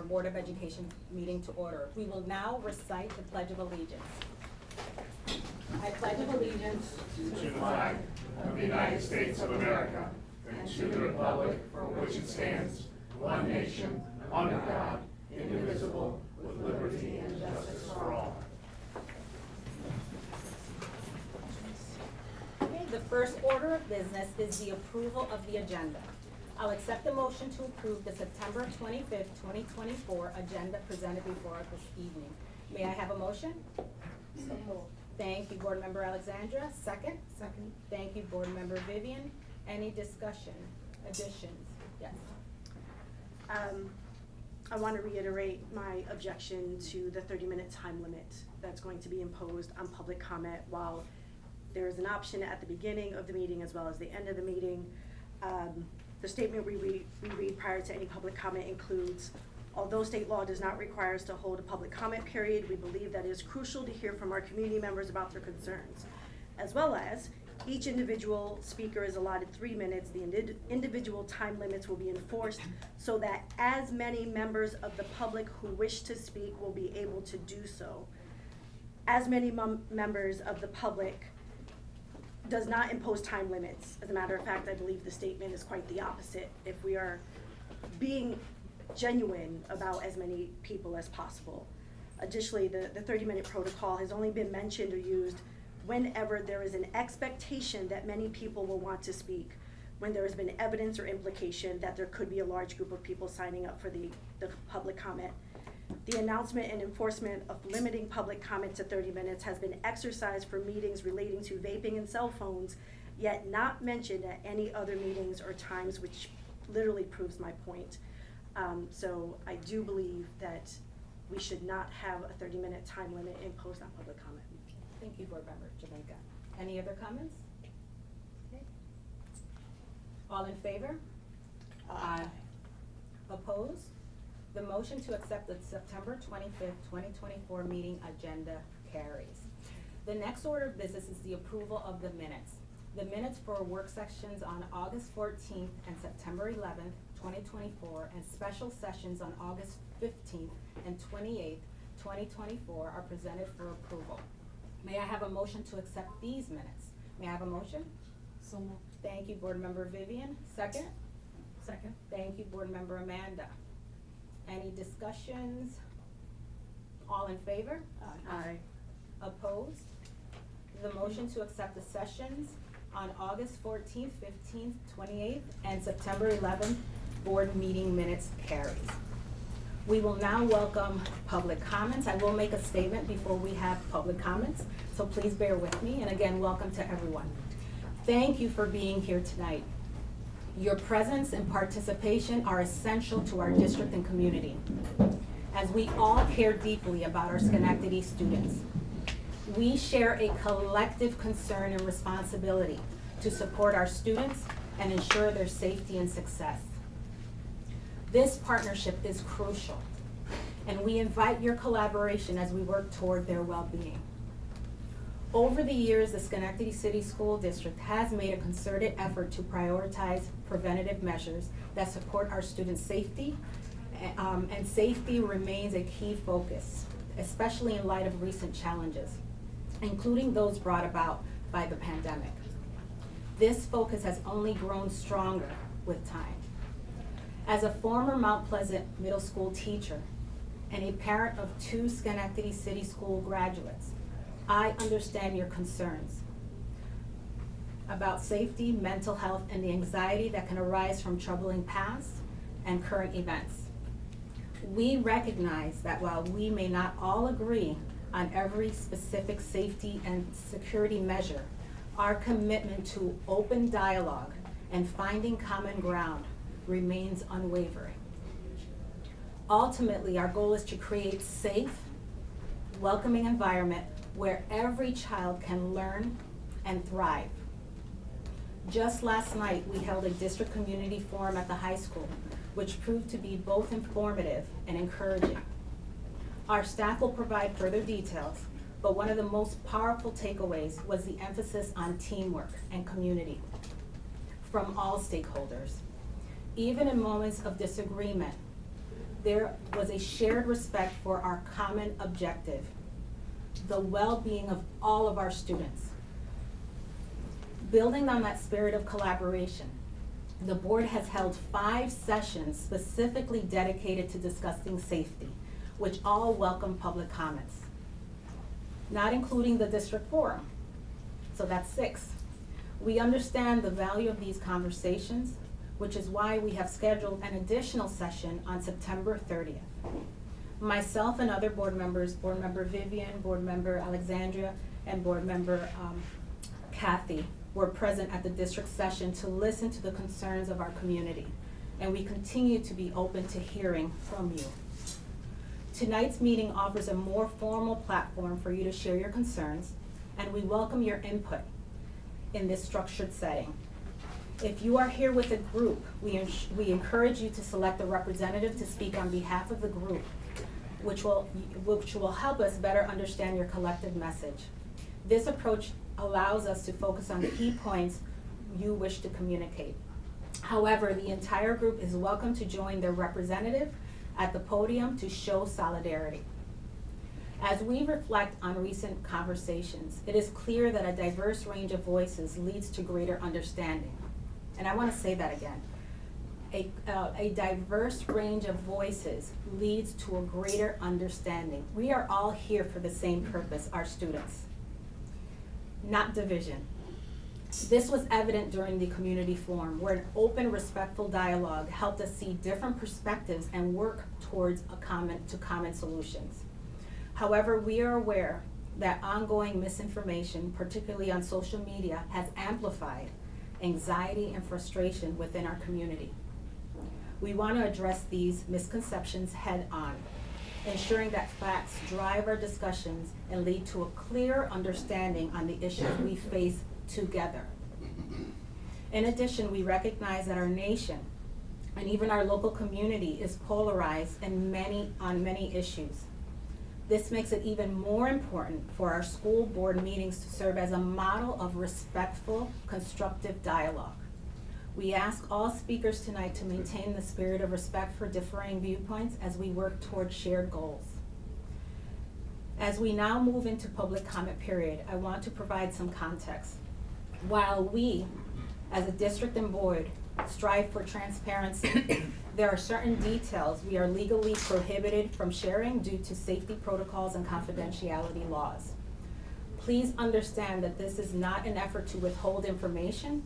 Board of Education meeting to order. We will now recite the Pledge of Allegiance. I pledge allegiance to the flag of the United States of America and to the republic for which it stands, one nation, under God, indivisible, with liberty and justice for all. Okay, the first order of business is the approval of the agenda. I'll accept the motion to approve the September 25th, 2024 agenda presented before us this evening. May I have a motion? So moved. Thank you, Board Member Alexandra. Second? Second. Thank you, Board Member Vivian. Any discussion, additions? Yes. I want to reiterate my objection to the 30-minute time limit that's going to be imposed on public comment while there is an option at the beginning of the meeting as well as the end of the meeting. The statement we read prior to any public comment includes, although state law does not require us to hold a public comment period, we believe that it is crucial to hear from our community members about their concerns. As well as, each individual speaker is allotted 3 minutes. The individual time limits will be enforced so that as many members of the public who wish to speak will be able to do so. As many members of the public does not impose time limits. As a matter of fact, I believe the statement is quite the opposite. If we are being genuine about as many people as possible. Additionally, the 30-minute protocol has only been mentioned or used whenever there is an expectation that many people will want to speak, when there has been evidence or implication that there could be a large group of people signing up for the public comment. The announcement and enforcement of limiting public comment to 30 minutes has been exercised for meetings relating to vaping and cell phones, yet not mentioned at any other meetings or times, which literally proves my point. So I do believe that we should not have a 30-minute time limit imposed on public comment. Thank you, Board Member Jamaica. Any other comments? Okay. All in favor? Aye. Opposed? The motion to accept the September 25th, 2024 meeting agenda carries. The next order of business is the approval of the minutes. The minutes for work sessions on August 14th and September 11th, 2024, and special sessions on August 15th and 28th, 2024 are presented for approval. May I have a motion to accept these minutes? May I have a motion? So moved. Thank you, Board Member Vivian. Second? Second. Thank you, Board Member Amanda. Any discussions? All in favor? Aye. Opposed? The motion to accept the sessions on August 14th, 15th, 28th, and September 11th board meeting minutes carries. We will now welcome public comments. I will make a statement before we have public comments, so please bear with me. And again, welcome to everyone. Thank you for being here tonight. Your presence and participation are essential to our district and community, as we all care deeply about our Schenectady students. We share a collective concern and responsibility to support our students and ensure their safety and success. This partnership is crucial, and we invite your collaboration as we work toward their well-being. Over the years, the Schenectady City School District has made a concerted effort to prioritize preventative measures that support our students' safety, and safety remains a key focus, especially in light of recent challenges, including those brought about by the pandemic. This focus has only grown stronger with time. As a former Mount Pleasant Middle School teacher and a parent of 2 Schenectady City School graduates, I understand your concerns about safety, mental health, and the anxiety that can arise from troubling past and current events. We recognize that while we may not all agree on every specific safety and security measure, our commitment to open dialogue and finding common ground remains unwavering. Ultimately, our goal is to create safe, welcoming environment where every child can learn and thrive. Just last night, we held a district community forum at the high school, which proved to be both informative and encouraging. Our staff will provide further details, but one of the most powerful takeaways was the emphasis on teamwork and community from all stakeholders. Even in moments of disagreement, there was a shared respect for our common objective, the well-being of all of our students. Building on that spirit of collaboration, the board has held 5 sessions specifically dedicated to discussing safety, which all welcome public comments, not including the district forum. So that's 6. We understand the value of these conversations, which is why we have scheduled an additional session on September 30th. Myself and other board members, Board Member Vivian, Board Member Alexandria, and Board Member Kathy, were present at the district session to listen to the concerns of our community, and we continue to be open to hearing from you. Tonight's meeting offers a more formal platform for you to share your concerns, and we welcome your input in this structured setting. If you are here with a group, we encourage you to select a representative to speak on behalf of the group, which will help us better understand your collective message. This approach allows us to focus on key points you wish to communicate. However, the entire group is welcome to join their representative at the podium to show solidarity. As we reflect on recent conversations, it is clear that a diverse range of voices leads to greater understanding. And I want to say that again. A diverse range of voices leads to a greater understanding. We are all here for the same purpose, our students, not division. This was evident during the community forum, where an open, respectful dialogue helped us see different perspectives and work towards common solutions. However, we are aware that ongoing misinformation, particularly on social media, has amplified anxiety and frustration within our community. We want to address these misconceptions head on, ensuring that facts drive our discussions and lead to a clear understanding on the issues we face together. In addition, we recognize that our nation and even our local community is polarized on many issues. This makes it even more important for our school board meetings to serve as a model of respectful, constructive dialogue. We ask all speakers tonight to maintain the spirit of respect for differing viewpoints as we work toward shared goals. As we now move into public comment period, I want to provide some context. While we, as a district and board, strive for transparency, there are certain details we are legally prohibited from sharing due to safety protocols and confidentiality laws. Please understand that this is not an effort to withhold information,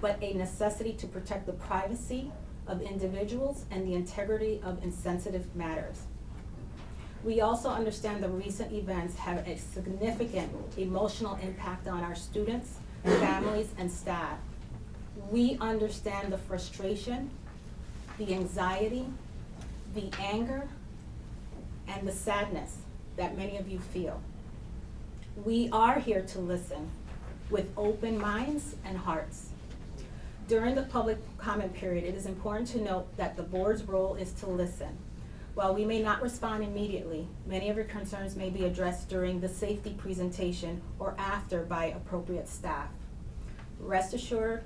but a necessity to protect the privacy of individuals and the integrity of insensitive matters. We also understand the recent events have a significant emotional impact on our students, families, and staff. We understand the frustration, the anxiety, the anger, and the sadness that many of you feel. We are here to listen with open minds and hearts. During the public comment period, it is important to note that the board's role is to listen. While we may not respond immediately, many of your concerns may be addressed during the safety presentation or after by appropriate staff. Rest assured,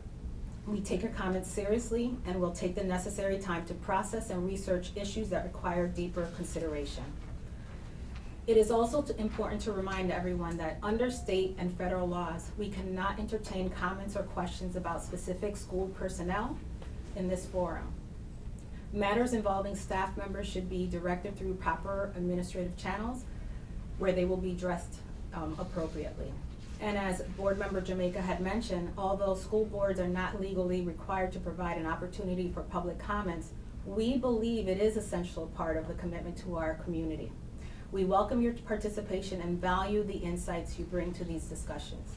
we take your comments seriously and will take the necessary time to process and research issues that require deeper consideration. It is also important to remind everyone that under state and federal laws, we cannot entertain comments or questions about specific school personnel in this forum. Matters involving staff members should be directed through proper administrative channels where they will be addressed appropriately. And as Board Member Jamaica had mentioned, although school boards are not legally required to provide an opportunity for public comments, we believe it is an essential part of the commitment to our community. We welcome your participation and value the insights you bring to these discussions.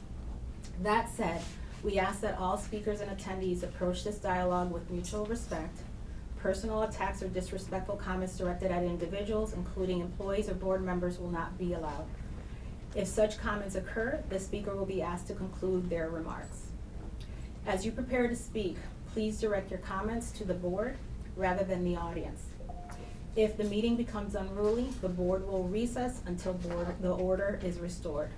That said, we ask that all speakers and attendees approach this dialogue with mutual respect. Personal attacks or disrespectful comments directed at individuals, including employees or board members, will not be allowed. If such comments occur, the speaker will be asked to conclude their remarks. As you prepare to speak, please direct your comments to the board rather than the audience. If the meeting becomes unruly, the board will recess until the order is restored.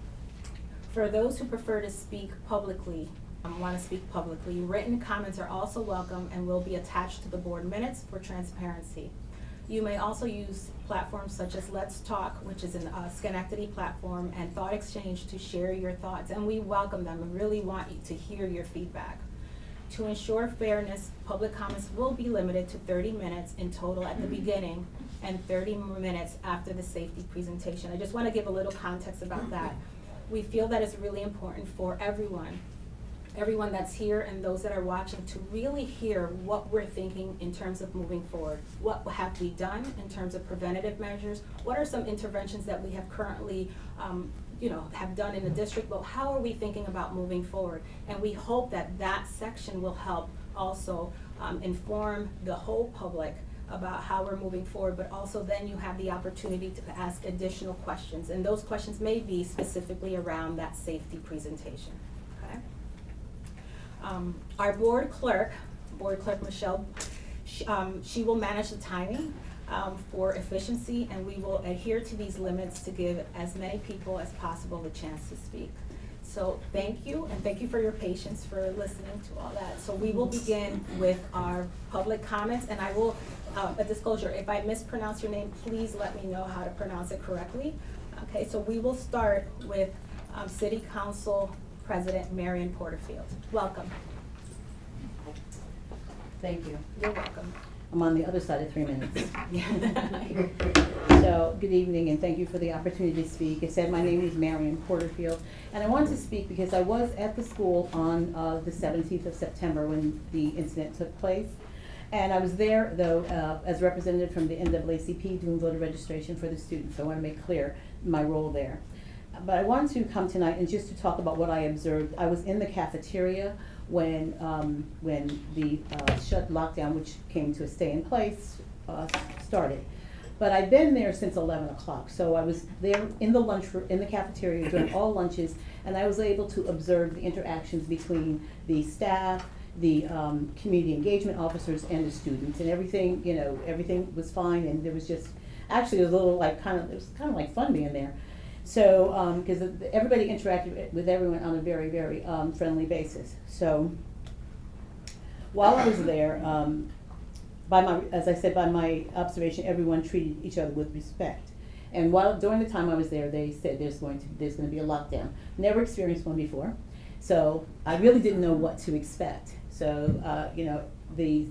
For those who prefer to speak publicly, written comments are also welcome and will be attached to the board minutes for transparency. You may also use platforms such as Let's Talk, which is a Schenectady platform, and Thought Exchange to share your thoughts, and we welcome them and really want you to hear your feedback. To ensure fairness, public comments will be limited to 30 minutes in total at the beginning and 30 minutes after the safety presentation. I just want to give a little context about that. We feel that it's really important for everyone that's here and those that are watching to really hear what we're thinking in terms of moving forward. What have we done in terms of preventative measures? What are some interventions that we have currently have done in the district, but how are we thinking about moving forward? And we hope that that section will help also inform the whole public about how we're moving forward, but also then you have the opportunity to ask additional questions. And those questions may be specifically around that safety presentation, okay? Our board clerk Michelle, she will manage the timing for efficiency, and we will adhere to these limits to give as many people as possible the chance to speak. So thank you, and thank you for your patience for listening to all that. So we will begin with our public comments, and I will, a disclosure, if I mispronounce your name, please let me know how to pronounce it correctly. Okay, so we will start with City Council President Marion Porterfield. Welcome. Thank you. You're welcome. I'm on the other side of 3 minutes. So, good evening, and thank you for the opportunity to speak. I said my name is Marion Porterfield, and I wanted to speak because I was at the school on the 17th of September when the incident took place. And I was there, though, as a representative from the NAACP doing voter registration for the students. So I want to make clear my role there. But I wanted to come tonight and just to talk about what I observed. I was in the cafeteria when the shut lockdown, which came to a stay in place, started. But I've been there since 11 o'clock, so I was there in the cafeteria during all lunches, and I was able to observe the interactions between the staff, the community engagement officers, and the students, and everything. Everything was fine, and there was just actually it was a little it was kind of like fun being there. So, because everybody interacted with everyone on a very, very friendly basis. So, while I was there, as I said, by my observation, everyone treated each other with respect. And during the time I was there, they said there's going to be a lockdown. Never experienced one before, so I really didn't know what to expect. So, these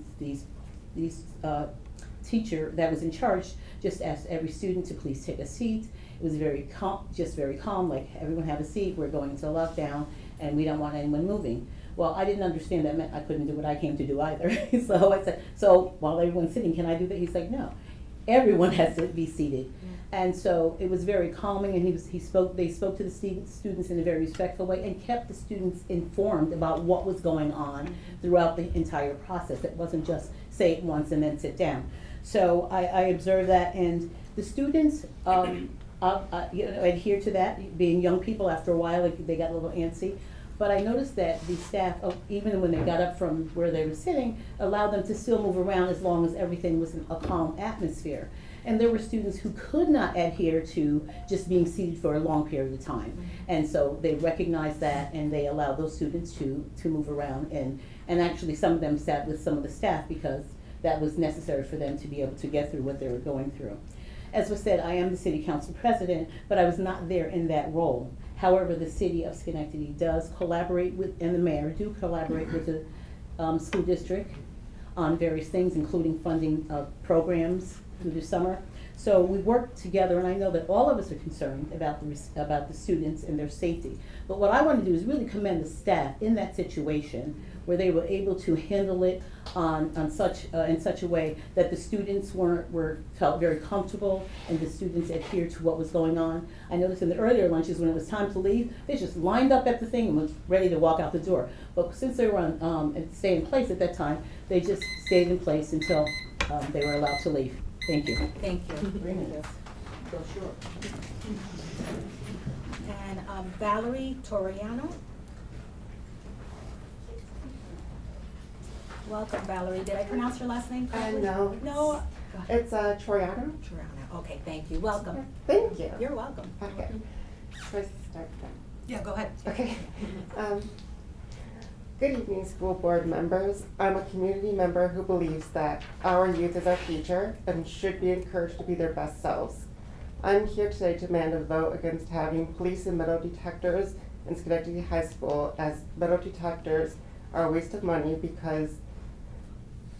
teacher that was in charge just asked every student to please take a seat. It was very calm, like everyone have a seat, we're going into lockdown and we don't want anyone moving. Well, I didn't understand that meant I couldn't do what I came to do either. So I said, so while everyone's sitting, can I do that? He's like, no, everyone has to be seated. Yeah. And so it was very calming, and they spoke to the students in a very respectful way and kept the students informed about what was going on throughout the entire process. It wasn't just say it once and then sit down. So I observed that, and the students adhere to that, being young people. After a while, they got a little antsy. But I noticed that the staff, even when they got up from where they were sitting, allowed them to still move around as long as everything was in a calm atmosphere. And there were students who could not adhere to just being seated for a long period of time. And so they recognized that, and they allowed those students to move around. And actually some of them sat with some of the staff because that was necessary for them to be able to get through what they were going through. As was said, I am the city council president, but I was not there in that role. However, the city of Schenectady does collaborate with, and the mayor do collaborate with the school district on various things, including funding programs through the summer. So we work together, and I know that all of us are concerned about the students and their safety. But what I want to do is really commend the staff in that situation, where they were able to handle it in such a way that the students felt very comfortable, and the students adhered to what was going on. I noticed in the earlier lunches, when it was time to leave, they just lined up at the thing and was ready to walk out the door. But since they were staying in place at that time, they just stayed in place until they were allowed to leave. Thank you. Thank you. 3 minutes. Go short. And Valerie Toriano. Welcome, Valerie. Did I pronounce your last name correctly? No. No. It's Troiano. Toriano. Okay, thank you. Welcome. Thank you. You're welcome. Okay. Should I start then? Yeah, go ahead. Okay. Good evening, school board members. I'm a community member who believes that our youth is our future and should be encouraged to be their best selves. I'm here today to demand a vote against having police and metal detectors in Schenectady High School, as metal detectors are a waste of money because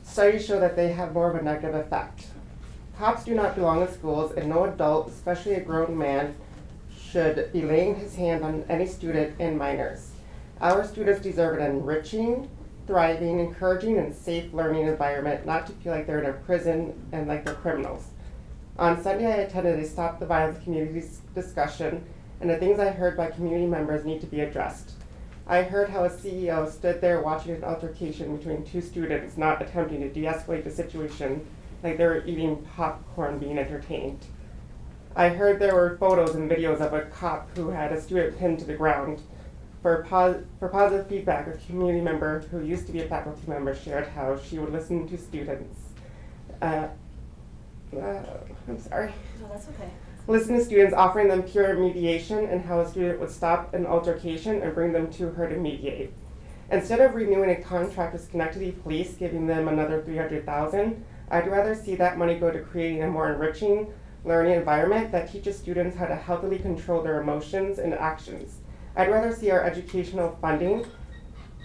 studies show that they have more of a negative effect. Cops do not belong in schools, and no adult, especially a grown man, should be laying his hand on any student and minors. Our students deserve an enriching, thriving, encouraging, and safe learning environment, not to feel like they're in a prison and like they're criminals. On Sunday, I attended a Stop the Violence community discussion, and the things I heard by community members need to be addressed. I heard how a CEO stood there watching an altercation between two students, not attempting to de-escalate the situation like they were eating popcorn being entertained. I heard there were photos and videos of a cop who had a student pinned to the ground. For positive feedback, a community member who used to be a faculty member shared how she would listen to students. I'm sorry. No, that's okay. Listen to students, offering them peer mediation, and how a student would stop an altercation and bring them to her to mediate. Instead of renewing a contract with Schenectady Police, giving them another $300,000, I'd rather see that money go to creating a more enriching learning environment that teaches students how to healthily control their emotions and actions. I'd rather see our educational funding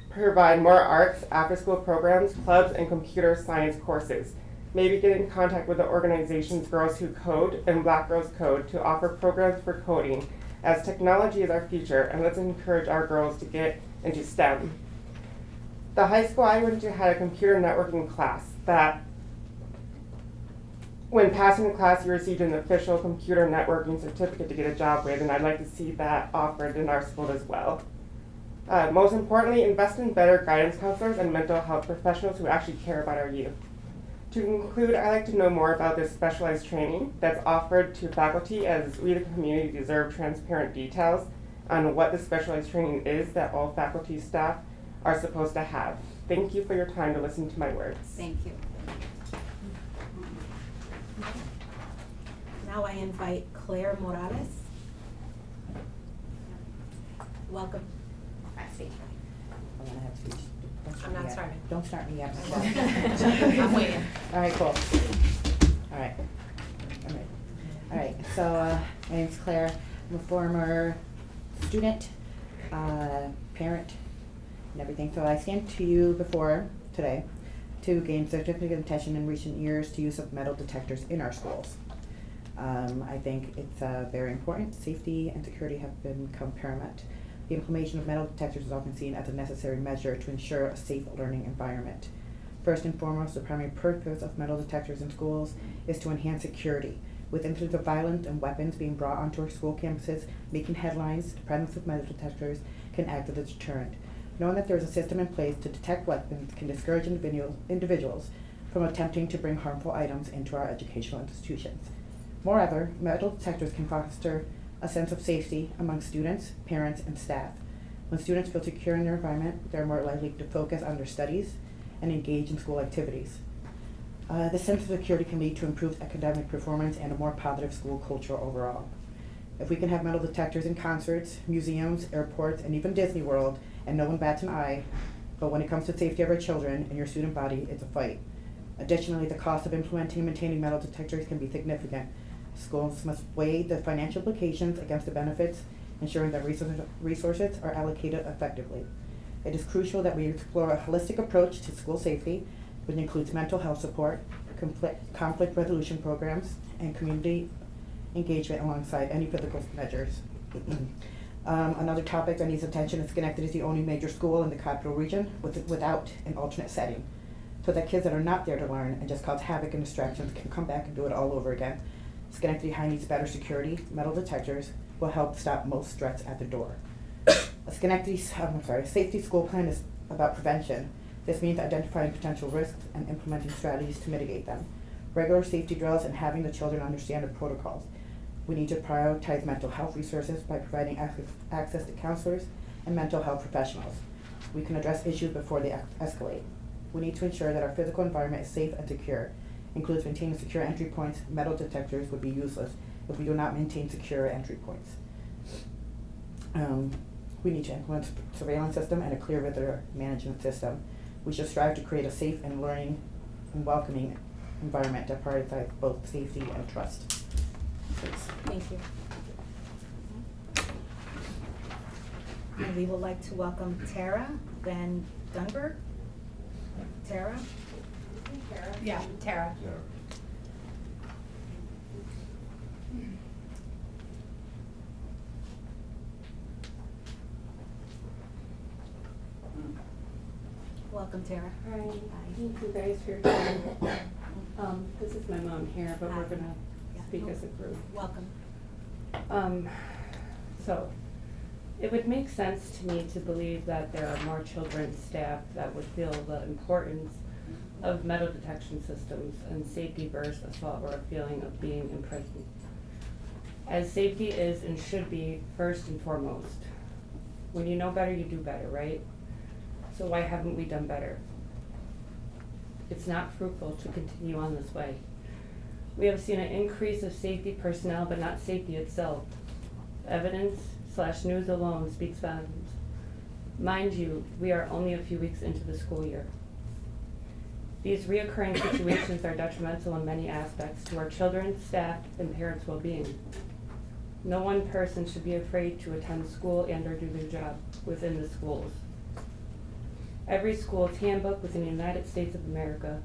provide more arts, after-school programs, clubs, and computer science courses. Maybe get in contact with the organizations Girls Who Code and Black Girls Code to offer programs for coding, as technology is our future, and let's encourage our girls to get into STEM. The high school I went to had a computer networking class that when passing the class, you received an official computer networking certificate to get a job with, and I'd like to see that offered in our school as well. Most importantly, invest in better guidance counselors and mental health professionals who actually care about our youth. To conclude, I'd like to know more about this specialized training that's offered to faculty, as we the community deserve transparent details on what the specialized training is that all faculty staff are supposed to have. Thank you for your time to listen to my words. Thank you. Now I invite Claire Morales. Welcome. I'm gonna have to. I'm not starting. Don't start me yet. I'm waiting. All right, cool. All right. All right, so my name's Claire. I'm a former student, parent, and everything. So I stand to you before today to gain significant attention in recent years to use of metal detectors in our schools. I think it's very important. Safety and security have become paramount. The implementation of metal detectors is often seen as a necessary measure to ensure a safe learning environment. First and foremost, the primary purpose of metal detectors in schools is to enhance security. With incidents of violence and weapons being brought onto our school campuses, making headlines, the presence of metal detectors can act as a deterrent. Knowing that there is a system in place to detect weapons can discourage individuals from attempting to bring harmful items into our educational institutions. Moreover, metal detectors can foster a sense of safety among students, parents, and staff. When students feel secure in their environment, they're more likely to focus on their studies and engage in school activities. This sense of security can lead to improved academic performance and a more positive school culture overall. If we can have metal detectors in concerts, museums, airports, and even Disney World, and no one bats an eye, but when it comes to safety of our children and your student body, it's a fight. Additionally, the cost of implementing and maintaining metal detectors can be significant. Schools must weigh the financial implications against the benefits, ensuring that resources are allocated effectively. It is crucial that we explore a holistic approach to school safety, which includes mental health support, conflict resolution programs, and community engagement alongside any physical measures. Another topic that needs attention is Schenectady is the only major school in the capital region without an alternate setting, so that kids that are not there to learn and just cause havoc and distractions can come back and do it all over again. Schenectady High needs better security. Metal detectors will help stop most threats at the door. A safety school plan is about prevention. This means identifying potential risks and implementing strategies to mitigate them. Regular safety drills and having the children understand the protocols. We need to prioritize mental health resources by providing access to counselors and mental health professionals. We can address issues before they escalate. We need to ensure that our physical environment is safe and secure. Includes maintaining secure entry points. Metal detectors would be useless if we do not maintain secure entry points. We need to implement a surveillance system and a clear visitor management system. We should strive to create a safe and learning and welcoming environment that prioritizes both safety and trust. Thanks. Thank you. And we would like to welcome Tara Van Dunberg. Tara? Yeah, Tara. Welcome, Tara. Hi, thank you guys for your time. This is my mom here, but we're gonna Yeah. speak as a group. Welcome. So, it would make sense to me to believe that there are more children staff that would feel the importance of metal detection systems and safety versus assault or a feeling of being in prison. As safety is and should be first and foremost. When you know better, you do better, right? So why haven't we done better? It's not fruitful to continue on this way. We have seen an increase of safety personnel, but not safety itself. Evidence/news alone speaks volumes. Mind you, we are only a few weeks into the school year. These reoccurring situations are detrimental in many aspects to our children, staff, and parents' well-being. No one person should be afraid to attend school and or do their job within the schools. Every school's handbook within the United States of America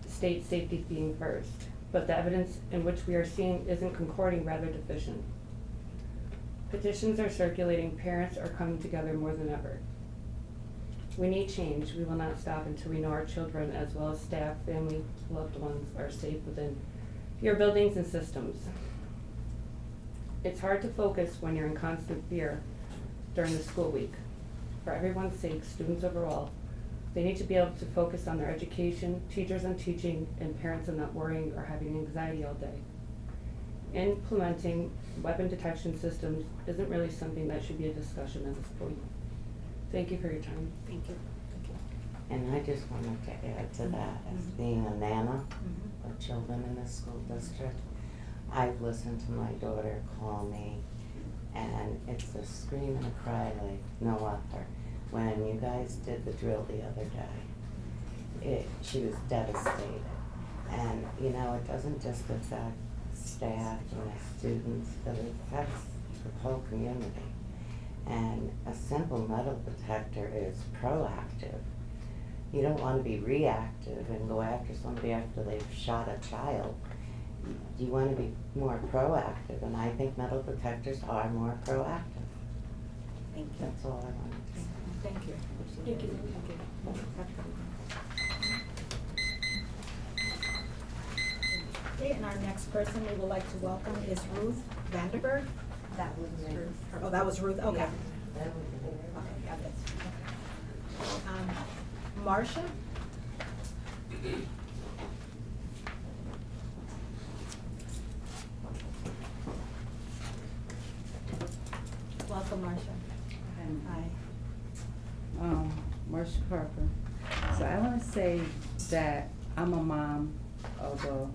states safety being first, but the evidence in which we are seeing isn't concording, rather deficient. Petitions are circulating, parents are coming together more than ever. We need change. We will not stop until we know our children, as well as staff, family, loved ones, are safe within your buildings and systems. It's hard to focus when you're in constant fear during the school week. For everyone's sake, students overall, they need to be able to focus on their education, teachers on teaching, and parents on not worrying or having anxiety all day. Implementing weapon detection systems isn't really something that should be a discussion at this point. Thank you for your time. Thank you. Thank you. And I just wanted to add to that, as being a nana of children in the school district, I've listened to my daughter call me, and it's a scream and a cry like no other. When you guys did the drill the other day, she was devastated. And, you know, it doesn't just affect staff and students, but it affects the whole community. And a simple metal detector is proactive. You don't want to be reactive and go after somebody after they've shot a child. You want to be more proactive, and I think metal detectors are more proactive. Thank you. That's all I wanted to say. Thank you. Thank you. Okay, and our next person we would like to welcome is Ruth Vanderberg. That was Ruth. Oh, that was Ruth, okay. That was Okay, got it. Okay. Marcia? Welcome, Marcia. Hi. Marcia Parker. So I want to say that I'm a mom of a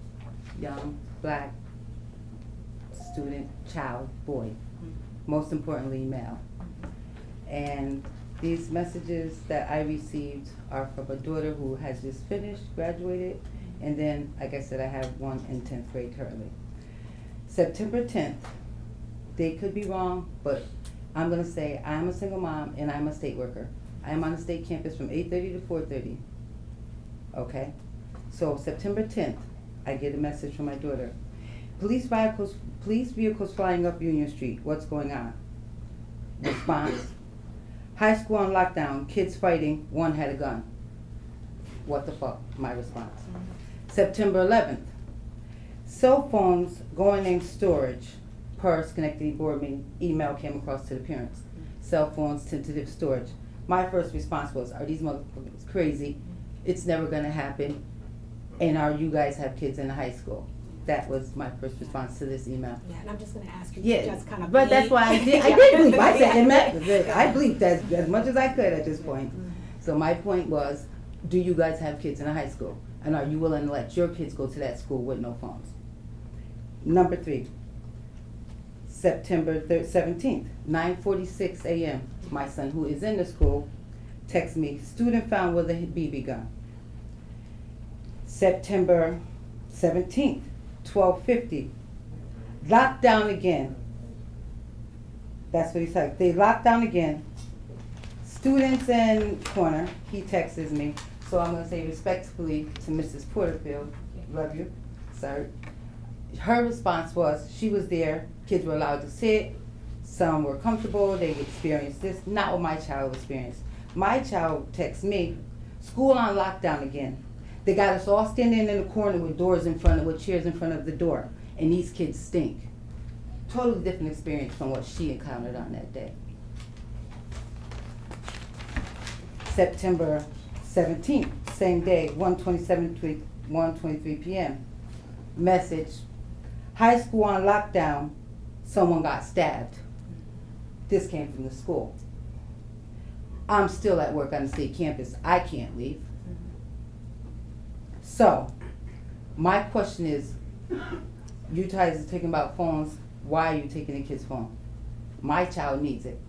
young black student, child, boy, most importantly male. And these messages that I received are from a daughter who has just finished, graduated, and then, like I said, I have one in 10th grade currently. September 10th, they could be wrong, but I'm gonna say I'm a single mom and I'm a state worker. I am on the state campus from 8:30 to 4:30. Okay? So September 10th, I get a message from my daughter. Police vehicles flying up Union Street. What's going on? Response. High school on lockdown. Kids fighting. One had a gun. What the fuck? My response. September 11th. Cell phones going in storage. Per Schenectady board meeting. Email came across to the parents. Cell phones tentative storage. My first response was, are these motherfuckers crazy? It's never gonna happen. And are you guys have kids in high school? That was my first response to this email. Yeah, and I'm just gonna ask you to Yeah, just kind of but that's why I did. I did bleep. I said it meant. I bleeped as much as I could at this point. So my point was, do you guys have kids in a high school, and are you willing to let your kids go to that school with no phones? Number 3. September 17th, 9:46 a.m. My son, who is in the school, texts me, student found with a BB gun. September 17th, 12:50, locked down again. That's what he said. They locked down again. Students in corner, he texts me. So I'm gonna say respectfully to Mrs. Porterfield, love you, sir. Her response was, she was there, kids were allowed to sit, some were comfortable, they experienced this, not what my child experienced. My child texts me, school on lockdown again. They got us all standing in the corner with doors in front of, with chairs in front of the door, and these kids stink. Totally different experience from what she encountered on that day. September 17th, same day, 1:27 to 1:23 p.m. Message, high school on lockdown, someone got stabbed. This came from the school. I'm still at work on the state campus. I can't leave. So, my question is, you guys are talking about phones, why are you taking the kid's phone? My child needs it.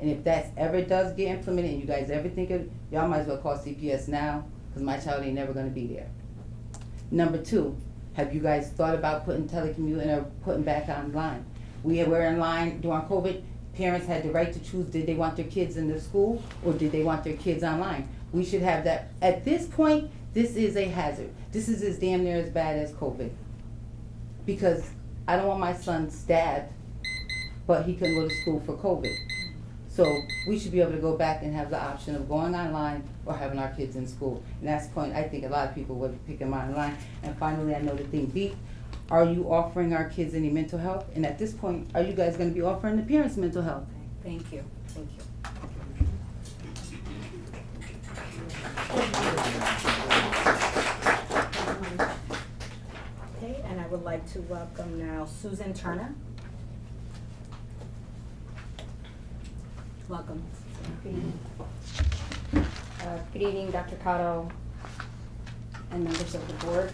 And if that ever does get implemented and you guys ever think of, y'all might as well call CPS now, because my child ain't never gonna be there. Number two, have you guys thought about putting telecommuting or putting back online? We were in line during COVID, parents had the right to choose, did they want their kids in the school or did they want their kids online? We should have that. At this point, this is a hazard. This is as damn near as bad as COVID. Because I don't want my son stabbed, but he couldn't go to school for COVID. So we should be able to go back and have the option of going online or having our kids in school. And that's the point, I think a lot of people would pick them online. And finally, I know the thing beat, are you offering our kids any mental health? And at this point, are you guys gonna be offering the parents mental health? Thank you, thank you. Okay, and I would like to welcome now Susan Turner. Welcome. Good evening, Dr. Cotto and members of the board.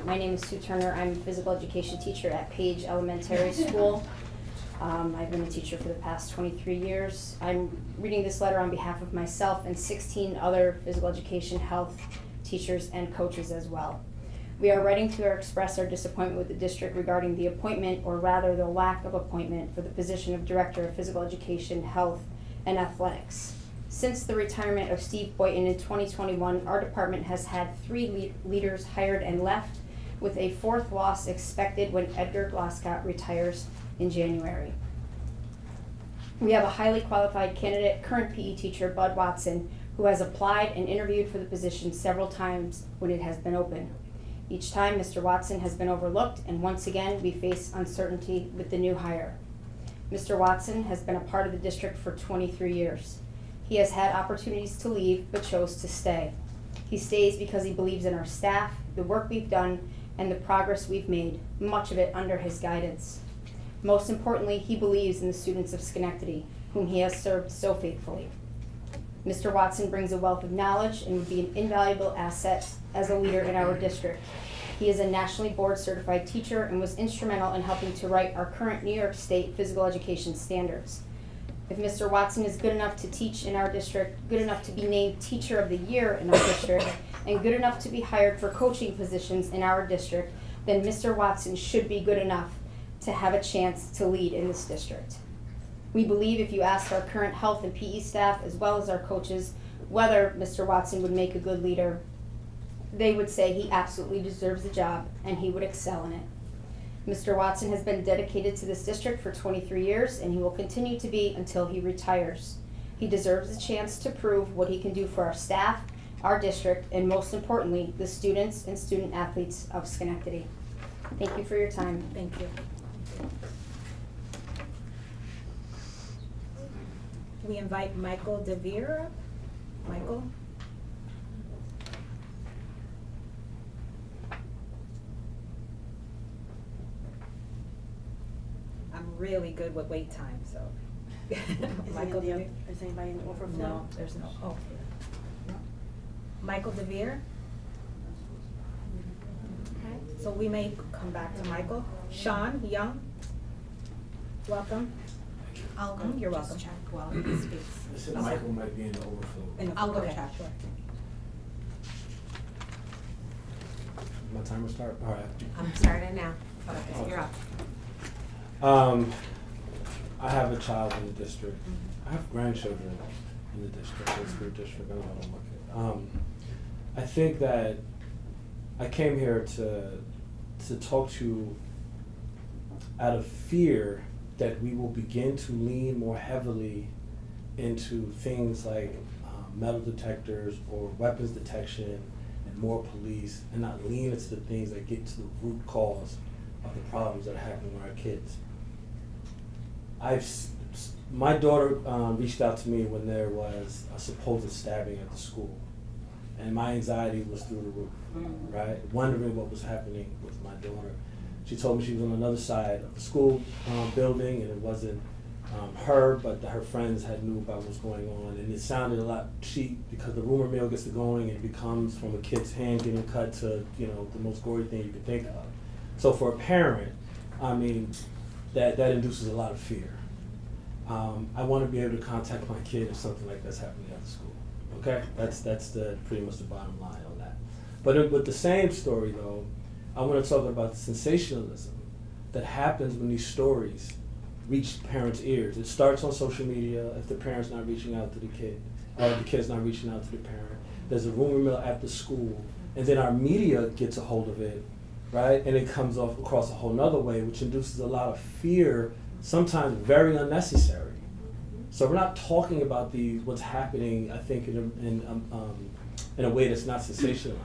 My name is Sue Turner. I'm a physical education teacher at Page Elementary School. I've been a teacher for the past 23 years. I'm reading this letter on behalf of myself and 16 other physical education health teachers and coaches as well. We are writing to express our disappointment with the district regarding the appointment, or rather the lack of appointment, for the position of Director of Physical Education, Health, and Athletics. Since the retirement of Steve Boynton in 2021, our department has had 3 leaders hired and left, with a 4th loss expected when Edgar Glasscott retires in January. We have a highly qualified candidate, current PE teacher Bud Watson, who has applied and interviewed for the position several times when it has been open. Each time, Mr. Watson has been overlooked, and once again, we face uncertainty with the new hire. Mr. Watson has been a part of the district for 23 years. He has had opportunities to leave, but chose to stay. He stays because he believes in our staff, the work we've done, and the progress we've made, much of it under his guidance. Most importantly, he believes in the students of Schenectady, whom he has served so faithfully. Mr. Watson brings a wealth of knowledge and would be an invaluable asset as a leader in our district. He is a nationally board certified teacher and was instrumental in helping to write our current New York State physical education standards. If Mr. Watson is good enough to teach in our district, good enough to be named Teacher of the Year in our district, and good enough to be hired for coaching positions in our district, then Mr. Watson should be good enough to have a chance to lead in this district. We believe if you asked our current health and PE staff, as well as our coaches, whether Mr. Watson would make a good leader, they would say he absolutely deserves the job and he would excel in it. Mr. Watson has been dedicated to this district for 23 years and he will continue to be until he retires. He deserves the chance to prove what he can do for our staff, our district, and most importantly, the students and student athletes of Schenectady. Thank you for your time. Thank you. We invite Michael DeVere up. Michael? I'm really good with wait time, so. Michael DeVere? Is anybody in the overflow? No, there's no, oh. No. Michael DeVere? Okay, so we may come back to Michael. Sean Young? Welcome. I'll go. You're just welcome. check while he speaks. I said Michael might be in the overflow. I'll go Okay, check. sure. My timer start? All right. I'm starting now. Okay, you're up. I have a child in the district. I have grandchildren in the district, the school district. I don't know what. I think that I came here to talk to you out of fear that we will begin to lean more heavily into things like metal detectors or weapons detection and more police, and not lean into the things that get to the root cause of the problems that are happening with our kids. My daughter reached out to me when there was a supposed stabbing at the school, and my anxiety was through the roof, right? Wondering what was happening with my daughter. She told me she was on another side of the school building, and it wasn't her, but her friends had knew about what was going on, and it sounded a lot cheap because the rumor mill gets to going and it becomes from a kid's hand getting cut to, you know, the most gory thing you could think of. So for a parent, I mean, that induces a lot of fear. I want to be able to contact my kid if something like that's happening at the school. Okay, that's the pretty much the bottom line on that. But with the same story though, I want to talk about the sensationalism that happens when these stories reach parents' ears. It starts on social media if the parent's not reaching out to the kid, or the kid's not reaching out to the parent. There's a rumor mill at the school, and then our media gets a hold of it, right? And it comes off across a whole nother way, which induces a lot of fear, sometimes very unnecessary. So we're not talking about what's happening, I think, in a way that's not sensationalized.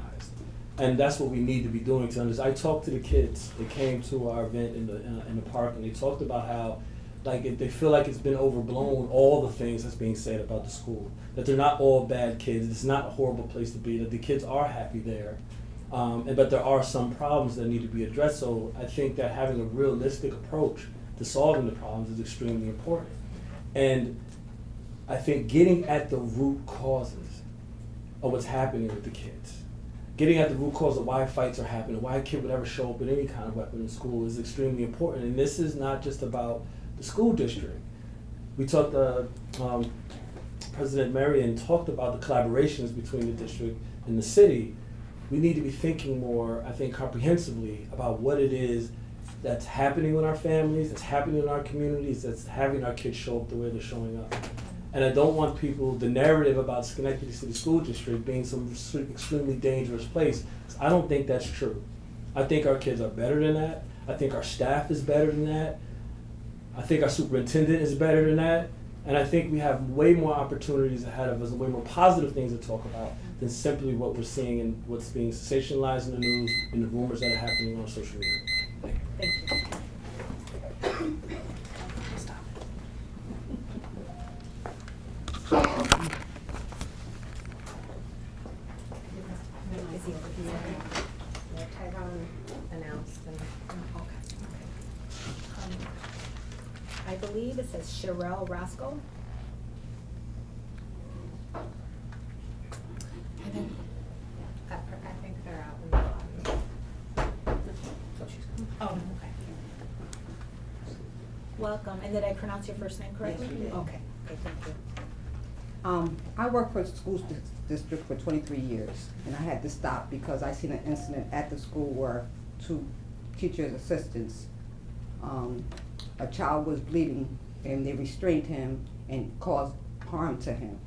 And that's what we need to be doing to understand. I talked to the kids that came to our event in the park, and they talked about how they feel like it's been overblown, all the things that's being said about the school. That they're not all bad kids, it's not a horrible place to be, that the kids are happy there. But there are some problems that need to be addressed. So I think that having a realistic approach to solving the problems is extremely important. And I think getting at the root causes of what's happening with the kids, getting at the root cause of why fights are happening, why a kid would ever show up with any kind of weapon in school is extremely important. And this is not just about the school district. We talked, President Marion talked about the collaborations between the district and the city. We need to be thinking more, I think, comprehensively about what it is that's happening in our families, that's happening in our communities, that's having our kids show up the way they're showing up. And I don't want the narrative about Schenectady City School District being some extremely dangerous place. I don't think that's true. I think our kids are better than that. I think our staff is better than that. I think our superintendent is better than that. And I think we have way more opportunities ahead of us and way more positive things to talk about than simply what we're seeing and what's being sensationalized in the news and the rumors that are happening on social media. Thank you. Thank you. Is he over here? Yeah, Tyrone announced and. I believe it says Sherelle Roscoe. I think they're out in the lobby. Oh, okay. Welcome, and did I pronounce your first name correctly? Yes, you did. Okay, thank you. I worked for the school district for 23 years, and I had to stop because I seen an incident at the school where two teachers' assistants, a child was bleeding, and they restrained him and caused harm to him.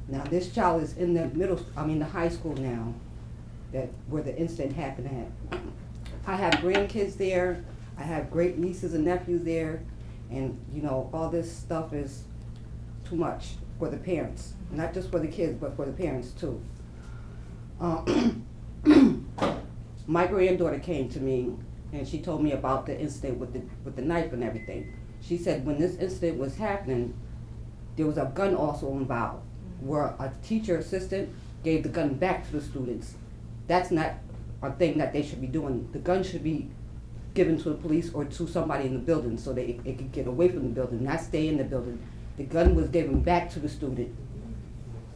Now, this child is in the high school now, where the incident happened at. I have grandkids there, I have great nieces and nephews there, and all this stuff is too much for the parents, not just for the kids, but for the parents too. My granddaughter came to me and she told me about the incident with the knife and everything. She said when this incident was happening, there was a gun also involved, where a teacher assistant gave the gun back to the students. That's not a thing that they should be doing. The gun should be given to the police or to somebody in the building so that it could get away from the building, not stay in the building. The gun was given back to the student.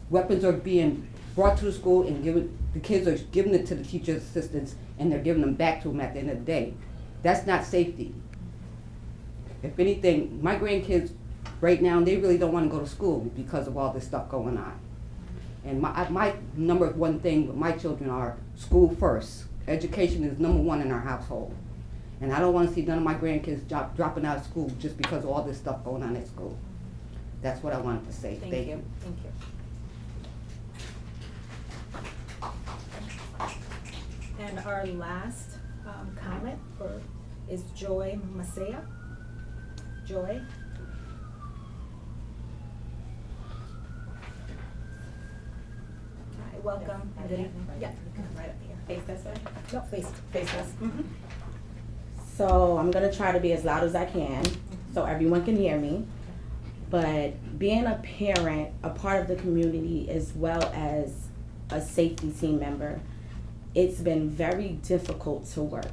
Weapons are being brought to the school and the kids are giving it to the teacher's assistants and they're giving them back to them at the end of the day. That's not safety. If anything, my grandkids right now, they really don't want to go to school because of all this stuff going on. And my number one thing with my children are school first. Education is number one in our household. And I don't want to see none of my grandkids dropping out of school just because of all this stuff going on at school. That's what I wanted to say. Thank you. Thank you. And our last comment is Joy Masaya. Joy? Hi, welcome. Good evening. Yeah, you can come right up here. Face this way? No, face us. So I'm gonna try to be as loud as I can so everyone can hear me. But being a parent, a part of the community, as well as a safety team member, it's been very difficult to work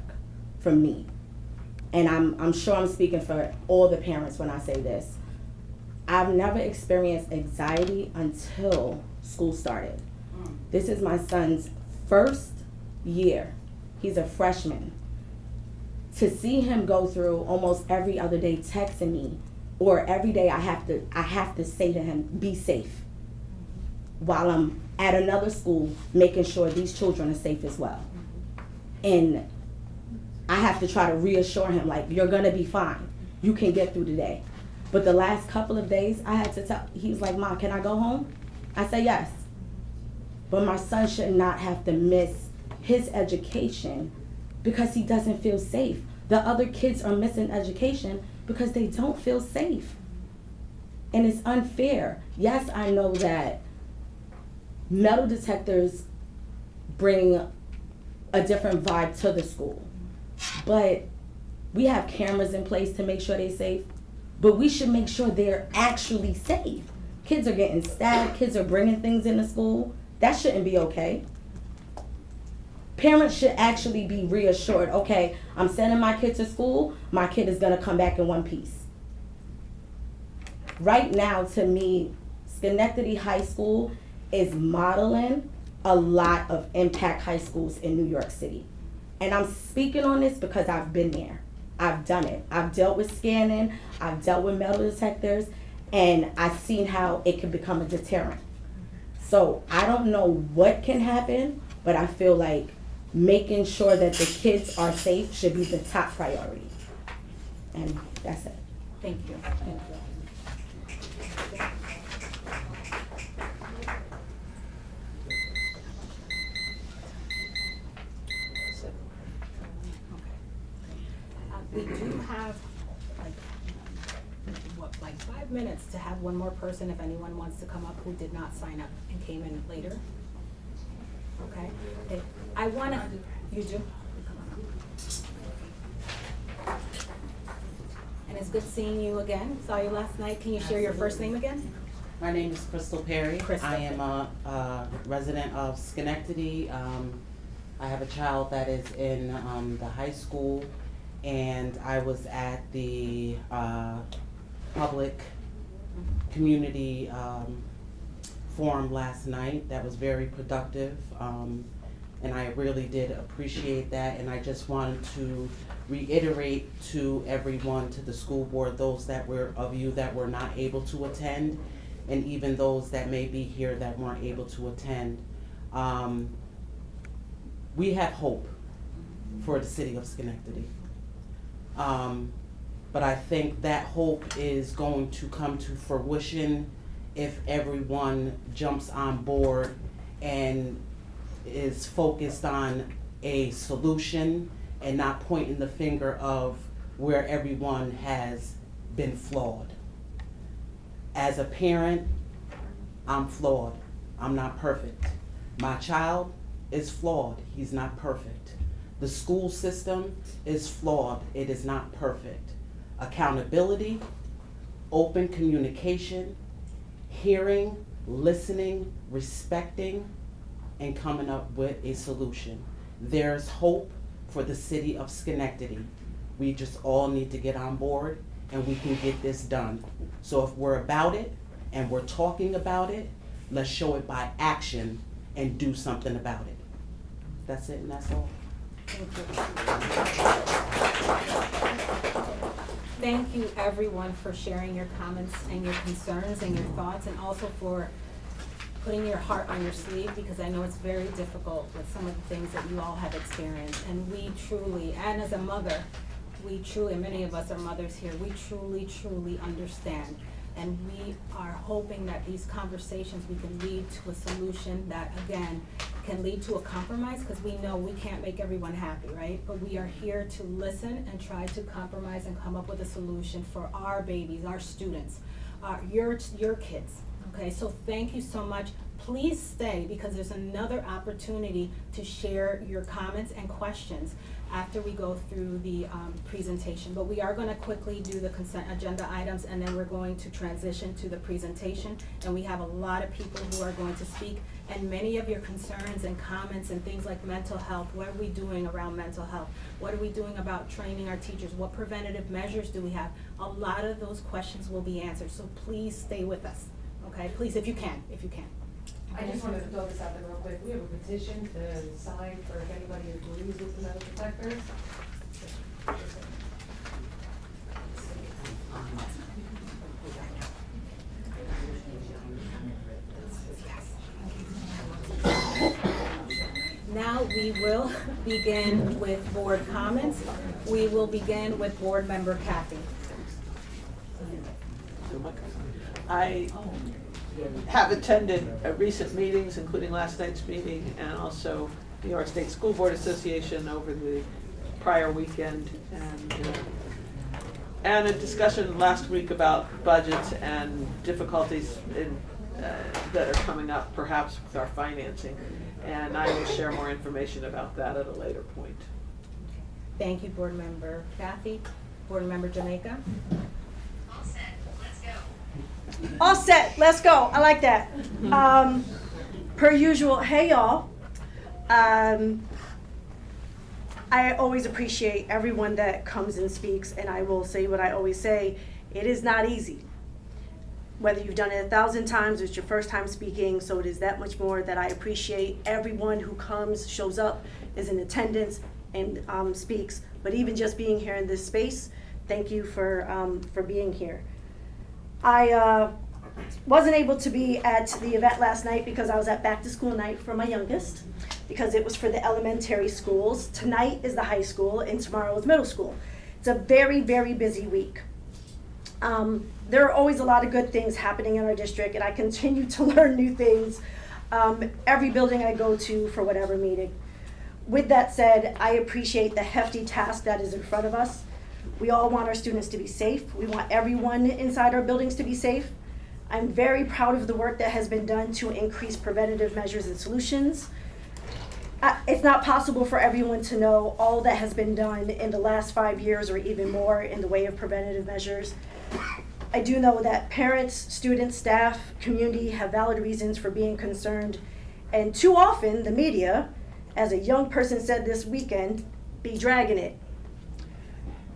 for me. And I'm sure I'm speaking for all the parents when I say this. I've never experienced anxiety until school started. This is my son's first year. He's a freshman. To see him go through almost every other day texting me, or every day I have to say to him, be safe, while I'm at another school making sure these children are safe as well. And I have to try to reassure him, like, you're gonna be fine. You can get through the day. But the last couple of days, I had to tell, he was like, Mom, can I go home? I said, yes. But my son should not have to miss his education because he doesn't feel safe. The other kids are missing education because they don't feel safe. And it's unfair. Yes, I know that metal detectors bring a different vibe to the school, but we have cameras in place to make sure they're safe, but we should make sure they're actually safe. Kids are getting stabbed, kids are bringing things into school. That shouldn't be okay. Parents should actually be reassured, okay, I'm sending my kid to school, my kid is gonna come back in one piece. Right now, to me, Schenectady High School is modeling a lot of impact high schools in New York City. And I'm speaking on this because I've been there. I've done it. I've dealt with scanning, I've dealt with metal detectors, and I've seen how it can become a deterrent. So I don't know what can happen, but I feel like making sure that the kids are safe should be the top priority. And that's it. Thank you. Thank you. We do have like 5 minutes to have one more person if anyone wants to come up who did not sign up and came in later. Okay, I wanna, you do? And it's good seeing you again. Saw you last night. Can you share your first name again? My name is Crystal Perry. Crystal. I am a resident of Schenectady. I have a child that is in the high school, and I was at the public community forum last night. That was very productive, and I really did appreciate that. And I just wanted to reiterate to everyone, to the school board, those that were of you that were not able to attend, and even those that may be here that weren't able to attend. We have hope for the city of Schenectady. But I think that hope is going to come to fruition if everyone jumps on board and is focused on a solution and not pointing the finger of where everyone has been flawed. As a parent, I'm flawed. I'm not perfect. My child is flawed. He's not perfect. The school system is flawed. It is not perfect. Accountability, open communication, hearing, listening, respecting, and coming up with a solution. There's hope for the city of Schenectady. We just all need to get on board and we can get this done. So if we're about it and we're talking about it, let's show it by action and do something about it. That's it and that's all. Thank you. thank you everyone for sharing your comments and your concerns and your thoughts, and also for putting your heart on your sleeve, because I know it's very difficult with some of the things that you all have experienced. And we truly, and as a mother, we truly, and many of us are mothers here, we truly understand. And we are hoping that these conversations, we can lead to a solution that, again, can lead to a compromise, because we know we can't make everyone happy, right? But we are here to listen and try to compromise and come up with a solution for our babies, our students, your kids, okay? So thank you so much. Please stay, because there's another opportunity to share your comments and questions after we go through the presentation. But we are going to quickly do the consent agenda items, and then we're going to transition to the presentation. And we have a lot of people who are going to speak, and many of your concerns and comments and things like mental health. What are we doing around mental health? What are we doing about training our teachers? What preventative measures do we have? A lot of those questions will be answered. So please stay with us, okay? Please, if you can. I just wanted to throw this out there real quick. We have a petition to sign for if anybody agrees with the metal detectors. Now we will begin with board comments. We will begin with board member Kathy. I have attended recent meetings, including last night's meeting, and also New York State School Board Association over the prior weekend, and a discussion last week about budgets and difficulties that are coming up perhaps with our financing. And I will share more information about that at a later point. Thank you, board member Kathy. Board member Jamaica. All set, let's go. I like that. Per usual, hey y'all. I always appreciate everyone that comes and speaks, and I will say what I always say, it is not easy. Whether you've done it 1,000 times or it's your first time speaking, so it is that much more that I appreciate everyone who comes, shows up, is in attendance, and speaks. But even just being here in this space, thank you for being here. I wasn't able to be at the event last night because I was at back to school night for my youngest, because it was for the elementary schools. Tonight is the high school and tomorrow is middle school. It's a very, very busy week. There are always a lot of good things happening in our district, and I continue to learn new things every building I go to for whatever meeting. With that said, I appreciate the hefty task that is in front of us. We all want our students to be safe. We want everyone inside our buildings to be safe. I'm very proud of the work that has been done to increase preventative measures and solutions. It's not possible for everyone to know all that has been done in the last 5 years or even more in the way of preventative measures. I do know that parents, students, staff, community have valid reasons for being concerned. And too often, the media, as a young person said this weekend, be dragging it.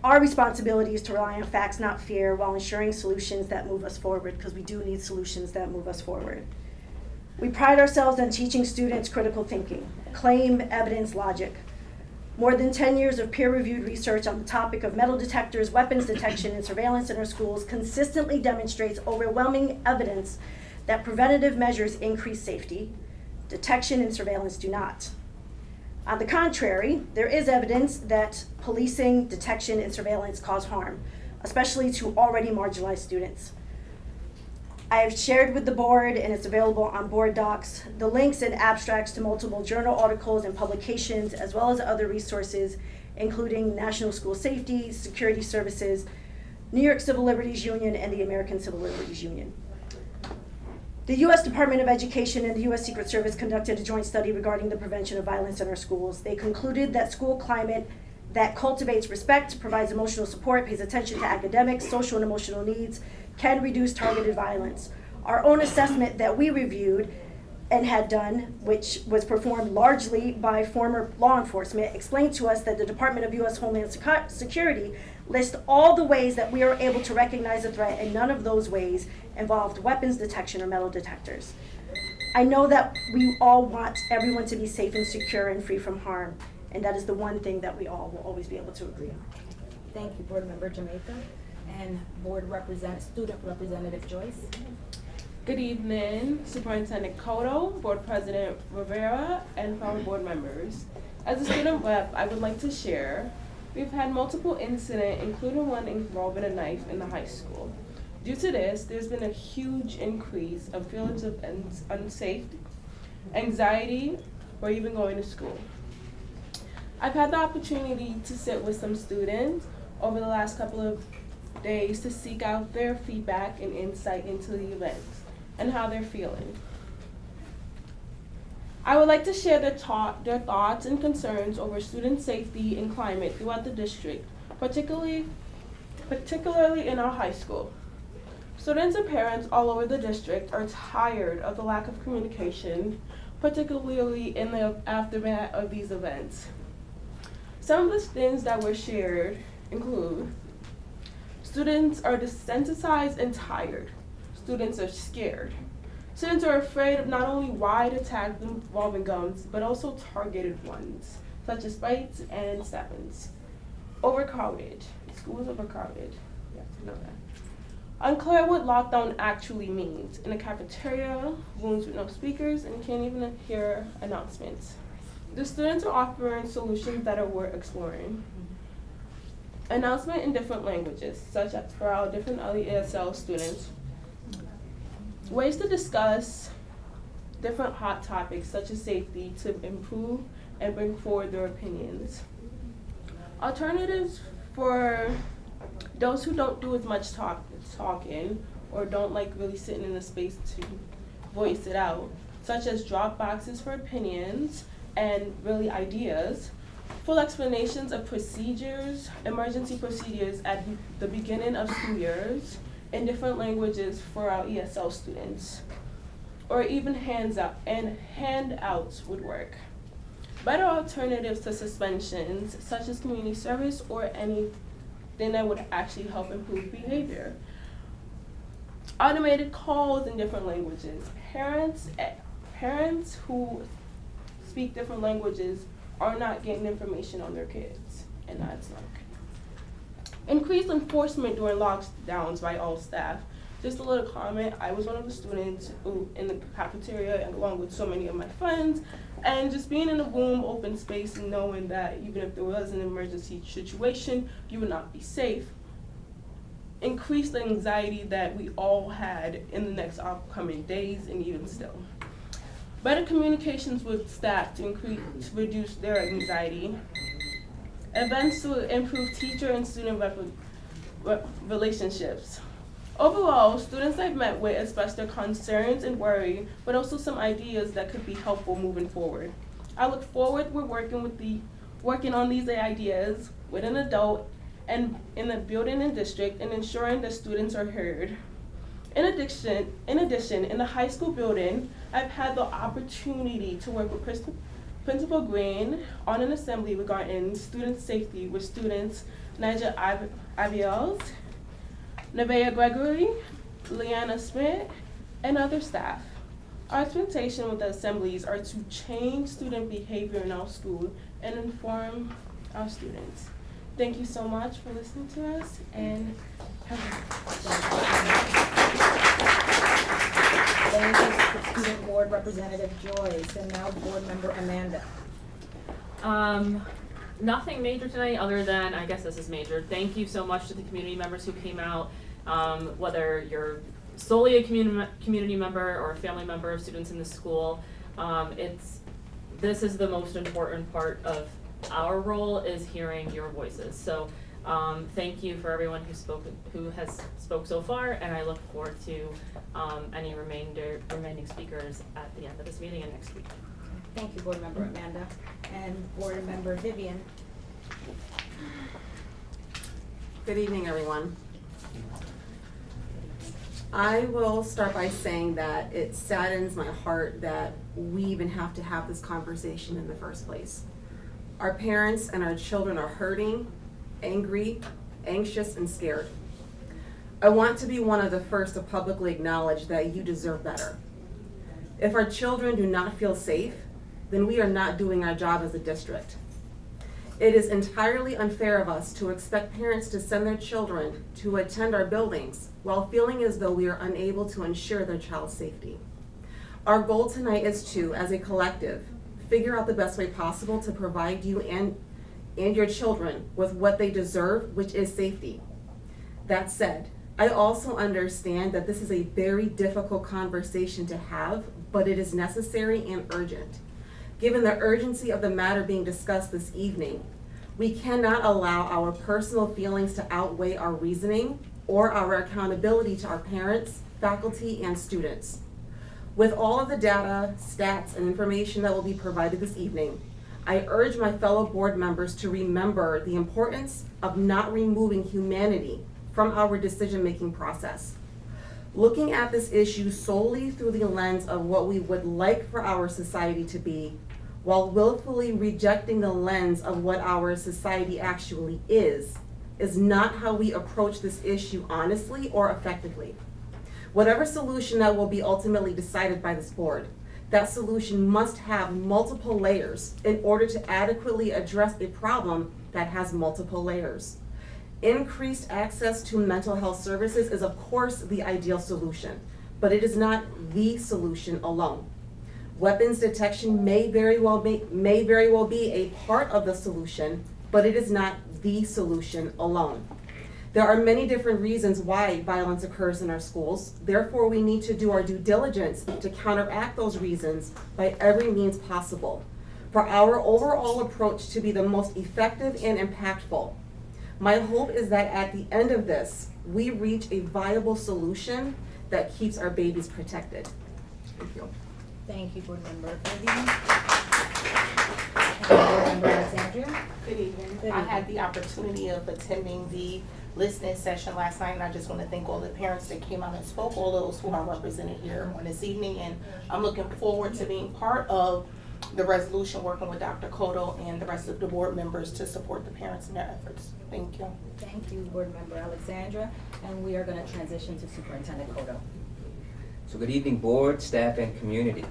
Our responsibility is to rely on facts, not fear, while ensuring solutions that move us forward, because we do need solutions that move us forward. We pride ourselves on teaching students critical thinking, claim, evidence, logic. More than 10 years of peer-reviewed research on the topic of metal detectors, weapons detection, and surveillance in our schools consistently demonstrates overwhelming evidence that preventative measures increase safety, detection and surveillance do not. On the contrary, there is evidence that policing, detection, and surveillance cause harm, especially to already marginalized students. I have shared with the board, and it's available on board docs, the links and abstracts to multiple journal articles and publications, as well as other resources, including National School Safety, Security Services, New York Civil Liberties Union, and the American Civil Liberties Union. The U.S. Department of Education and the U.S. Secret Service conducted a joint study regarding the prevention of violence in our schools. They concluded that school climate that cultivates respect, provides emotional support, pays attention to academics, social and emotional needs, can reduce targeted violence. Our own assessment that we reviewed and had done, which was performed largely by former law enforcement, explained to us that the Department of U.S. Homeland Security lists all the ways that we are able to recognize a threat, and none of those ways involved weapons detection or metal detectors. I know that we all want everyone to be safe and secure and free from harm, and that is the one thing that we all will always be able to agree on. Thank you, Board Member Jamaica. And Student Representative Joyce. Good evening, Superintendent Koto, Board President Rivera, and fellow board members. As a student rep, I would like to share, we've had multiple incidents, including one involving a knife in the high school. Due to this, there's been a huge increase of feelings of unsafety, anxiety, or even going to school. I've had the opportunity to sit with some students over the last couple of days to seek out their feedback and insight into the events and how they're feeling. I would like to share their thoughts and concerns over student safety and climate throughout the district, particularly in our high school. Students and parents all over the district are tired of the lack of communication, particularly in the aftermath of these events. Some of the things that were shared include: students are desensitized and tired. Students are scared. Students are afraid of not only wide attacks involving guns, but also targeted ones, such as fights and stabbings. Overcrowded. School is overcrowded. You have to know that. Unclear what lockdown actually means. In a cafeteria, rooms with no speakers, and can't even hear announcements. The students are offering solutions that are worth exploring. Announcement in different languages, such as for our different ESL students. Ways to discuss different hot topics such as safety to improve and bring forward their opinions. Alternatives for those who don't do as much talking or don't like really sitting in the space to voice it out, such as drop boxes for opinions and really ideas. Full explanations of procedures, emergency procedures at the beginning of school years in different languages for our ESL students, or even handouts would work. Better alternatives to suspensions, such as community service or anything that would actually help improve behavior. Automated calls in different languages. Parents who speak different languages are not getting information on their kids, and that's not okay. Increased enforcement during lockdowns by all staff. Just a little comment, I was one of the students who in the cafeteria along with so many of my friends, and just being in a room, open space, and knowing that even if there was an emergency situation, you would not be safe. Increased the anxiety that we all had in the next upcoming days and even still. Better communications with staff to reduce their anxiety. Events to improve teacher and student relationships. Overall, students I've met with expressed their concerns and worry, but also some ideas that could be helpful moving forward. I look forward to working on these ideas with an adult and in the building and district and ensuring that students are heard. In addition, in the high school building, I've had the opportunity to work with Principal Green on an assembly regarding student safety with students Niger Aviels, Nevaeh Gregory, Leanna Smith, and other staff. Our expectation with the assemblies are to change student behavior in our school and inform our students. Thank you so much for listening to us, and Thank you, Student Board Representative Joyce, and now Board Member Amanda. Nothing major tonight other than, I guess this is major. Thank you so much to the community members who came out, whether you're solely a community member or a family member of students in the school. This is the most important part of our role, is hearing your voices. So thank you for everyone who has spoke so far, and I look forward to any remaining speakers at the end of this meeting and next week. Thank you, Board Member Amanda. And Board Member Vivian. Good evening, everyone. I will start by saying that it saddens my heart that we even have to have this conversation in the first place. Our parents and our children are hurting, angry, anxious, and scared. I want to be one of the first to publicly acknowledge that you deserve better. If our children do not feel safe, then we are not doing our job as a district. It is entirely unfair of us to expect parents to send their children to attend our buildings while feeling as though we are unable to ensure their child's safety. Our goal tonight is to, as a collective, figure out the best way possible to provide you and your children with what they deserve, which is safety. That said, I also understand that this is a very difficult conversation to have, but it is necessary and urgent. Given the urgency of the matter being discussed this evening, we cannot allow our personal feelings to outweigh our reasoning or our accountability to our parents, faculty, and students. With all of the data, stats, and information that will be provided this evening, I urge my fellow board members to remember the importance of not removing humanity from our decision-making process. Looking at this issue solely through the lens of what we would like for our society to be, while willfully rejecting the lens of what our society actually is not how we approach this issue honestly or effectively. Whatever solution that will be ultimately decided by this board, that solution must have multiple layers in order to adequately address a problem that has multiple layers. Increased access to mental health services is of course the ideal solution, but it is not the solution alone. Weapons detection may very well be a part of the solution, but it is not the solution alone. There are many different reasons why violence occurs in our schools. Therefore, we need to do our due diligence to counteract those reasons by every means possible for our overall approach to be the most effective and impactful. My hope is that at the end of this, we reach a viable solution that keeps our babies protected. Thank you. Thank you, Board Member Vivian. Board Member Alexandria. Good evening. Good I evening. had the opportunity of attending the listening session last night, and I just want to thank all the parents that came out and spoke, all those who are represented here on this evening, and I'm looking forward to being part of the resolution, working with Dr. Cotto and the rest of the board members to support the parents in their efforts. Thank you. Thank you, Board Member Alexandra, and we are going to transition to Superintendent Cotto. So good evening, board, staff, and community.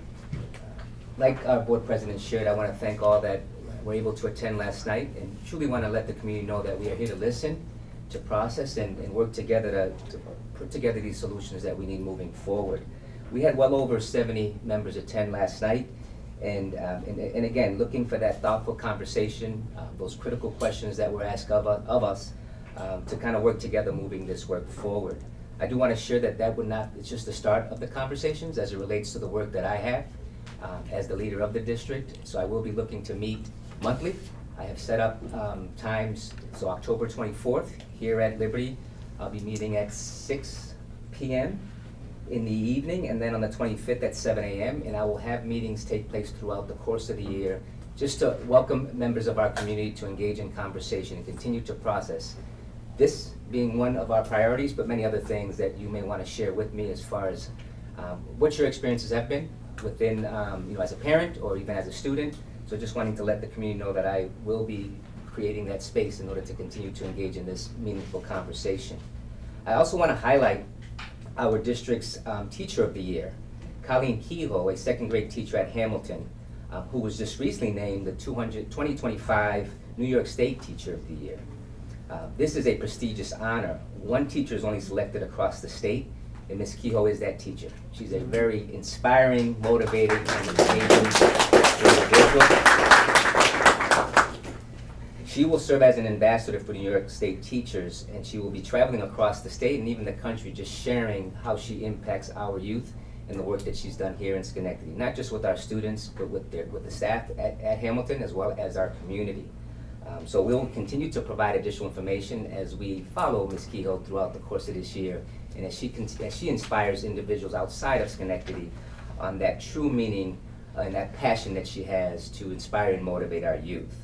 Like our board president shared, I want to thank all that were able to attend last night, and truly want to let the community know that we are here to listen, to process, and work together to put together these solutions that we need moving forward. We had well over 70 members attend last night, and again, looking for that thoughtful conversation, those critical questions that were asked of us to kind of work together moving this work forward. I do want to share that it's just the start of the conversations as it relates to the work that I have as the leader of the district. So I will be looking to meet monthly. I have set up times, so October 24th here at Liberty, I'll be meeting at 6 p.m. in the evening, and then on the 25th at 7 a.m. And I will have meetings take place throughout the course of the year just to welcome members of our community to engage in conversation and continue to process. This being one of our priorities, but many other things that you may want to share with me as far as what your experiences have been within, as a parent or even as a student. So just wanting to let the community know that I will be creating that space in order to continue to engage in this meaningful conversation. I also want to highlight our district's Teacher of the Year, Colleen Kehoe, a second grade teacher at Hamilton, who was just recently named the 2025 New York State Teacher of the Year. This is a prestigious honor. One teacher is only selected across the state, and Ms. Kehoe is that teacher. She's a very inspiring, motivated, and engaging individual. She will serve as an ambassador for New York State teachers, and she will be traveling across the state and even the country just sharing how she impacts our youth and the work that she's done here in Schenectady, not just with our students, but with the staff at Hamilton as well as our community. So we'll continue to provide additional information as we follow Ms. Kehoe throughout the course of this year, and as she inspires individuals outside of Schenectady on that true meaning and that passion that she has to inspire and motivate our youth.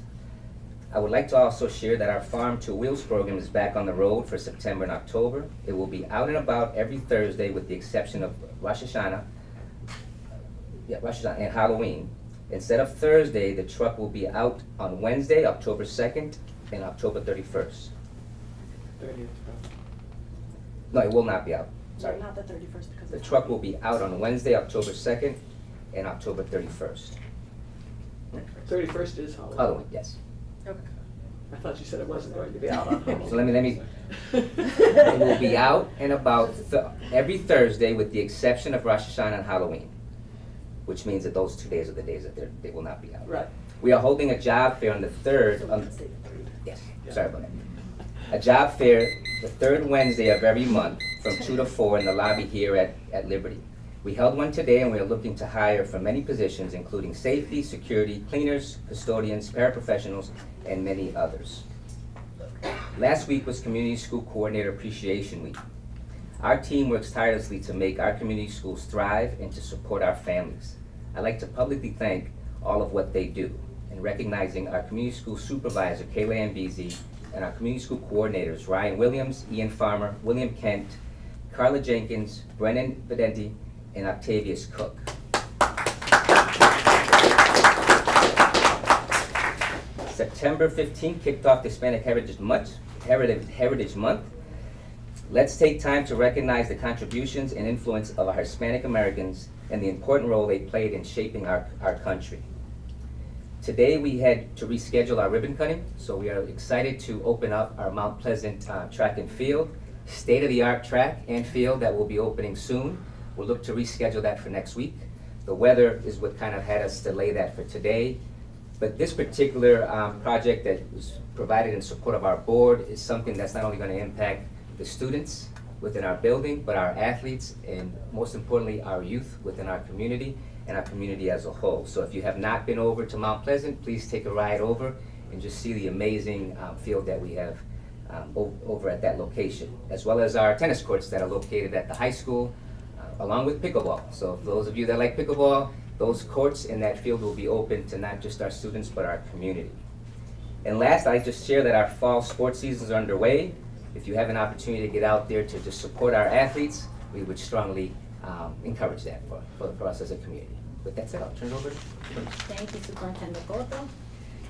I would like to also share that our Farm to Wheels program is back on the road for September and October. It will be out and about every Thursday with the exception of Rosh Hashanah and Halloween. Instead of Thursday, the truck will be out on Wednesday, October 2nd and October 31st. 30th. No, it will not be out. Sorry. Not the 31st because The truck will be out on Wednesday, October 2nd and October 31st. 31st is Halloween. Halloween, yes. Okay. I thought you said it wasn't going to be out on Halloween. So let me, it will be out and about every Thursday with the exception of Rosh Hashanah and Halloween, which means that those 2 days are the days that they will not be out. Right. We are holding a job fair on the 3rd, yes, sorry about that. A job fair the 3rd Wednesday of every month from 2 to 4 in the lobby here at Liberty. We held one today and we are looking to hire for many positions including safety, security, cleaners, custodians, paraprofessionals, and many others. Last week was Community School Coordinator Appreciation Week. Our team works tirelessly to make our community schools thrive and to support our families. I'd like to publicly thank all of what they do and recognizing our community school supervisor, Kayla Ambezi, and our community school coordinators, Ryan Williams, Ian Farmer, William Kent, Carla Jenkins, Brennan Vedenti, and Octavius Cook. September 15th kicked off the Hispanic Heritage Month. Let's take time to recognize the contributions and influence of our Hispanic Americans and the important role they played in shaping our country. Today we had to reschedule our ribbon cutting, so we are excited to open up our Mount Pleasant track and field, state-of-the-art track and field that will be opening soon. We'll look to reschedule that for next week. The weather is what kind of had us delay that for today. But this particular project that was provided in support of our board is something that's not only going to impact the students within our building, but our athletes and most importantly, our youth within our community and our community as a whole. So if you have not been over to Mount Pleasant, please take a ride over and just see the amazing field that we have over at that location, as well as our tennis courts that are located at the high school, along with pickleball. So for those of you that like pickleball, those courts in that field will be open to not just our students, but our community. And last, I just share that our fall sports seasons are underway. If you have an opportunity to get out there to just support our athletes, we would strongly encourage that for us as a community. With that said, I'll turn it over to Thank you, Superintendent Goto.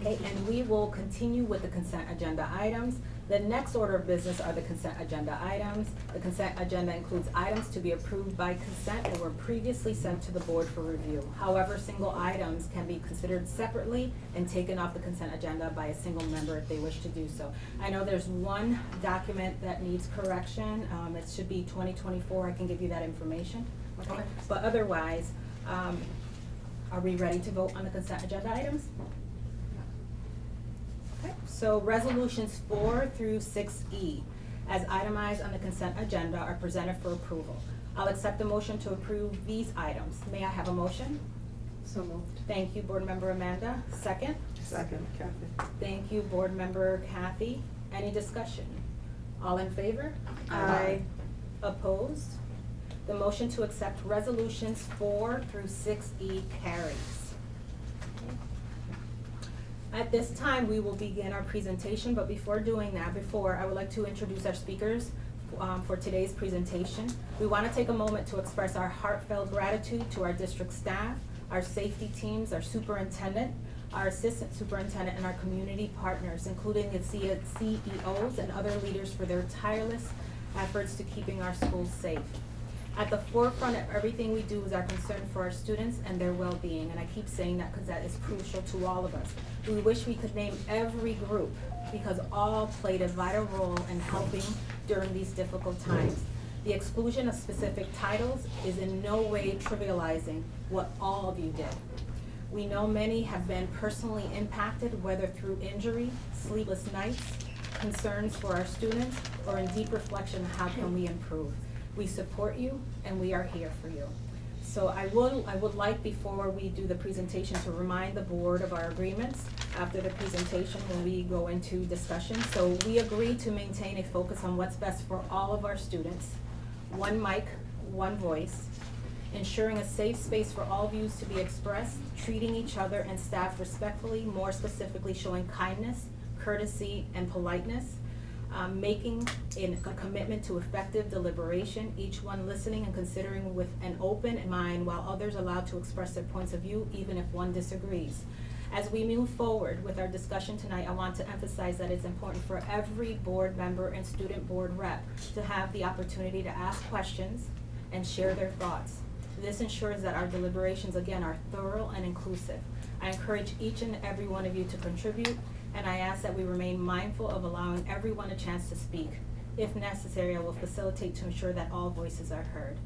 Okay, and we will continue with the consent agenda items. The next order of business are the consent agenda items. The consent agenda includes items to be approved by consent that were previously sent to the board for review. However, single items can be considered separately and taken off the consent agenda by a single member if they wish to do so. I know there's one document that needs correction. It should be 2024. I can give you that information. Okay. But otherwise, are we ready to vote on the consent agenda items? Okay, so resolutions 4 through 6E, as itemized on the consent agenda, are presented for approval. I'll accept the motion to approve these items. May I have a motion? So moved. Thank you, Board Member Amanda. Second? Second, Kathy. Thank you, Board Member Kathy. Any discussion? All in favor? Aye. Opposed? The motion to accept resolutions 4 through 6E carries. At this time, we will begin our presentation, but before doing that, I would like to introduce our speakers for today's presentation. We want to take a moment to express our heartfelt gratitude to our district staff, our safety teams, our superintendent, our assistant superintendent, and our community partners, including the CEOs and other leaders for their tireless efforts to keeping our schools safe. At the forefront of everything we do is our concern for our students and their well-being, and I keep saying that because that is crucial to all of us. We wish we could name every group because all played a vital role in helping during these difficult times. The exclusion of specific titles is in no way trivializing what all of you did. We know many have been personally impacted, whether through injury, sleepless nights, concerns for our students, or in deep reflection of how can we improve. We support you, and we are here for you. So I would like, before we do the presentation, to remind the board of our agreements after the presentation when we go into discussion. So we agree to maintain a focus on what's best for all of our students, one mic, one voice, ensuring a safe space for all views to be expressed, treating each other and staff respectfully, more specifically showing kindness, courtesy, and politeness, making a commitment to effective deliberation, each one listening and considering with an open mind while others allowed to express their points of view, even if one disagrees. As we move forward with our discussion tonight, I want to emphasize that it's important for every board member and student board rep to have the opportunity to ask questions and share their thoughts. This ensures that our deliberations, again, are thorough and inclusive. I encourage each and every one of you to contribute and I ask that we remain mindful of allowing everyone a chance to speak. If necessary, I will facilitate to ensure that all voices are heard.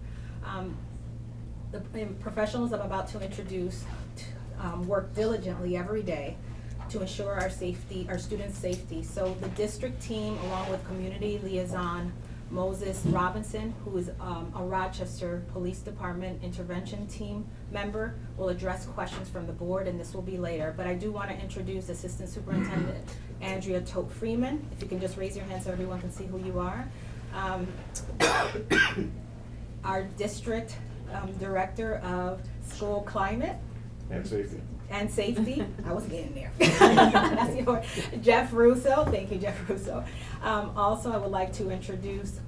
The professionals I'm about to introduce work diligently every day to ensure our safety, our students' safety. So the district team, along with community liaison Moses Robinson, who is a Rochester Police Department intervention team member, will address questions from the board, and this will be later. But I do want to introduce Assistant Superintendent Andrea Tote Freeman. If you can just raise your hand so everyone can see who you are. Our district Director of School Climate And safety. and Safety. I was getting there. That's the word. Jeff Russo. Thank you, Jeff Russo. Also, I would like to introduce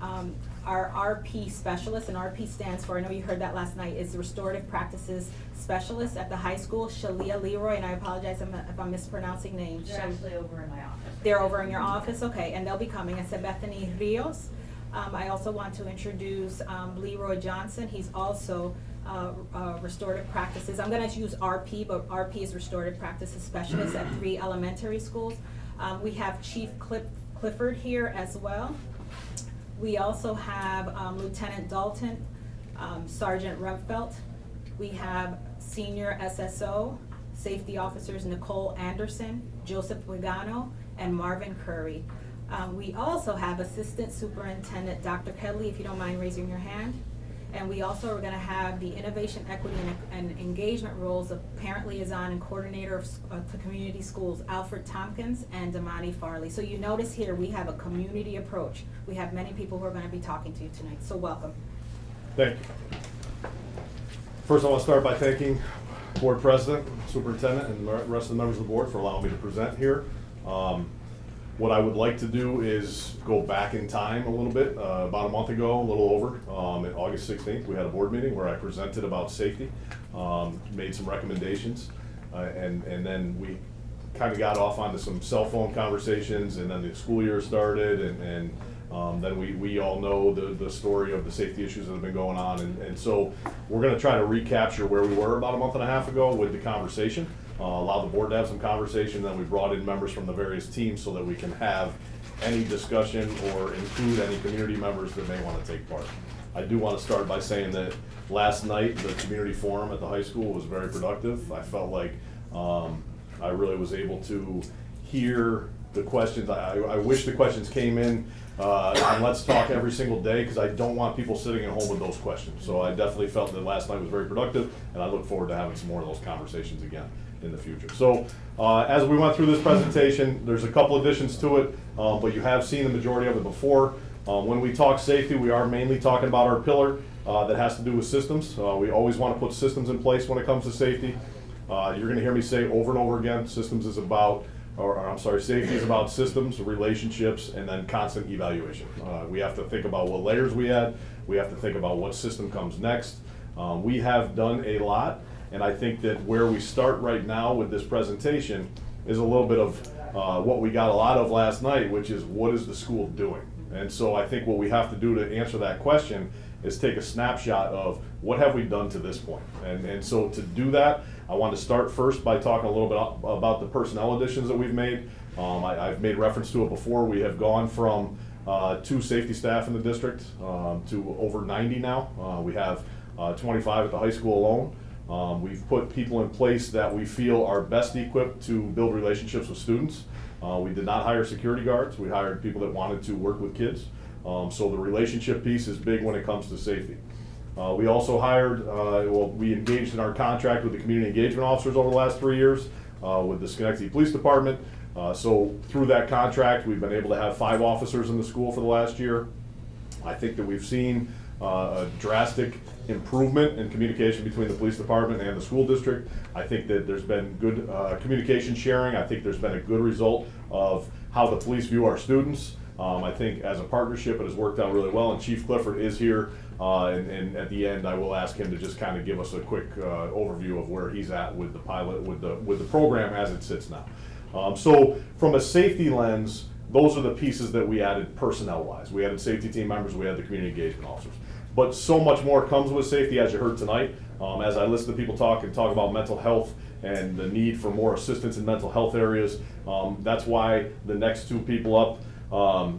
our RP specialist, and RP stands for, I know you heard that last night, is the Restorative Practices Specialist at the high school, Shalia Leroy, and I apologize if I'm mispronouncing names. They're actually over in my office. They're over in your office, okay, and they'll be coming. And Bethany Rios. I also want to introduce Leroy Johnson. He's also restorative practices. I'm going to use RP, but RP is Restorative Practices Specialist at 3 elementary schools. We have Chief Clifford here as well. We also have Lieutenant Dalton, Sergeant Rumpfelt. We have Senior SSO, Safety Officers Nicole Anderson, Joseph Wigano, and Marvin Curry. We also have Assistant Superintendent Dr. Kedley, if you don't mind raising your hand. And we also are going to have the Innovation, Equity, and Engagement roles of Parent Liaison and Coordinator to Community Schools, Alfred Tompkins and Damani Farley. So you notice here we have a community approach. We have many people who are going to be talking to you tonight, so welcome. Thank you. First, I want to start by thanking Board President, Superintendent, and the rest of the members of the board for allowing me to present here. What I would like to do is go back in time a little bit. About a month ago, a little over, on August 16th, we had a board meeting where I presented about safety, made some recommendations, and then we kind of got off onto some cell phone conversations, and then the school year started, and then we all know the story of the safety issues that have been going on, and so we're going to try to recapture where we were about a month and a half ago with the conversation. Allow the board to have some conversation, then we brought in members from the various teams so that we can have any discussion or include any community members that may want to take part. I do want to start by saying that last night, the community forum at the high school was very productive. I felt like I really was able to hear the questions. I wish the questions came in on Let's Talk every single day, because I don't want people sitting at home with those questions. So I definitely felt that last night was very productive, and I look forward to having some more of those conversations again in the future. So as we went through this presentation, there's a couple additions to it, but you have seen the majority of it before. When we talk safety, we are mainly talking about our pillar that has to do with systems. We always want to put systems in place when it comes to safety. You're going to hear me say over and over again, systems is about, safety is about systems, relationships, and then constant evaluation. We have to think about what layers we add. We have to think about what system comes next. We have done a lot. And I think that where we start right now with this presentation is a little bit of what we got a lot of last night, which is what is the school doing? And so I think what we have to do to answer that question is take a snapshot of what have we done to this point. And so to do that, I want to start first by talking a little bit about the personnel additions that we've made. I've made reference to it before. We have gone from 2 safety staff in the district to over 90 now. We have 25 at the high school alone. We've put people in place that we feel are best equipped to build relationships with students. We did not hire security guards. We hired people that wanted to work with kids. So the relationship piece is big when it comes to safety. We also hired, we engaged in our contract with the community engagement officers over the last 3 years with the Schenectady Police Department. So through that contract, we've been able to have 5 officers in the school for the last year. I think that we've seen a drastic improvement in communication between the police department and the school district. I think that there's been good communication sharing. I think there's been a good result of how the police view our students. I think as a partnership it has worked out really well, and Chief Clifford is here, and at the end I will ask him to just kind of give us a quick overview of where he's at with the pilot, with the program as it sits now. So from a safety lens, those are the pieces that we added personnel-wise. We added safety team members, we had the community engagement officers. But so much more comes with safety, as you heard tonight. As I listen to people talk about mental health and the need for more assistance in mental health areas. That's why the next two people up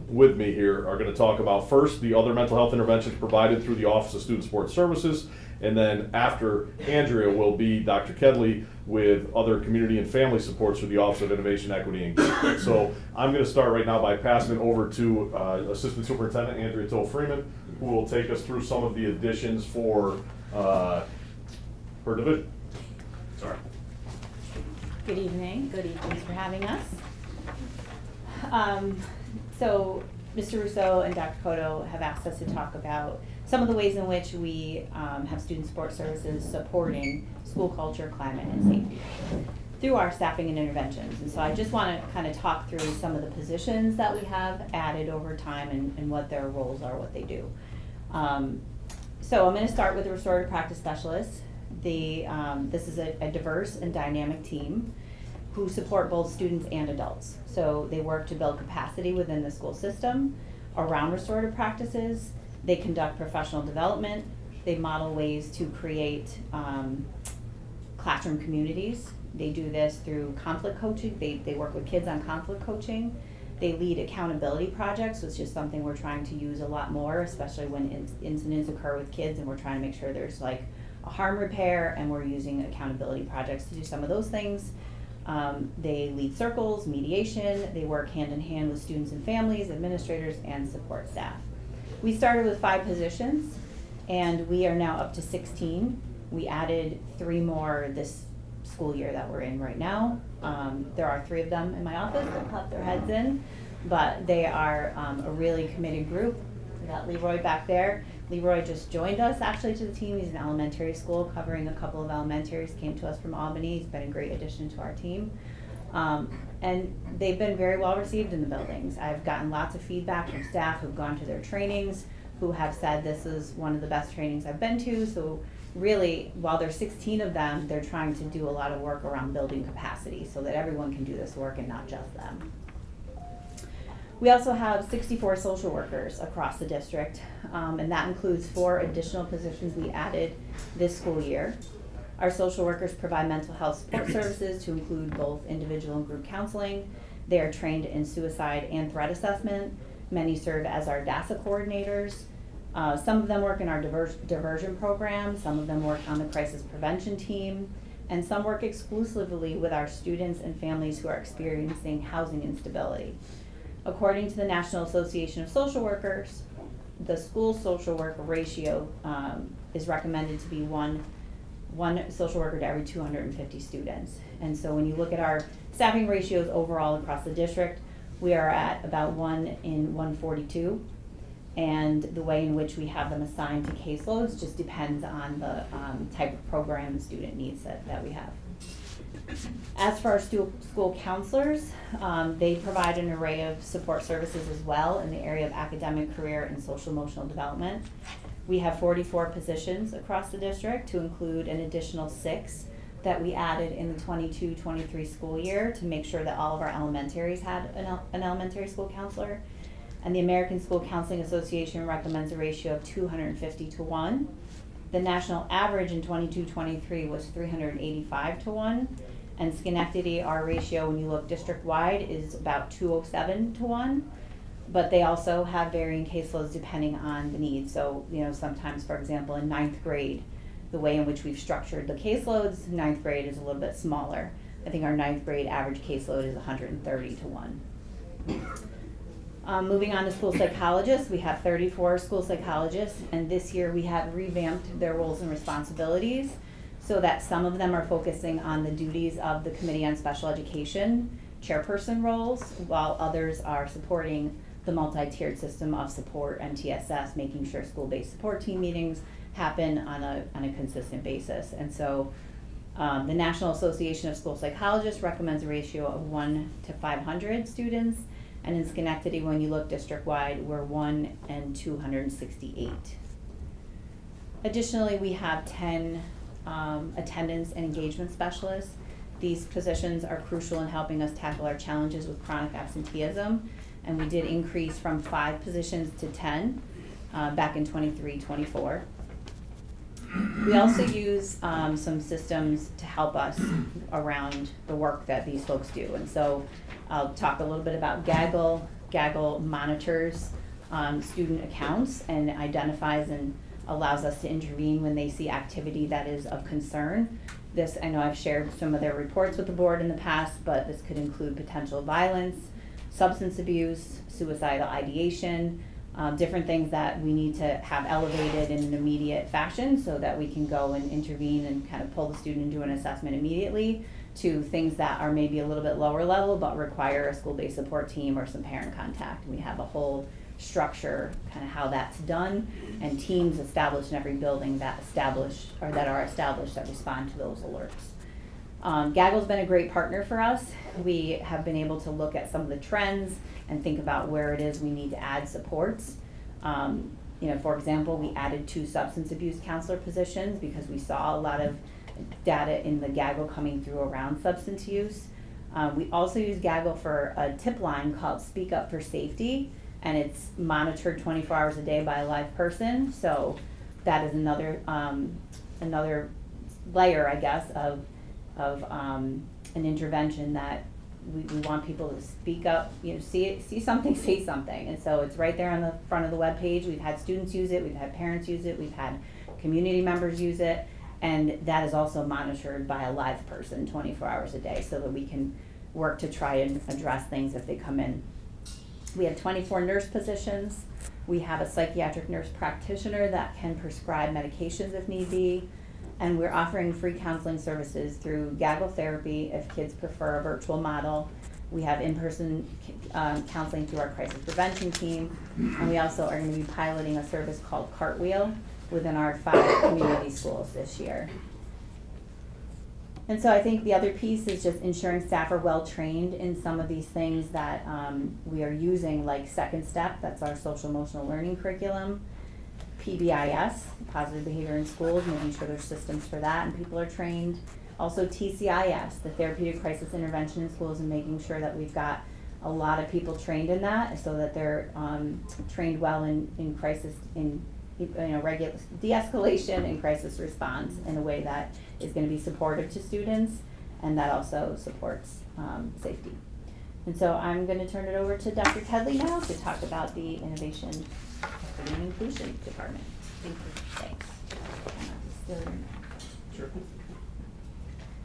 with me here are going to talk about first the other mental health interventions provided through the Office of Student Support Services, and then after Andrea will be Dr. Kedley with other community and family supports through the Office of Innovation, Equity, and Engagement. So I'm going to start right now by passing it over to Assistant Superintendent Andrea Toll-Freeman, who will take us through some of the additions for her division. Sorry. Good evening. Good evening. Thanks for having us. So Mr. Russo and Dr. Cotto have asked us to talk about some of the ways in which we have student support services supporting school culture, climate, and safety through our staffing and interventions. And so I just want to kind of talk through some of the positions that we have added over time and what their roles are, what they do. So I'm going to start with the restorative practice specialists. This is a diverse and dynamic team who support both students and adults. So they work to build capacity within the school system around restorative practices. They conduct professional development. They model ways to create classroom communities. They do this through conflict coaching. They work with kids on conflict coaching. They lead accountability projects, which is something we're trying to use a lot more, especially when incidents occur with kids and we're trying to make sure there's like a harm repair, and we're using accountability projects to do some of those things. They lead circles, mediation. They work hand in hand with students and families, administrators, and support staff. We started with 5 positions, and we are now up to 16. We added 3 more this school year that we're in right now. There are 3 of them in my office that pop their heads in, but they are a really committed group. We got Leroy back there. Leroy just joined us actually to the team. He's in elementary school, covering a couple of elementaries, came to us from Albany. He's been a great addition to our team. And they've been very well received in the buildings. I've gotten lots of feedback from staff who've gone to their trainings, who have said this is one of the best trainings I've been to. So really, while there's 16 of them, they're trying to do a lot of work around building capacity so that everyone can do this work and not just them. We also have 64 social workers across the district, and that includes 4 additional positions we added this school year. Our social workers provide mental health support services to include both individual and group counseling. They are trained in suicide and threat assessment. Many serve as our DASA coordinators. Some of them work in our diversion program, some of them work on the crisis prevention team, and some work exclusively with our students and families who are experiencing housing instability. According to the National Association of Social Workers, the school social worker ratio is recommended to be one social worker to every 250 students. And so when you look at our staffing ratios overall across the district, we are at about 1 in 142. And the way in which we have them assigned to caseloads just depends on the type of program and student needs that we have. As for our school counselors, they provide an array of support services as well in the area of academic, career, and social emotional development. We have 44 positions across the district, to include an additional 6 that we added in the 22-23 school year to make sure that all of our elementaries had an elementary school counselor. And the American School Counseling Association recommends a ratio of 250 to 1. The national average in 22-23 was 385 to 1. And Schenectady, our ratio, when you look district-wide, is about 207 to 1. But they also have varying caseloads depending on the needs. So, sometimes, for example, in 9th grade, the way in which we've structured the caseloads, 9th grade is a little bit smaller. I think our 9th grade average caseload is 130 to 1. Moving on to school psychologists, we have 34 school psychologists, and this year we have revamped their roles and responsibilities so that some of them are focusing on the duties of the Committee on Special Education chairperson roles, while others are supporting the multi-tiered system of support, MTSS, making sure school-based support team meetings happen on a consistent basis. And so the National Association of School Psychologists recommends a ratio of 1 to 500 students. And in Schenectady, when you look district-wide, we're 1 in 268. Additionally, we have 10 attendance and engagement specialists. These positions are crucial in helping us tackle our challenges with chronic absenteeism, and we did increase from 5 positions to 10 back in 23-24. We also use some systems to help us around the work that these folks do. And so I'll talk a little bit about Gaggle. Gaggle monitors student accounts and identifies and allows us to intervene when they see activity that is of concern. This, I know I've shared some of their reports with the board in the past, but this could include potential violence, substance abuse, suicidal ideation, different things that we need to have elevated in an immediate fashion so that we can go and intervene and kind of pull the student into an assessment immediately, to things that are maybe a little bit lower level but require a school-based support team or some parent contact. We have a whole structure, kind of how that's done, and teams established in every building that are established that respond to those alerts. Gaggle's been a great partner for us. We have been able to look at some of the trends and think about where it is we need to add supports. For example, we added 2 substance abuse counselor positions because we saw a lot of data in the Gaggle coming through around substance use. We also use Gaggle for a tip line called Speak Up for Safety, and it's monitored 24 hours a day by a live person. So that is another layer, I guess, of an intervention that we want people to speak up, see something, say something. And so it's right there on the front of the webpage. We've had students use it, we've had parents use it, we've had community members use it, and that is also monitored by a live person 24 hours a day so that we can work to try and address things if they come in. We have 24 nurse positions. We have a psychiatric nurse practitioner that can prescribe medications if need be. And we're offering free counseling services through Gaggle Therapy if kids prefer a virtual model. We have in-person counseling through our crisis prevention team. And we also are going to be piloting a service called Cartwheel within our 5 community schools this year. And so I think the other piece is just ensuring staff are well trained in some of these things that we are using, like Second Step, that's our social emotional learning curriculum, PBIS, positive behavior in schools, making sure there's systems for that and people are trained. Also TCIS, the therapeutic crisis intervention in schools, and making sure that we've got a lot of people trained in that so that they're trained well in crisis, regular de-escalation and crisis response in a way that is going to be supportive to students and that also supports safety. And so I'm going to turn it over to Dr. Kedley now to talk about the Innovation and Inclusion Department. Thank you. Thanks. Sure.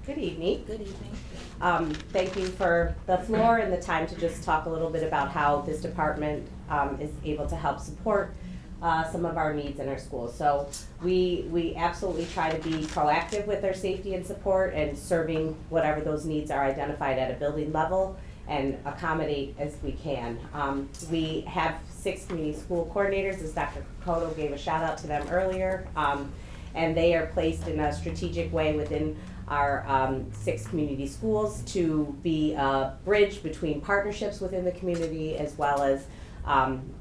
Good evening. Good evening. Thank you for the floor and the time to just talk a little bit about how this department is able to help support some of our needs in our schools. So we absolutely try to be proactive with our safety and support and serving whatever those needs are identified at a building level and accommodate as we can. We have 6 community school coordinators, as Dr. Koto gave a shout out to them earlier, and they are placed in a strategic way within our 6 community schools to be a bridge between partnerships within the community as well as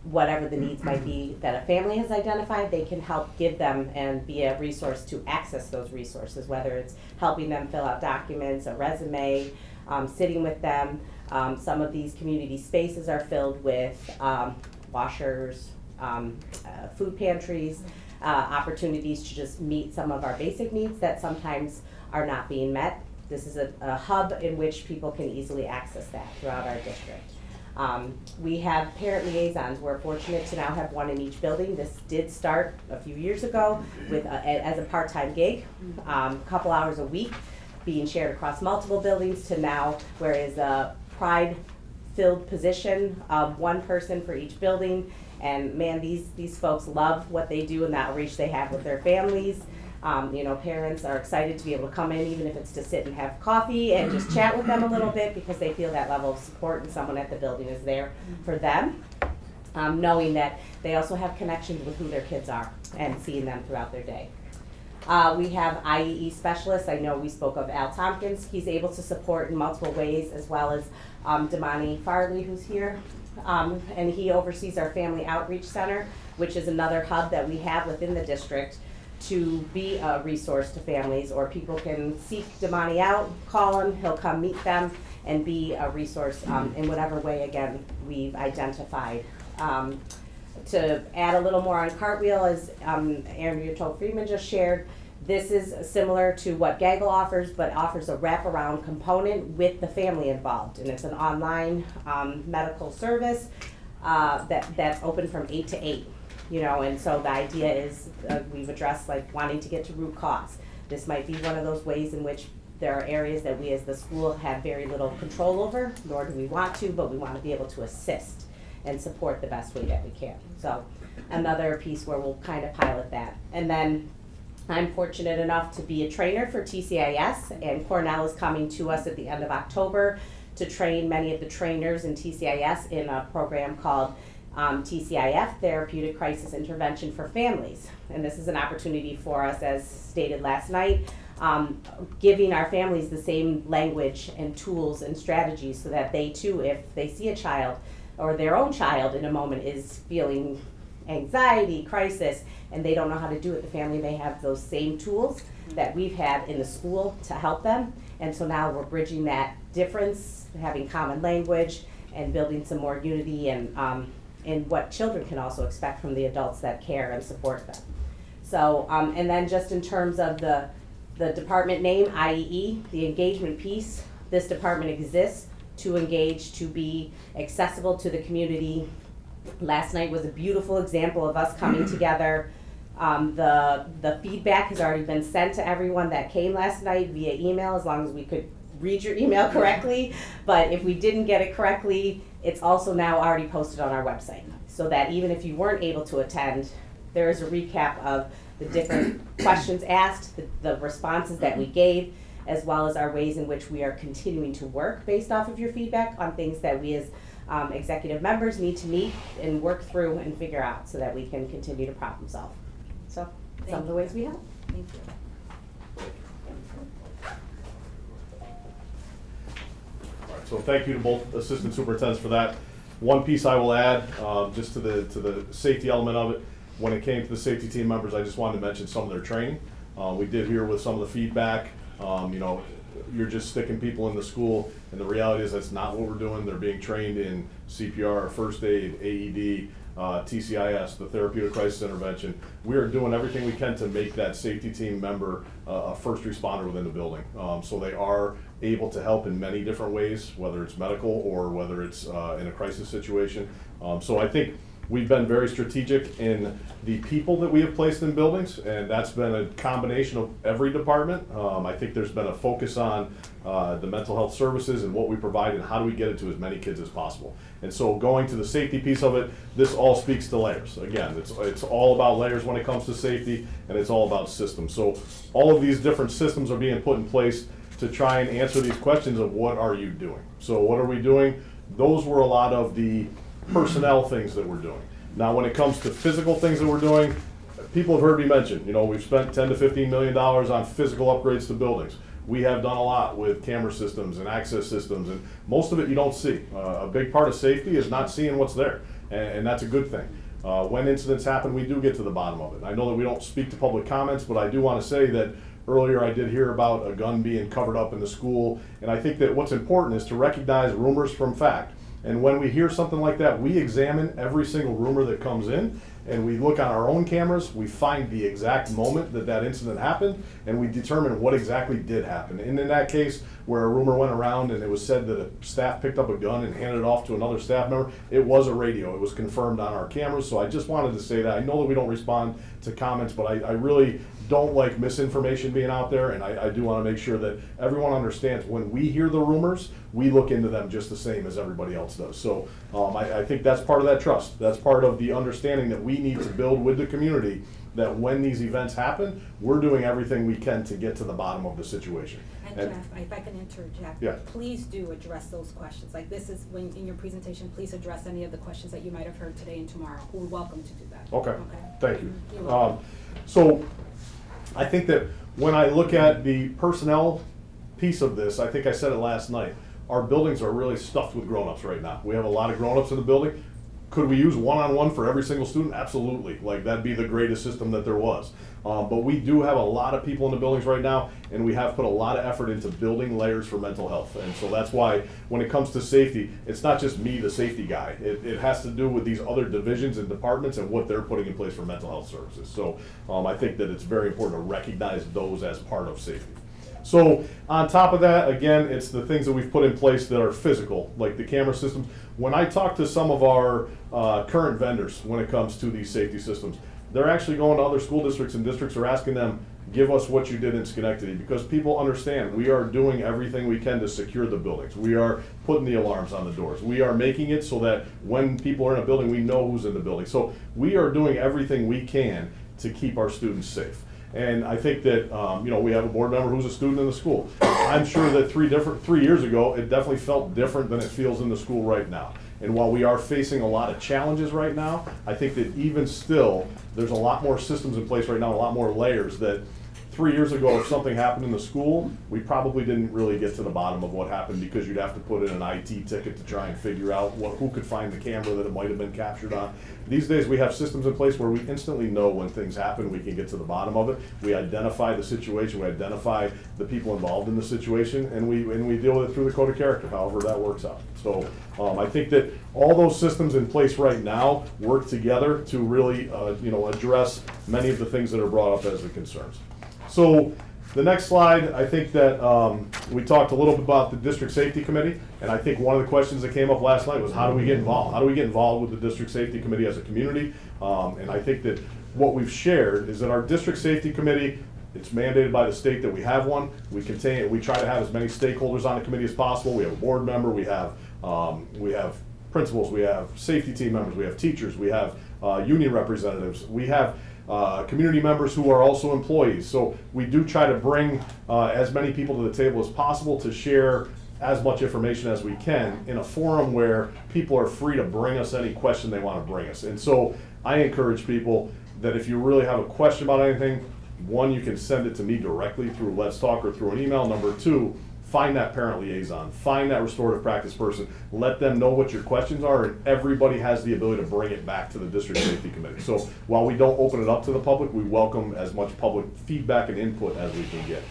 whatever the needs might be that a family has identified. They can help give them and be a resource to access those resources, whether it's helping them fill out documents, a resume, sitting with them. Some of these community spaces are filled with washers, food pantries, opportunities to just meet some of our basic needs that sometimes are not being met. This is a hub in which people can easily access that throughout our district. We have parent liaisons. We're fortunate to now have 1 in each building. This did start a few years ago with as a part-time gig, a couple hours a week, being shared across multiple buildings to now where is a pride-filled position of 1 person for each building. And man, these folks love what they do and the outreach they have with their families. Parents are excited to be able to come in, even if it's to sit and have coffee and just chat with them a little bit, because they feel that level of support and someone at the building is there for them, knowing that they also have connections with who their kids are and seeing them throughout their day. We have IEE specialists. I know we spoke of Al Tompkins. He's able to support in multiple ways, as well as Damani Farley, who's here. And he oversees our Family Outreach Center, which is another hub that we have within the district to be a resource to families, or people can seek Damani out, call him, he'll come meet them, and be a resource in whatever way, again, we've identified. to add a little more on Cartwheel, as Andrea told Friedman just shared, this is similar to what Gaggle offers, but offers a wraparound component with the family involved. And it's an online medical service that's open from 8 to 8. You know, and so the idea is we've addressed like wanting to get to root cause. This might be one of those ways in which there are areas that we as the school have very little control over, nor do we want to, but we want to be able to assist and support the best way that we can. So another piece where we'll kind of pilot that. And then I'm fortunate enough to be a trainer for TCIS, and Cornell is coming to us at the end of October to train many of the trainers in TCIS in a program called TCIF, Therapeutic Crisis Intervention for Families. And this is an opportunity for us, as stated last night, giving our families the same language and tools and strategies so that they too, if they see a child or their own child in a moment is feeling anxiety, crisis, and they don't know how to do it, the family may have those same tools that we've had in the school to help them. And so now we're bridging that difference, having common language, and building some more unity and what children can also expect from the adults that care and support them. So, and then just in terms of the department name, IEE, the engagement piece, this department exists to engage, to be accessible to the community. Last night was a beautiful example of us coming together. The feedback has already been sent to everyone that came last night via email, as long as we could read your email correctly. But if we didn't get it correctly, it's also now already posted on our website, so that even if you weren't able to attend, there is a recap of the different questions asked, the responses that we gave, as well as our ways in which we are continuing to work based off of your feedback on things that we as executive members need to meet and work through and figure out so that we can continue to problem solve. So some of the ways we help. Thank you. So thank you to both assistant superintendents for that. One piece I will add, just to the safety element of it, when it came to the safety team members, I just wanted to mention some of their training. We did hear with some of the feedback, you know, you're just sticking people in the school, and the reality is that's not what we're doing. They're being trained in CPR, first aid, AED, TCIS, the therapeutic crisis intervention. We are doing everything we can to make that safety team member a first responder within the building. So they are able to help in many different ways, whether it's medical or whether it's in a crisis situation. So I think we've been very strategic in the people that we have placed in buildings, and that's been a combination of every department. I think there's been a focus on the mental health services and what we provide and how do we get it to as many kids as possible. And so going to the safety piece of it, this all speaks to layers. Again, it's all about layers when it comes to safety, and it's all about systems. So all of these different systems are being put in place to try and answer these questions of what are you doing? So what are we doing? Those were a lot of the personnel things that we're doing. Now when it comes to physical things that we're doing, people have heard me mention, you know, we've spent $10 to $15 million on physical upgrades to buildings. We have done a lot with camera systems and access systems, and most of it you don't see. A big part of safety is not seeing what's there, and that's a good thing. When incidents happen, we do get to the bottom of it. I know that we don't speak to public comments, but I do want to say that earlier I did hear about a gun being covered up in the school, and I think that what's important is to recognize rumors from fact. And when we hear something like that, we examine every single rumor that comes in, and we look on our own cameras, we find the exact moment that that incident happened, and we determine what exactly did happen. And in that case, where a rumor went around and it was said that a staff picked up a gun and handed it off to another staff member, it was a radio. It was confirmed on our cameras, so I just wanted to say that. I know that we don't respond to comments, but I really don't like misinformation being out there, and I do want to make sure that everyone understands when we hear the rumors, we look into them just the same as everybody else does. So I think that's part of that trust. That's part of the understanding that we need to build with the community, that when these events happen, we're doing everything we can to get to the bottom of the situation. And Jeff, if I can interject, yeah. Please do address those questions. Like this is when in your presentation, please address any of the questions that you might have heard today and tomorrow. We're welcome to do that. Okay. Thank you. You're welcome. So I think that when I look at the personnel piece of this, I think I said it last night, our buildings are really stuffed with grown-ups right now. We have a lot of grown-ups in the building. Could we use one-on-one for every single student? Absolutely. Like, that'd be the greatest system that there was. But we do have a lot of people in the buildings right now, and we have put a lot of effort into building layers for mental health. And so that's why when it comes to safety, it's not just me, the safety guy. It has to do with these other divisions and departments and what they're putting in place for mental health services. So I think that it's very important to recognize those as part of safety. So on top of that, again, it's the things that we've put in place that are physical, like the camera systems. When I talk to some of our current vendors when it comes to these safety systems, they're actually going to other school districts, and districts are asking them, give us what you did in Schenectady, because people understand we are doing everything we can to secure the buildings. We are putting the alarms on the doors. We are making it so that when people are in a building, we know who's in the building. So we are doing everything we can to keep our students safe. And I think that, we have a board member who's a student in the school. I'm sure that 3 years ago, it definitely felt different than it feels in the school right now. And while we are facing a lot of challenges right now, I think that even still, there's a lot more systems in place right now, a lot more layers that 3 years ago, if something happened in the school, we probably didn't really get to the bottom of what happened, because you'd have to put in an IT ticket to try and figure out who could find the camera that it might have been captured on. These days, we have systems in place where we instantly know when things happen. We can get to the bottom of it. We identify the situation. We identify the people involved in the situation, and we deal with it through the code of character, however that works out. So I think that all those systems in place right now work together to really address many of the things that are brought up as the concerns. So the next slide, I think that we talked a little bit about the district safety committee, and I think one of the questions that came up last night was, how do we get involved? How do we get involved with the district safety committee as a community? And I think that what we've shared is that our district safety committee, it's mandated by the state that we have one. We try to have as many stakeholders on the committee as possible. We have a board member, we have principals, we have safety team members, we have teachers, we have union representatives, we have community members who are also employees. So we do try to bring as many people to the table as possible to share as much information as we can in a forum where people are free to bring us any question they want to bring us. And so I encourage people that if you really have a question about anything, one, you can send it to me directly through Let's Talk or through an email. Number two, find that parent liaison, find that restorative practice person, let them know what your questions are, and everybody has the ability to bring it back to the district safety committee. So while we don't open it up to the public, we welcome as much public feedback and input as we can get.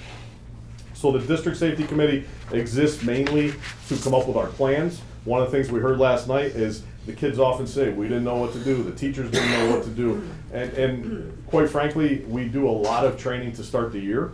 So the district safety committee exists mainly to come up with our plans. One of the things we heard last night is the kids often say, we didn't know what to do, the teachers didn't know what to do. And quite frankly, we do a lot of training to start the year.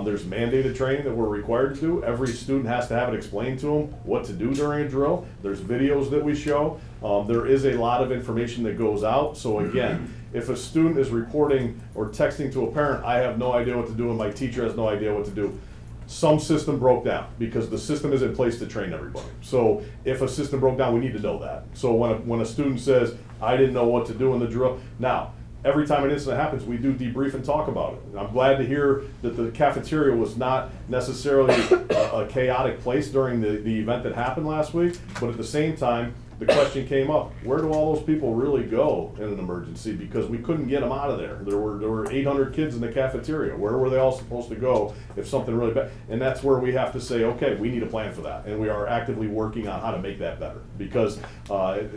There's mandated training that we're required to do. Every student has to have it explained to them what to do during a drill. There's videos that we show. There is a lot of information that goes out. So again, if a student is reporting or texting to a parent, I have no idea what to do and my teacher has no idea what to do, some system broke down, because the system is in place to train everybody. So if a system broke down, we need to know that. So when a student says, I didn't know what to do in the drill, now, every time an incident happens, we do debrief and talk about it. And I'm glad to hear that the cafeteria was not necessarily a chaotic place during the event that happened last week, but at the same time, the question came up, where do all those people really go in an emergency? Because we couldn't get them out of there. There were 800 kids in the cafeteria. Where were they all supposed to go if something really bad? And that's where we have to say, okay, we need a plan for that. And we are actively working on how to make that better. Because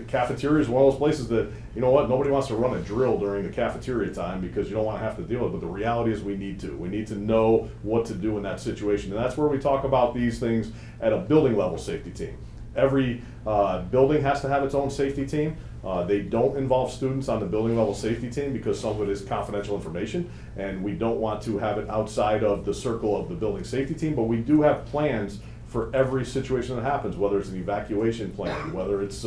cafeteria is one of those places that, you know what, nobody wants to run a drill during the cafeteria time because you don't want to have to deal with it. But the reality is we need to. We need to know what to do in that situation. And that's where we talk about these things at a building level safety team. Every building has to have its own safety team. They don't involve students on the building level safety team because some of it is confidential information, and we don't want to have it outside of the circle of the building safety team, but we do have plans for every situation that happens, whether it's an evacuation plan, whether it's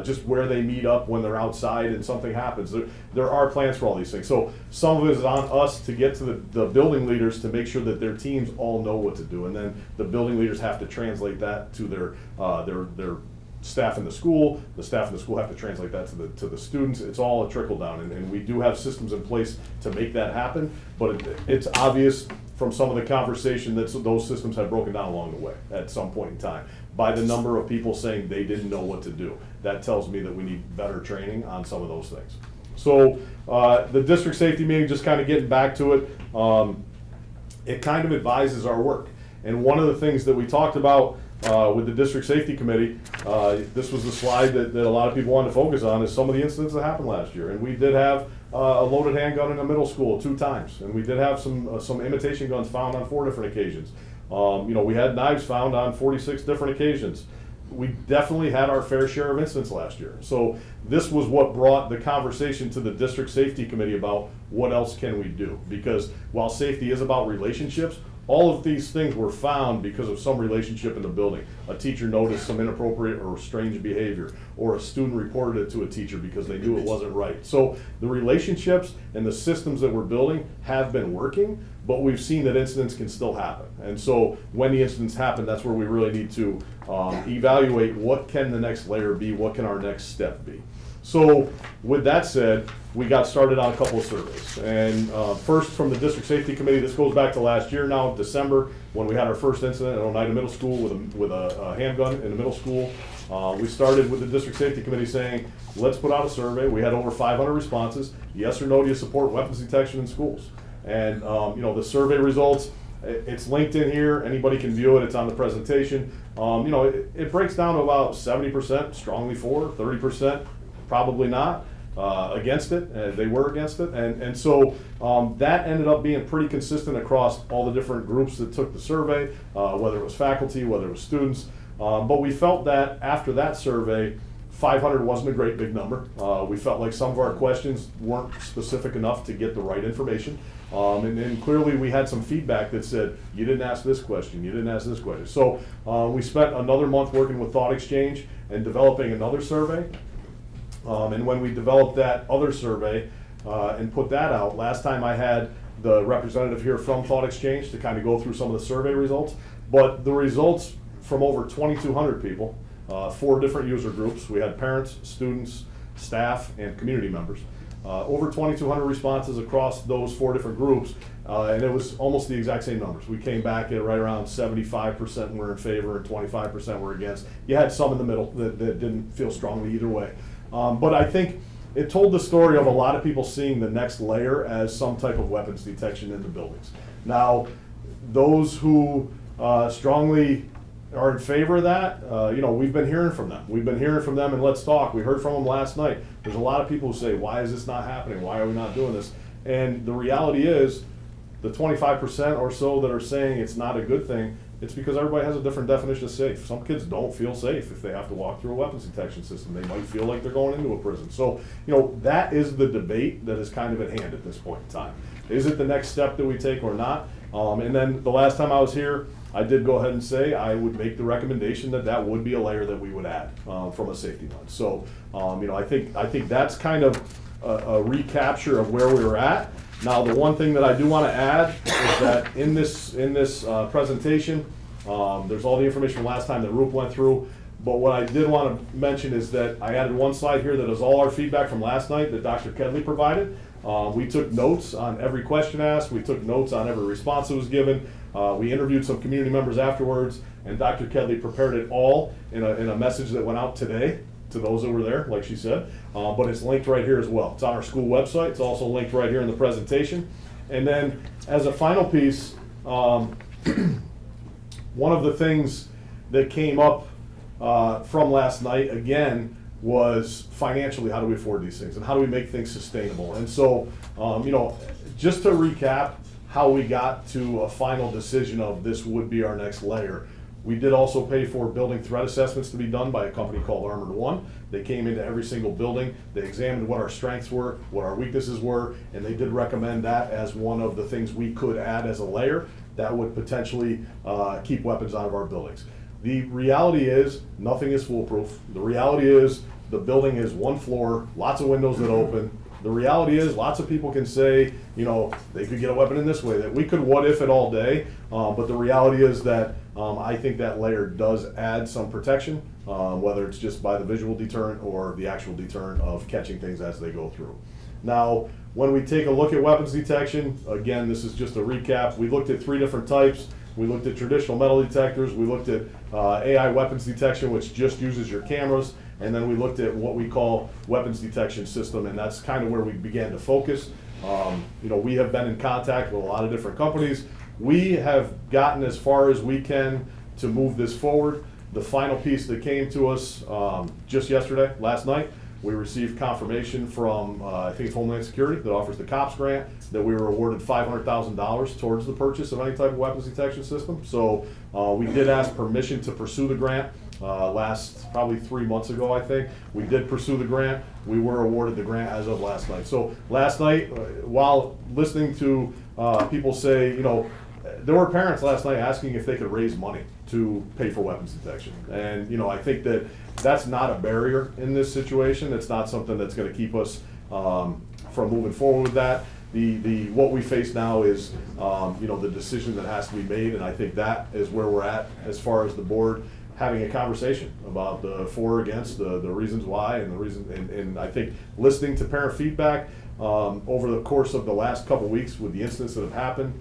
just where they meet up when they're outside and something happens. There are plans for all these things. So some of it is on us to get to the building leaders to make sure that their teams all know what to do, and then the building leaders have to translate that to their staff in the school. The staff in the school have to translate that to the students. It's all a trickle down, and we do have systems in place to make that happen, but it's obvious from some of the conversation that those systems have broken down along the way at some point in time by the number of people saying they didn't know what to do. That tells me that we need better training on some of those things. So the district safety meeting, just kind of getting back to it, it kind of advises our work. And one of the things that we talked about with the district safety committee, this was the slide that a lot of people wanted to focus on, is some of the incidents that happened last year. And we did have a loaded handgun in a middle school 2 times, and we did have some imitation guns found on 4 different occasions. We had knives found on 46 different occasions. We definitely had our fair share of incidents last year. So this was what brought the conversation to the district safety committee about what else can we do? Because while safety is about relationships, all of these things were found because of some relationship in the building. A teacher noticed some inappropriate or strange behavior, or a student reported it to a teacher because they knew it wasn't right. So the relationships and the systems that we're building have been working, but we've seen that incidents can still happen. And so when the incidents happen, that's where we really need to evaluate what can the next layer be, what can our next step be. So with that said, we got started on a couple of surveys. And first from the district safety committee, this goes back to last year now, December, when we had our first incident at Oneida Middle School with a handgun in the middle school. We started with the district safety committee saying, let's put out a survey. We had over 500 responses. Yes or no, do you support weapons detection in schools? And the survey results, it's linked in here. Anybody can view it. It's on the presentation. It breaks down to about 70% strongly for, 30% probably not against it. They were against it. And so that ended up being pretty consistent across all the different groups that took the survey, whether it was faculty, whether it was students. But we felt that after that survey, 500 wasn't a great big number. We felt like some of our questions weren't specific enough to get the right information. And clearly we had some feedback that said, you didn't ask this question, you didn't ask this question. So we spent another month working with Thought Exchange and developing another survey. And when we developed that other survey and put that out, last time I had the representative here from Thought Exchange to kind of go through some of the survey results. But the results from over 2,200 people, 4 different user groups. We had parents, students, staff, and community members. Over 2,200 responses across those 4 different groups, and it was almost the exact same numbers. We came back at right around 75% were in favor and 25% were against. You had some in the middle that didn't feel strongly either way. But I think it told the story of a lot of people seeing the next layer as some type of weapons detection in the buildings. Now, those who strongly are in favor of that, we've been hearing from them. We've been hearing from them in Let's Talk. We heard from them last night. There's a lot of people who say, why is this not happening? Why are we not doing this? And the reality is, the 25% or so that are saying it's not a good thing, it's because everybody has a different definition of safe. Some kids don't feel safe if they have to walk through a weapons detection system. They might feel like they're going into a prison. So, that is the debate that is kind of at hand at this point in time. Is it the next step that we take or not? And then the last time I was here, I did go ahead and say I would make the recommendation that would be a layer that we would add from a safety lens. So, I think that's kind of a recapture of where we were at. Now, the one thing that I do want to add is that in this presentation, there's all the information from last time that Roop went through. But what I did want to mention is that I added one slide here that is all our feedback from last night that Dr. Kedley provided. We took notes on every question asked. We took notes on every response that was given. We interviewed some community members afterwards, and Dr. Kedley prepared it all in a message that went out today to those that were there, like she said. But it's linked right here as well. It's on our school website. It's also linked right here in the presentation. And then as a final piece, one of the things that came up from last night, again, was financially, how do we afford these things and how do we make things sustainable? And so, just to recap how we got to a final decision of this would be our next layer. We did also pay for building threat assessments to be done by a company called Armored One. They came into every single building. They examined what our strengths were, what our weaknesses were, and they did recommend that as one of the things we could add as a layer that would potentially keep weapons out of our buildings. The reality is nothing is foolproof. The reality is the building is one floor, lots of windows that open. The reality is lots of people can say, they could get a weapon in this way, that we could what if it all day. But the reality is that I think that layer does add some protection, whether it's just by the visual deterrent or the actual deterrent of catching things as they go through. Now, when we take a look at weapons detection, again, this is just a recap. We looked at 3 different types. We looked at traditional metal detectors. We looked at AI weapons detection, which just uses your cameras. And then we looked at what we call weapons detection system, and that's kind of where we began to focus. We have been in contact with a lot of different companies. We have gotten as far as we can to move this forward. The final piece that came to us just yesterday, last night, we received confirmation from, I think it's Homeland Security that offers the COPS grant, that we were awarded $500,000 towards the purchase of any type of weapons detection system. So we did ask permission to pursue the grant last probably 3 months ago, I think. We did pursue the grant. We were awarded the grant as of last night. So last night, while listening to people say, you know, there were parents last night asking if they could raise money to pay for weapons detection. And, you know, I think that that's not a barrier in this situation. It's not something that's going to keep us from moving forward with that. What we face now is, you know, the decision that has to be made, and I think that is where we're at as far as the board having a conversation about the for or against, the reasons why, and the reason, and I think listening to parent feedback over the course of the last couple weeks with the incidents that have happened.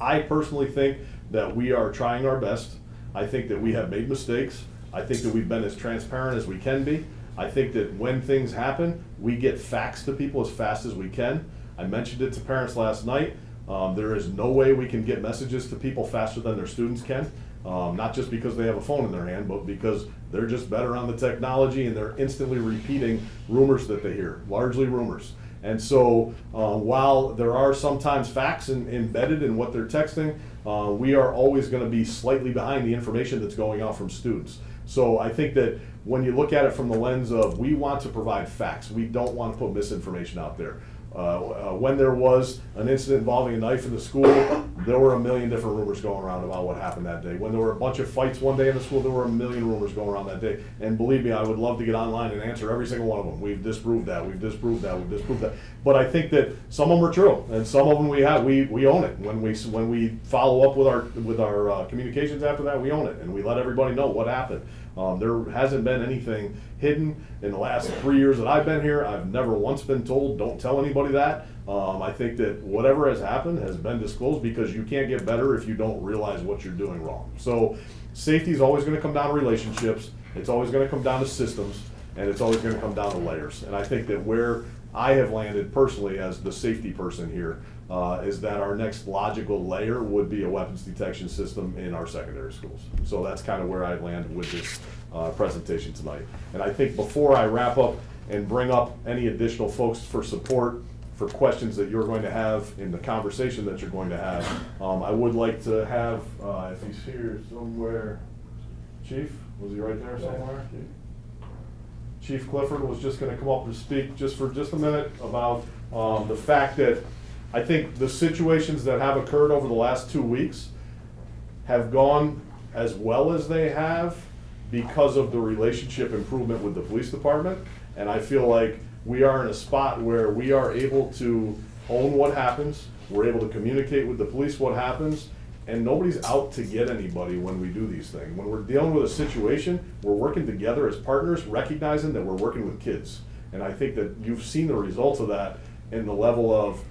I personally think that we are trying our best. I think that we have made mistakes. I think that we've been as transparent as we can be. I think that when things happen, we get facts to people as fast as we can. I mentioned it to parents last night. There is no way we can get messages to people faster than their students can. Not just because they have a phone in their hand, but because they're just better on the technology and they're instantly repeating rumors that they hear, largely rumors. And so while there are sometimes facts embedded in what they're texting, we are always going to be slightly behind the information that's going out from students. So I think that when you look at it from the lens of we want to provide facts, we don't want to put misinformation out there. When there was an incident involving a knife in the school, there were a million different rumors going around about what happened that day. When there were a bunch of fights one day in the school, there were a million rumors going around that day. And believe me, I would love to get online and answer every single one of them. We've disproved that, we've disproved that, we've disproved that. But I think that some of them are true, and some of them we own it. When we follow up with our communications after that, we own it, and we let everybody know what happened. There hasn't been anything hidden in the last 3 years that I've been here. I've never once been told, don't tell anybody that. I think that whatever has happened has been disclosed, because you can't get better if you don't realize what you're doing wrong. So safety is always going to come down to relationships. It's always going to come down to systems, and it's always going to come down to layers. And I think that where I have landed personally as the safety person here is that our next logical layer would be a weapons detection system in our secondary schools. So that's kind of where I landed with this presentation tonight. And I think before I wrap up and bring up any additional folks for support, for questions that you're going to have in the conversation that you're going to have, I would like to have, if he's here somewhere, Chief, was he right there somewhere? Chief Clifford was just going to come up and speak just for just a minute about the fact that I think the situations that have occurred over the last 2 weeks have gone as well as they have because of the relationship improvement with the police department. And I feel like we are in a spot where we are able to own what happens, we're able to communicate with the police what happens, and nobody's out to get anybody when we do these things. When we're dealing with a situation, we're working together as partners, recognizing that we're working with kids. And I think that you've seen the results of that in the level of,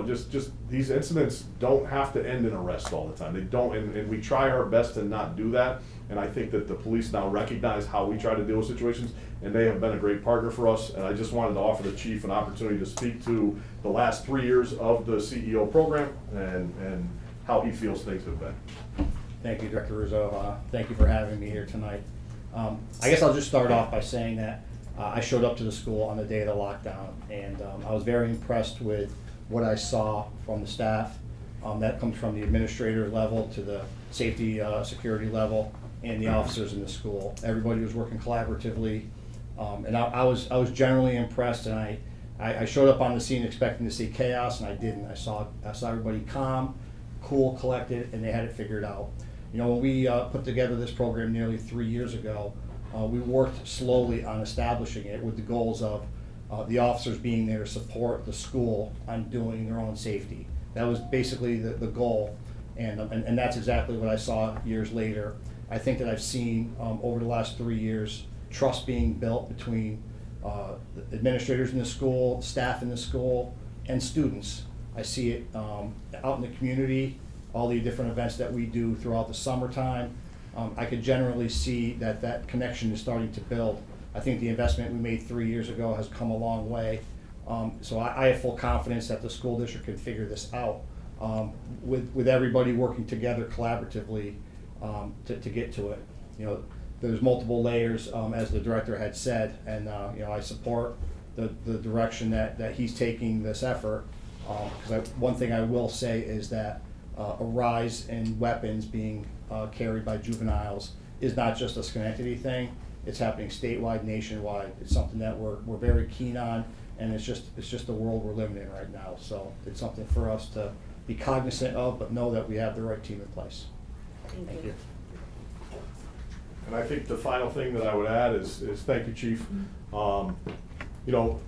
just these incidents don't have to end in arrest all the time. They don't, and we try our best to not do that. And I think that the police now recognize how we try to deal with situations, and they have been a great partner for us. And I just wanted to offer the chief an opportunity to speak to the last 3 years of the CEO program and how he feels things have been. Thank you, Director Rizzo. Thank you for having me here tonight. I guess I'll just start off by saying that I showed up to the school on the day of the lockdown, and I was very impressed with what I saw from the staff. That comes from the administrator level to the safety security level and the officers in the school. Everybody was working collaboratively, and I was generally impressed. And I showed up on the scene expecting to see chaos, and I didn't. I saw everybody calm, cool, collected, and they had it figured out. You know, when we put together this program nearly 3 years ago, we worked slowly on establishing it with the goals of the officers being there to support the school on doing their own safety. That was basically the goal, and that's exactly what I saw years later. I think that I've seen over the last 3 years trust being built between the administrators in the school, staff in the school, and students. I see it out in the community, all the different events that we do throughout the summertime. I could generally see that connection is starting to build. I think the investment we made 3 years ago has come a long way. So I have full confidence that the school district can figure this out. With everybody working together collaboratively, to get to it. You know, there's multiple layers, as the director had said, and you know, I support the direction that he's taking this effort. Because one thing I will say is that a rise in weapons being carried by juveniles is not just a Schenectady thing. It's happening statewide, nationwide. It's something that we're very keen on, and it's just the world we're living in right now. So it's something for us to be cognizant of, but know that we have the right team in place. Thank you. And I think the final thing that I would add is thank you, Chief. You know,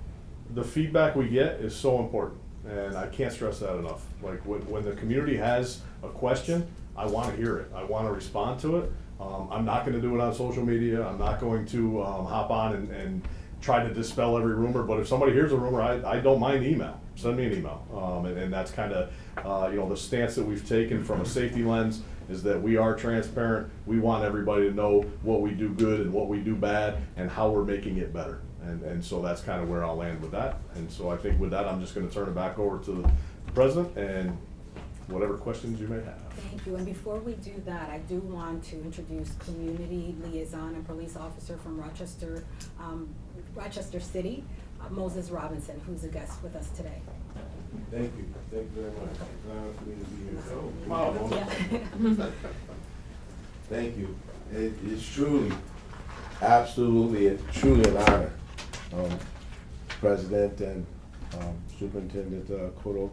the feedback we get is so important, and I can't stress that enough. Like when the community has a question, I want to hear it. I want to respond to it. I'm not going to do it on social media. I'm not going to hop on and try to dispel every rumor. But if somebody hears a rumor, I don't mind email. Send me an email. And that's kind of you know, the stance that we've taken from a safety lens is that we are transparent. We want everybody to know what we do good and what we do bad and how we're making it better. And so that's kind of where I'll land with that. And so I think with that, I'm just going to turn it back over to the president and whatever questions you may have. Thank you. And before we do that, I do want to introduce Community Liaison and Police Officer from Rochester, Rochester City, Moses Robinson, who's a guest with us today. Thank you. Thank you very much. It's an honor for me to be here. So, come on, Moses. Thank you. It's truly, absolutely, truly an honor, President and Superintendent Cotto.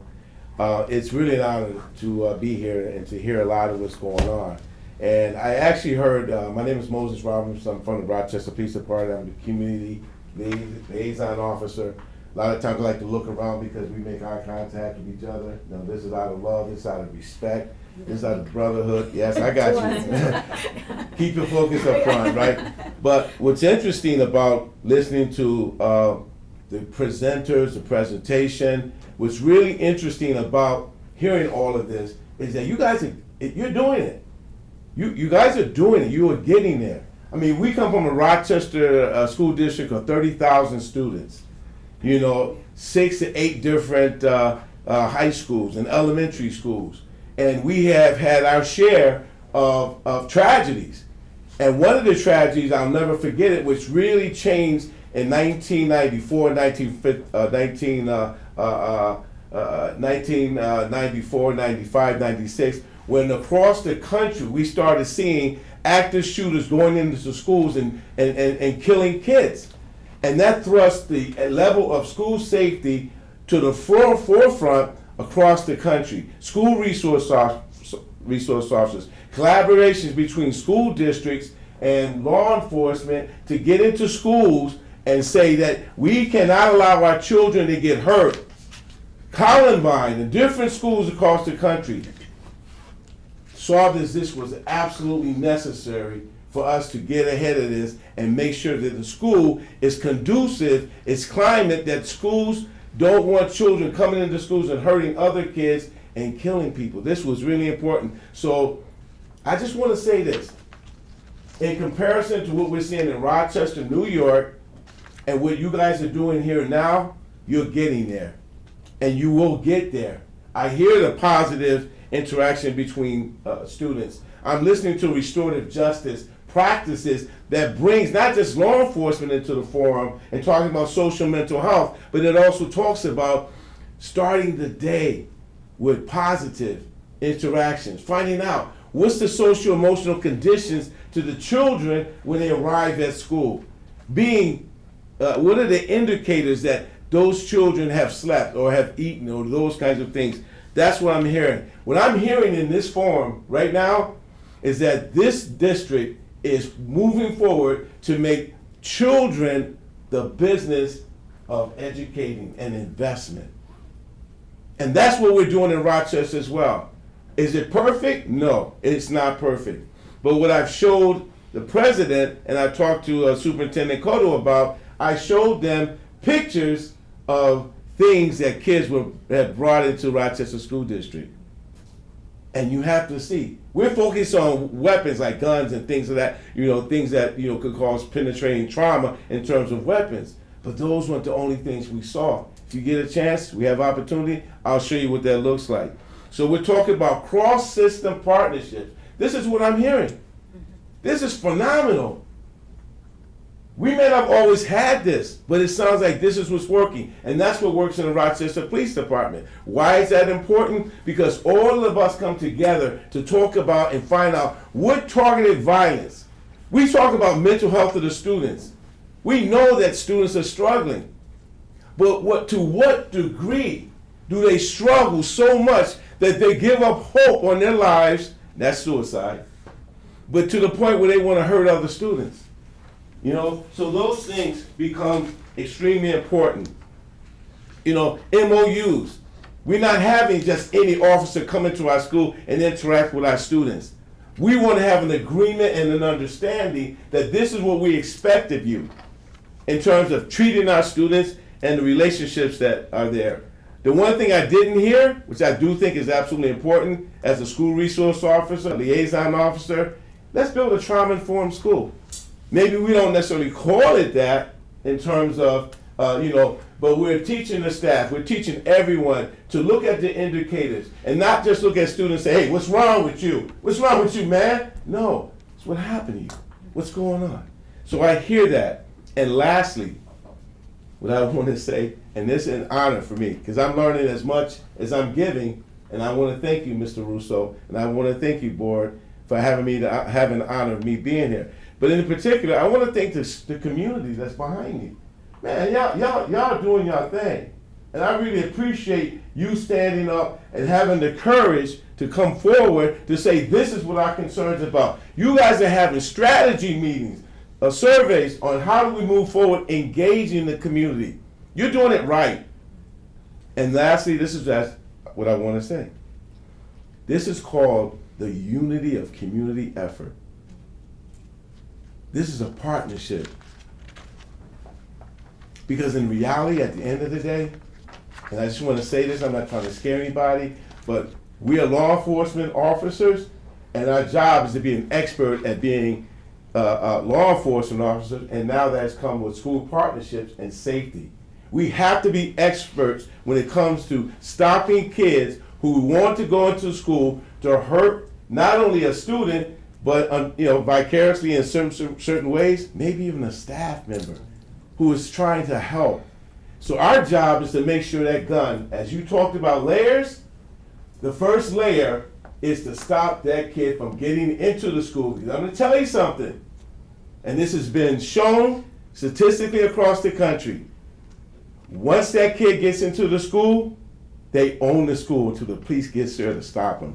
It's really an honor to be here and to hear a lot of what's going on. And I actually heard, my name is Moses Robinson. I'm from the Rochester Police Department. I'm the Community Liaison Officer. A lot of times I like to look around because we make eye contact with each other. Now, this is out of love, this is out of respect, this is out of brotherhood. Yes, I got you. Keep your focus up front, right? But what's interesting about listening to the presenters, the presentation, what's really interesting about hearing all of this is that you guys you're doing it. You guys are doing it. You are getting there. I mean, we come from a Rochester school district of 30,000 students. You know, 6 to 8 different high schools and elementary schools. And we have had our share of tragedies. And one of the tragedies, I'll never forget it, which really changed in 1994, 1994, 95, 96, when across the country we started seeing active shooters going into schools and killing kids. And that thrust the level of school safety to the forefront across the country. School resource officers, collaborations between school districts and law enforcement to get into schools and say that we cannot allow our children to get hurt. Columbine and different schools across the country saw this was absolutely necessary for us to get ahead of this and make sure that the school is conducive, it's climate that schools don't want children coming into schools and hurting other kids and killing people. This was really important. So I just want to say this. In comparison to what we're seeing in Rochester, New York, and what you guys are doing here now, you're getting there. And you will get there. I hear the positive interaction between students. I'm listening to restorative justice practices that brings not just law enforcement into the forum and talking about social mental health, but it also talks about starting the day with positive interactions, finding out what's the social emotional conditions to the children when they arrive at school, what are the indicators that those children have slept or have eaten or those kinds of things. That's what I'm hearing. What I'm hearing in this forum right now is that this district is moving forward to make children the business of educating and investment. And that's what we're doing in Rochester as well. Is it perfect? No, it's not perfect. But what I've showed the president, and I talked to Superintendent Cotto about, I showed them pictures of things that kids have brought into Rochester School District. And you have to see, we're focused on weapons like guns and things of that, things that, could cause penetrating trauma in terms of weapons. But those weren't the only things we saw. If you get a chance, we have opportunity, I'll show you what that looks like. So we're talking about cross-system partnerships, This is what I'm hearing. This is phenomenal. We may not have always had this, but it sounds like this is what's working. And that's what works in the Rochester Police Department. Why is that important? Because all of us come together to talk about and find out what targeted violence. We talk about mental health of the students. We know that students are struggling. But to what degree do they struggle so much that they give up hope on their lives? That's suicide. But to the point where they want to hurt other students. You know, so those things become extremely important. You know, MOUs. We're not having just any officer come into our school and interact with our students. We want to have an agreement and an understanding that this is what we expect of you in terms of treating our students and the relationships that are there. The one thing I didn't hear, which I do think is absolutely important as a school resource officer, liaison officer, let's build a trauma-informed school. Maybe we don't necessarily call it that in terms of, but we're teaching the staff, we're teaching everyone to look at the indicators and not just look at students and say, hey, what's wrong with you? What's wrong with you, man? No, it's what happened to you. What's going on? So I hear that. And lastly, what I want to say, and this is an honor for me, because I'm learning as much as I'm giving, and I want to thank you, Mr. Russo, and I want to thank you, board, for having the honor of me being here. But in particular, I want to thank the community that's behind me. Man, y'all doing y'all thing. And I really appreciate you standing up and having the courage to come forward to say, this is what our concerns about. You guys are having strategy meetings, surveys on how do we move forward, engaging the community. You're doing it right. And lastly, this is just what I want to say. This is called the unity of community effort. This is a partnership. Because in reality, at the end of the day, and I just want to say this, I'm not trying to scare anybody, but we are law enforcement officers, and our job is to be an expert at being law enforcement officers, and now that's come with school partnerships and safety. We have to be experts when it comes to stopping kids who want to go into school to hurt not only a student, but vicariously in certain ways, maybe even a staff member who is trying to help. So our job is to make sure that gun, as you talked about layers, the first layer is to stop that kid from getting into the school. Because I'm going to tell you something, and this has been shown statistically across the country. Once that kid gets into the school, they own the school until the police gets there to stop them.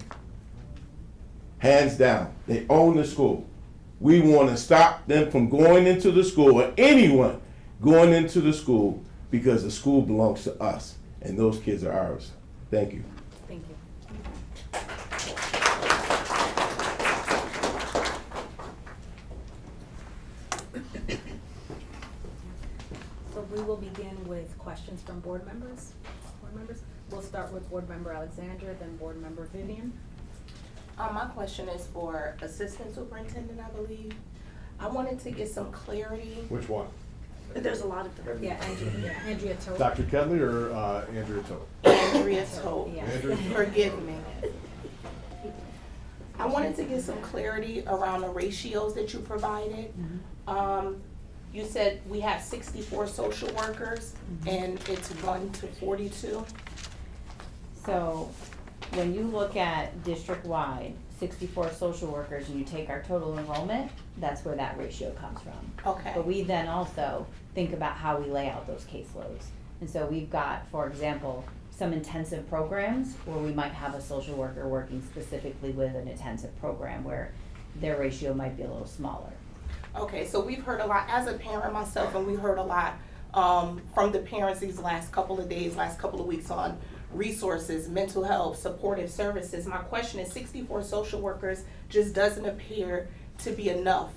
Hands down, they own the school. We want to stop them from going into the school, or anyone going into the school, because the school belongs to us, and those kids are ours. Thank you. Thank you. So we will begin with questions from board members. We'll start with board member Alexandra, then board member Vivian. My question is for Assistant Superintendent, I believe. I wanted to get some clarity. Which one? There's a lot of them. Yeah, Andrea Tote. Dr. Kedley or Andrea Tote? Andrea Tote. Yeah. Forgive me. I wanted to get some clarity around the ratios that you provided. You said we have 64 social workers, and it's 1 to 42. So when you look at district-wide, 64 social workers, and you take our total enrollment, that's where that ratio comes from. Okay. But we then also think about how we lay out those caseloads. And so we've got, for example, some intensive programs where we might have a social worker working specifically with an intensive program where their ratio might be a little smaller. Okay, so we've heard a lot, as a parent myself, and we heard a lot from the parents these last couple of days, last couple of weeks on resources, mental health, supportive services. My question is 64 social workers just doesn't appear to be enough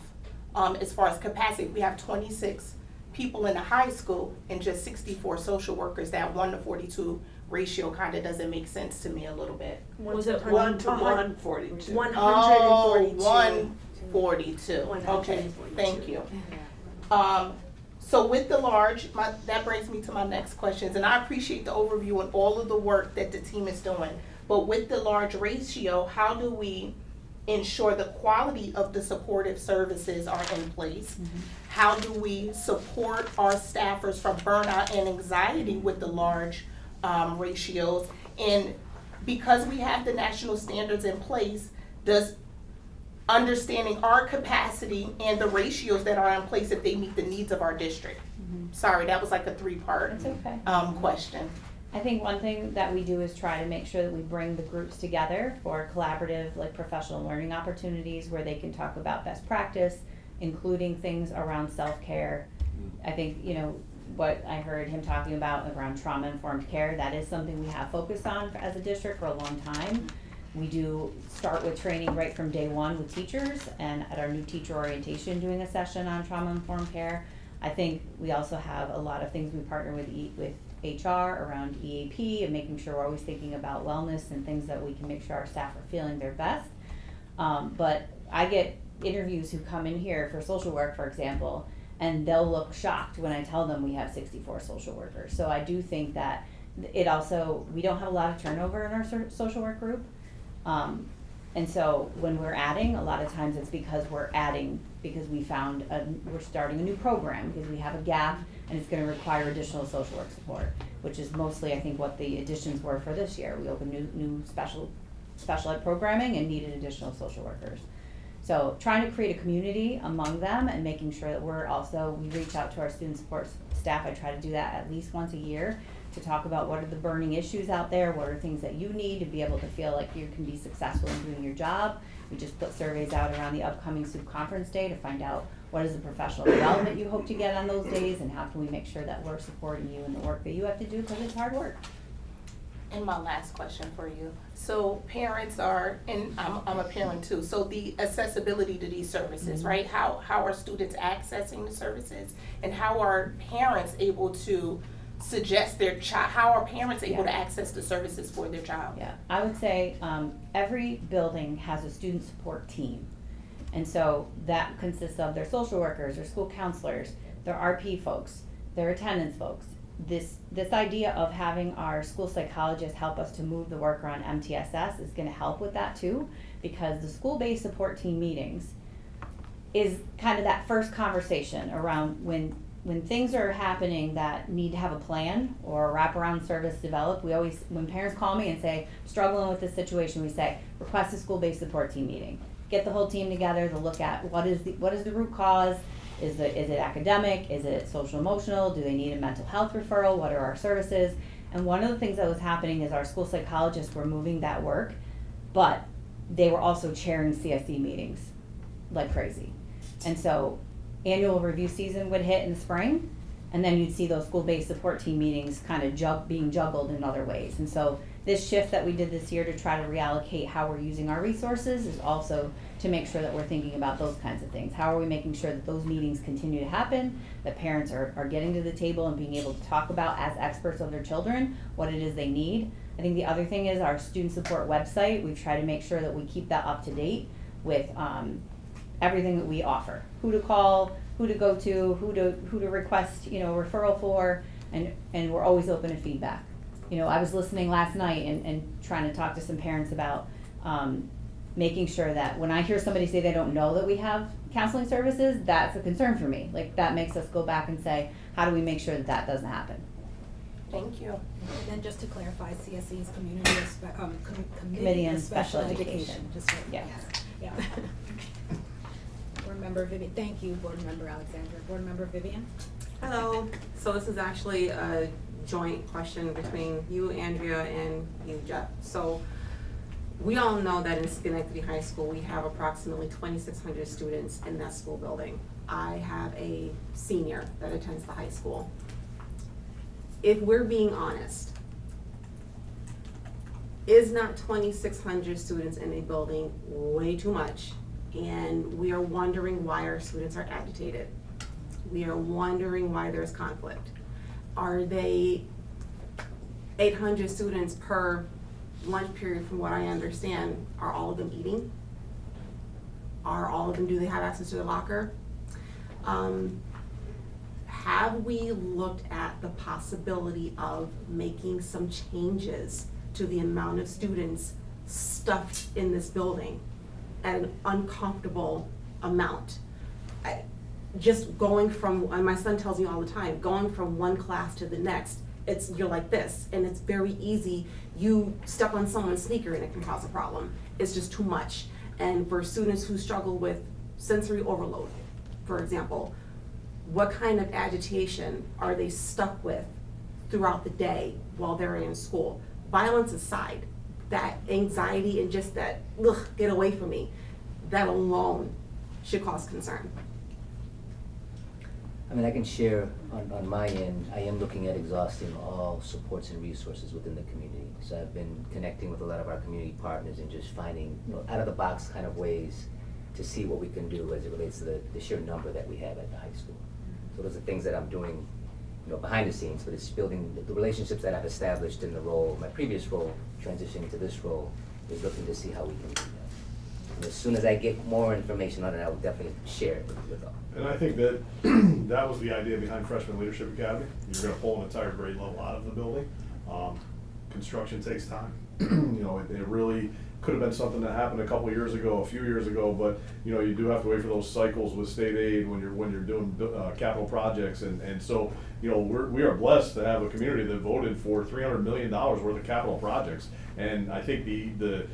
as far as capacity. We have 26 people in the high school and just 64 social workers. That 1 to 42 ratio kind of doesn't make sense to me a little bit. Was it 1 to 142? 142. Oh, 142. Okay, thank you. So with the large, that brings me to my next questions, and I appreciate the overview and all of the work that the team is doing. But with the large ratio, how do we ensure the quality of the supportive services are in place? How do we support our staffers from burnout and anxiety with the large ratios? And because we have the national standards in place, does understanding our capacity and the ratios that are in place, if they meet the needs of our district? Sorry, that was like a three-part It's okay. question. I think one thing that we do is try to make sure that we bring the groups together for collaborative, like professional learning opportunities where they can talk about best practice, including things around self-care. I think, you know, what I heard him talking about around trauma-informed care, that is something we have focused on as a district for a long time. We do start with training right from day one with teachers, and at our new teacher orientation, doing a session on trauma-informed care. I think we also have a lot of things we partner with HR around EAP and making sure we're always thinking about wellness and things that we can make sure our staff are feeling their best. But I get interviews who come in here for social work, for example, and they'll look shocked when I tell them we have 64 social workers. So I do think that it also, we don't have a lot of turnover in our social work group. And so when we're adding, a lot of times it's because we're adding, because we found, we're starting a new program, because we have a gap and it's gonna require additional social work support, which is mostly, I think, what the additions were for this year. We opened new special ed programming and needed additional social workers. So trying to create a community among them and making sure that we reach out to our student support staff. I try to do that at least once a year to talk about what are the burning issues out there, what are things that you need to be able to feel like you can be successful in doing your job. We just put surveys out around the upcoming SUP conference day to find out what is the professional development you hope to get on those days, and how can we make sure that we're supporting you in the work that you have to do, because it's hard work. And my last question for you. So parents are, and I'm a parent too, so the accessibility to these services, right? How are students accessing the services? And how are parents able to suggest their child, how are parents able to access the services for their child? Yeah, I would say every building has a student support team. And so that consists of their social workers, their school counselors, their RP folks, their attendance folks. This idea of having our school psychologists help us to move the work around MTSS is gonna help with that too, because the school-based support team meetings is kind of that first conversation around when things are happening that need to have a plan or a wraparound service developed. We always, when parents call me and say, struggling with this situation, we say, request a school-based support team meeting. Get the whole team together to look at what is the root cause. Is it academic? Is it social emotional? Do they need a mental health referral? What are our services? And one of the things that was happening is our school psychologists were moving that work, but they were also chairing CSE meetings like crazy. And so annual review season would hit in the spring, and then you'd see those school-based support team meetings kind of being juggled in other ways. And so this shift that we did this year to try to reallocate how we're using our resources is also to make sure that we're thinking about those kinds of things. How are we making sure that those meetings continue to happen, that parents are getting to the table and being able to talk about, as experts of their children, what it is they need. I think the other thing is our student support website. We've tried to make sure that we keep that up to date with everything that we offer. Who to call, who to go to, who to request, referral for, and we're always open to feedback. I was listening last night and trying to talk to some parents about making sure that when I hear somebody say they don't know that we have counseling services, that's a concern for me. Like, that makes us go back and say, how do we make sure that doesn't happen? Thank you. And then just to clarify, CSE's Committee on Special Education. Just so, yes. Yeah. Board Member Vivian, thank you, Board Member Alexandra. Board Member Vivian? Hello. So this is actually a joint question between you, Andrea, and you, Jeff. So we all know that in Schenectady High School, we have approximately 2,600 students in that school building. I have a senior that attends the high school. If we're being honest, is not 2,600 students in a building way too much? And we are wondering why our students are agitated. We are wondering why there's conflict. Are they 800 students per lunch period? From what I understand, are all of them eating? Are all of them, do they have access to the locker? Have we looked at the possibility of making some changes to the amount of students stuffed in this building? at an uncomfortable amount. Just going from, and my son tells me all the time, going from one class to the next, you're like this, and it's very easy. You step on someone's sneaker and it can cause a problem. It's just too much. And for students who struggle with sensory overload, for example, what kind of agitation are they stuck with throughout the day while they're in school? Violence aside, that anxiety and just that, ugh, get away from me, that alone should cause concern. I mean, I can share on my end, I am looking at exhausting all supports and resources within the community. So I've been connecting with a lot of our community partners and just finding, you know, out of the box kind of ways to see what we can do as it relates to the sheer number that we have at the high school. So those are things that I'm doing, you know, behind the scenes, but it's building the relationships that I've established in the role, my previous role, transitioning to this role, is looking to see how we can do that. And as soon as I get more information on it, I will definitely share it with all. And I think that that was the idea behind Freshman Leadership Academy. You're gonna pull an entire grade level out of the building. Construction takes time. You know, it really could have been something that happened a couple years ago, a few years ago, but you know, you do have to wait for those cycles with state aid when you're doing capital projects, and so you know, we are blessed to have a community that voted for $300 million worth of capital projects, and I think the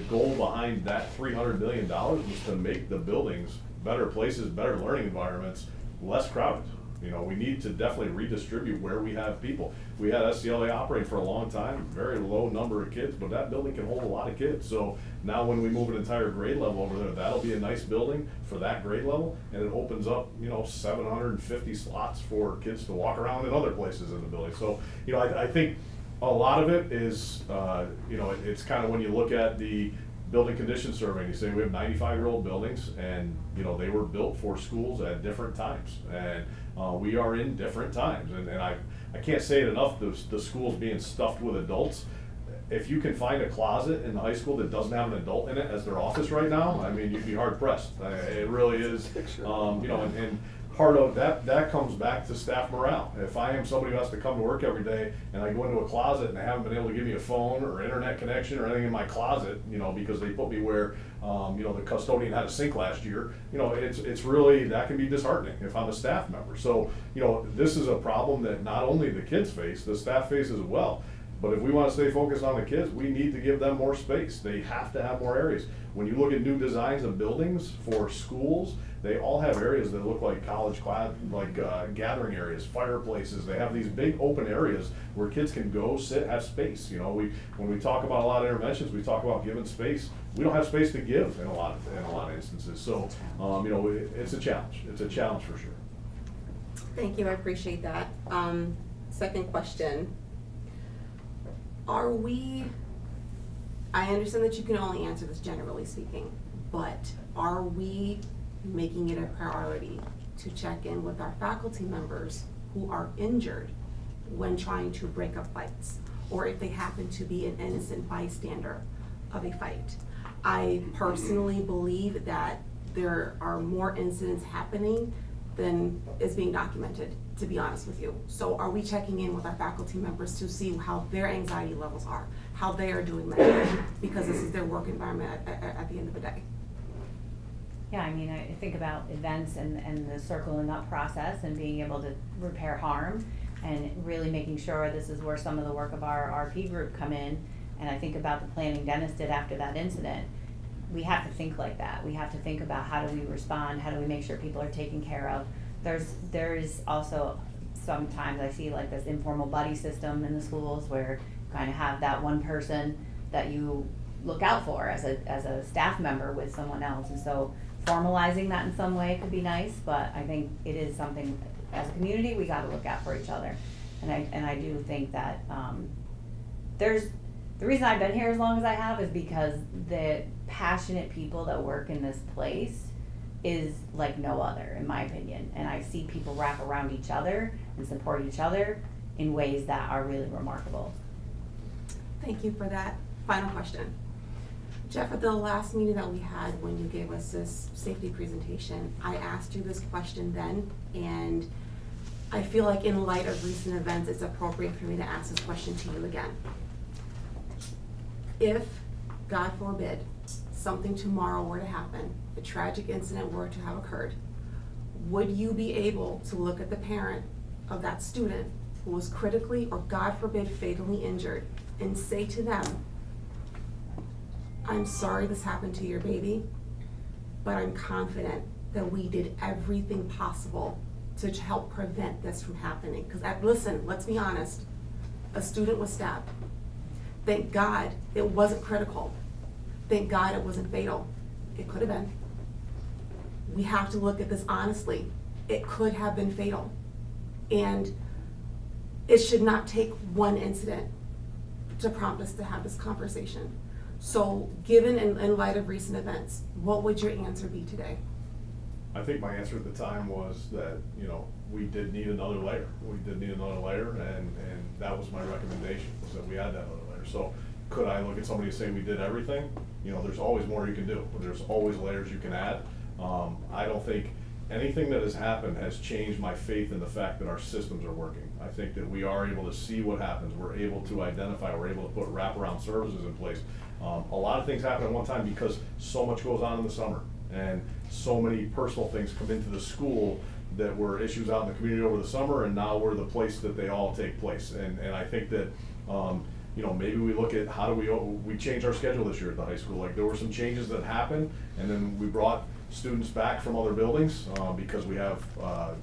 goal behind that $300 million was to make the buildings better places, better learning environments, less crowded. You know, we need to definitely redistribute where we have people. We had SCLA operating for a long time, very low number of kids, but that building can hold a lot of kids. So now when we move an entire grade level over there, that'll be a nice building for that grade level, and it opens up, you know, 750 slots for kids to walk around in other places in the building. So, you know, I think a lot of it is, you know, it's kind of when you look at the building condition survey, and you say we have 95-year-old buildings, and you know, they were built for schools at different times, and we are in different times, and I can't say it enough, the schools being stuffed with adults. If you can find a closet in the high school that doesn't have an adult in it as their office right now, I mean, you'd be hard pressed. It really is, you know, and part of that comes back to staff morale. If I am somebody who has to come to work every day and I go into a closet and they haven't been able to give me a phone or internet connection or anything in my closet, you know, because they put me where, you know, the custodian had a sink last year, you know, it's really, that can be disheartening if I'm a staff member. So, you know, this is a problem that not only the kids face, the staff face as well. But if we want to stay focused on the kids, we need to give them more space. They have to have more areas. When you look at new designs of buildings for schools, they all have areas that look like college class, like gathering areas, fireplaces. They have these big open areas where kids can go, sit, have space. You know, when we talk about a lot of interventions, we talk about giving space. We don't have space to give in a lot of instances. So, you know, it's a challenge. It's a challenge for sure. Thank you, I appreciate that. Second question. I understand that you can only answer this generally speaking, but are we making it a priority to check in with our faculty members who are injured when trying to break up fights, or if they happen to be an innocent bystander of a fight? I personally believe that there are more incidents happening than is being documented, to be honest with you. So are we checking in with our faculty members to see how their anxiety levels are, how they are doing that, because this is their work environment at the end of the day? Yeah, I mean, I think about events and the circling up process and being able to repair harm and really making sure this is where some of the work of our RP group come in. And I think about the planning Dennis did after that incident. We have to think like that. We have to think about how do we respond, how do we make sure people are taken care of. There's also sometimes I see like this informal buddy system in the schools where you kind of have that one person that you look out for as a staff member with someone else, and so formalizing that in some way could be nice. But I think it is something as a community we got to look out for each other, and I do think that the reason I've been here as long as I have is because the passionate people that work in this place is like no other, in my opinion. And I see people wrap around each other and support each other in ways that are really remarkable. Thank you for that. Final question. Jeff, at the last meeting that we had when you gave us this safety presentation, I asked you this question then, and I feel like in light of recent events, it's appropriate for me to ask this question to you again. If, God forbid, something tomorrow were to happen, a tragic incident were to have occurred, would you be able to look at the parent of that student who was critically or God forbid fatally injured and say to them, I'm sorry this happened to your baby, but I'm confident that we did everything possible to help prevent this from happening? Because listen, let's be honest, a student was stabbed. Thank God it wasn't critical. Thank God it wasn't fatal. It could have been. We have to look at this honestly. It could have been fatal. And it should not take one incident to prompt us to have this conversation. So given in light of recent events, what would your answer be today? I think my answer at the time was that, you know, we did need another layer. We did need another layer, and that was my recommendation, was that we had that other layer. So could I look at somebody and say we did everything? You know, there's always more you can do. There's always layers you can add. I don't think anything that has happened has changed my faith in the fact that our systems are working. I think that we are able to see what happens. We're able to identify, we're able to put wraparound services in place. A lot of things happen at one time because so much goes on in the summer, and so many personal things come into the school that were issues out in the community over the summer, and now we're the place that they all take place. And I think that, you know, maybe we look at how do we change our schedule this year at the high school. Like, there were some changes that happened, and then we brought students back from other buildings because we have,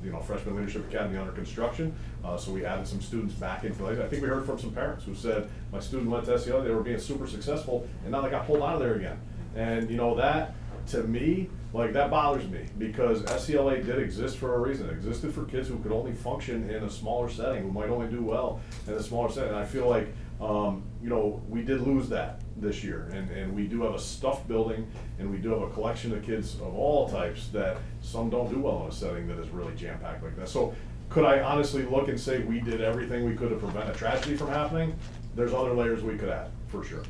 you know, Freshman Leadership Academy under construction. So we added some students back into the, I think we heard from some parents who said, my student went to SEL, they were being super successful, and now they got pulled out of there again. And, you know, that, to me, like, that bothers me, because SCLA did exist for a reason. It existed for kids who could only function in a smaller setting, who might only do well in a smaller setting. And I feel like, you know, we did lose that this year, and we do have a stuffed building, and we do have a collection of kids of all types that some don't do well in a setting that is really jam-packed like that. So could I honestly look and say we did everything we could to prevent a tragedy from happening? There's other layers we could add, for sure.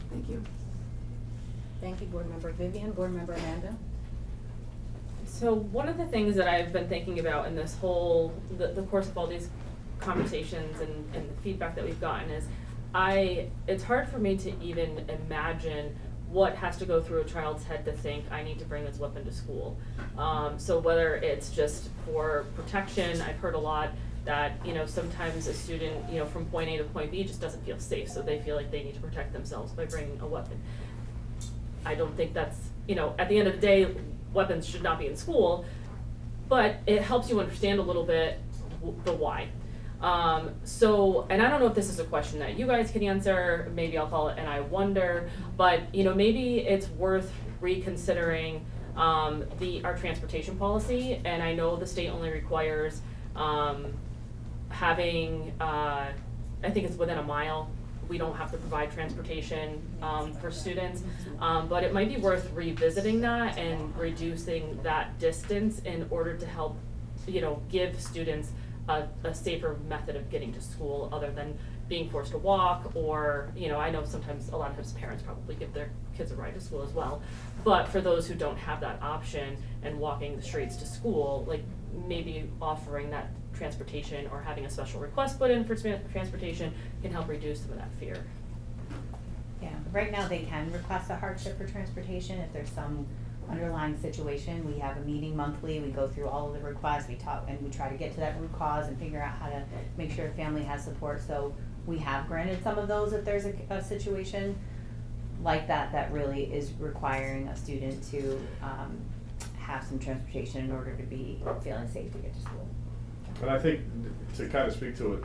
Thank you. Thank you, Board Member Vivian. Board Member Amanda? So one of the things that I've been thinking about in this whole, the course of all these conversations and the feedback that we've gotten is, it's hard for me to even imagine what has to go through a child's head to think, I need to bring this weapon to school. So whether it's just for protection, I've heard a lot that, you know, sometimes a student, you know, from point A to point B just doesn't feel safe, so they feel like they need to protect themselves by bringing a weapon. I don't think that's, you know, at the end of the day, weapons should not be in school, but it helps you understand a little bit the why. So, and I don't know if this is a question that you guys can answer, maybe I'll call it and I wonder, but, you know, maybe it's worth reconsidering our transportation policy. And I know the state only requires having, I think it's within a mile. We don't have to provide transportation for students, but it might be worth revisiting that and reducing that distance in order to help, you know, give students a safer method of getting to school other than being forced to walk, or, you know, I know sometimes, a lot of times parents probably give their kids a ride to school as well. But for those who don't have that option and walking the streets to school, like maybe offering that transportation or having a special request put in for transportation can help reduce some of that fear. Yeah, right now they can request a hardship for transportation if there's some underlying situation. We have a meeting monthly, we go through all of the requests, we talk, and we try to get to that root cause and figure out how to make sure the family has support. So we have granted some of those if there's a situation like that that really is requiring a student to have some transportation in order to be feeling safe to get to school. And I think, to kind of speak to it,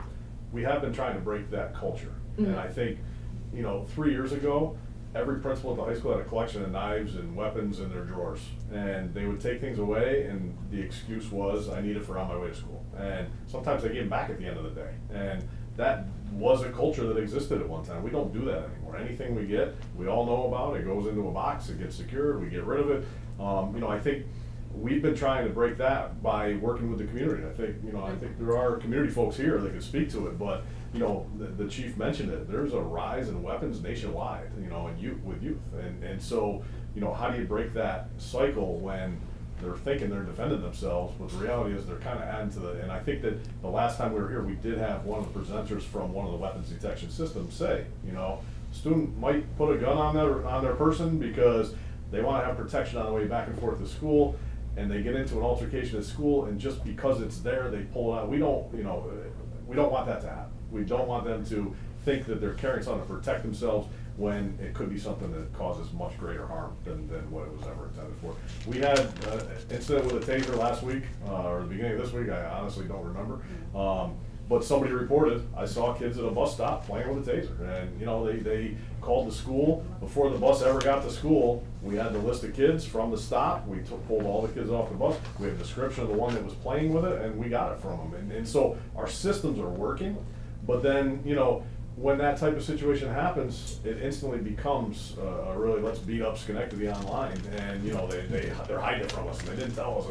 we have been trying to break that culture. Mm-hmm. And I think, you know, 3 years ago, every principal at the high school had a collection of knives and weapons in their drawers. And they would take things away, and the excuse was, I need it for on my way to school. And sometimes they gave them back at the end of the day. And that was a culture that existed at one time. We don't do that anymore. Anything we get, we all know about, it goes into a box, it gets secured, we get rid of it. You know, I think we've been trying to break that by working with the community. I think, you know, I think there are community folks here that can speak to it, but, you know, the chief mentioned it. There's a rise in weapons nationwide, you know, with youth. And so, you know, how do you break that cycle when they're thinking they're defending themselves, but the reality is they're kind of adding to the, and I think that the last time we were here, we did have one of the presenters from one of the weapons detection systems say, you know, student might put a gun on their person because they want to have protection on the way back and forth to school, and they get into an altercation at school, and just because it's there, they pull it out. We don't want that to happen. We don't want them to think that they're carrying something to protect themselves when it could be something that causes much greater harm than what it was ever intended for. We had an incident with a taser last week, or the beginning of this week, I honestly don't remember. But somebody reported, I saw kids at a bus stop playing with a taser, and they called the school. Before the bus ever got to school, we had the list of kids from the stop. We pulled all the kids off the bus. We have a description of the one that was playing with it, and we got it from them. And so our systems are working, but then, when that type of situation happens, it instantly becomes really, let's beat up Schenectady online, and they're hiding it from us, and they didn't tell us.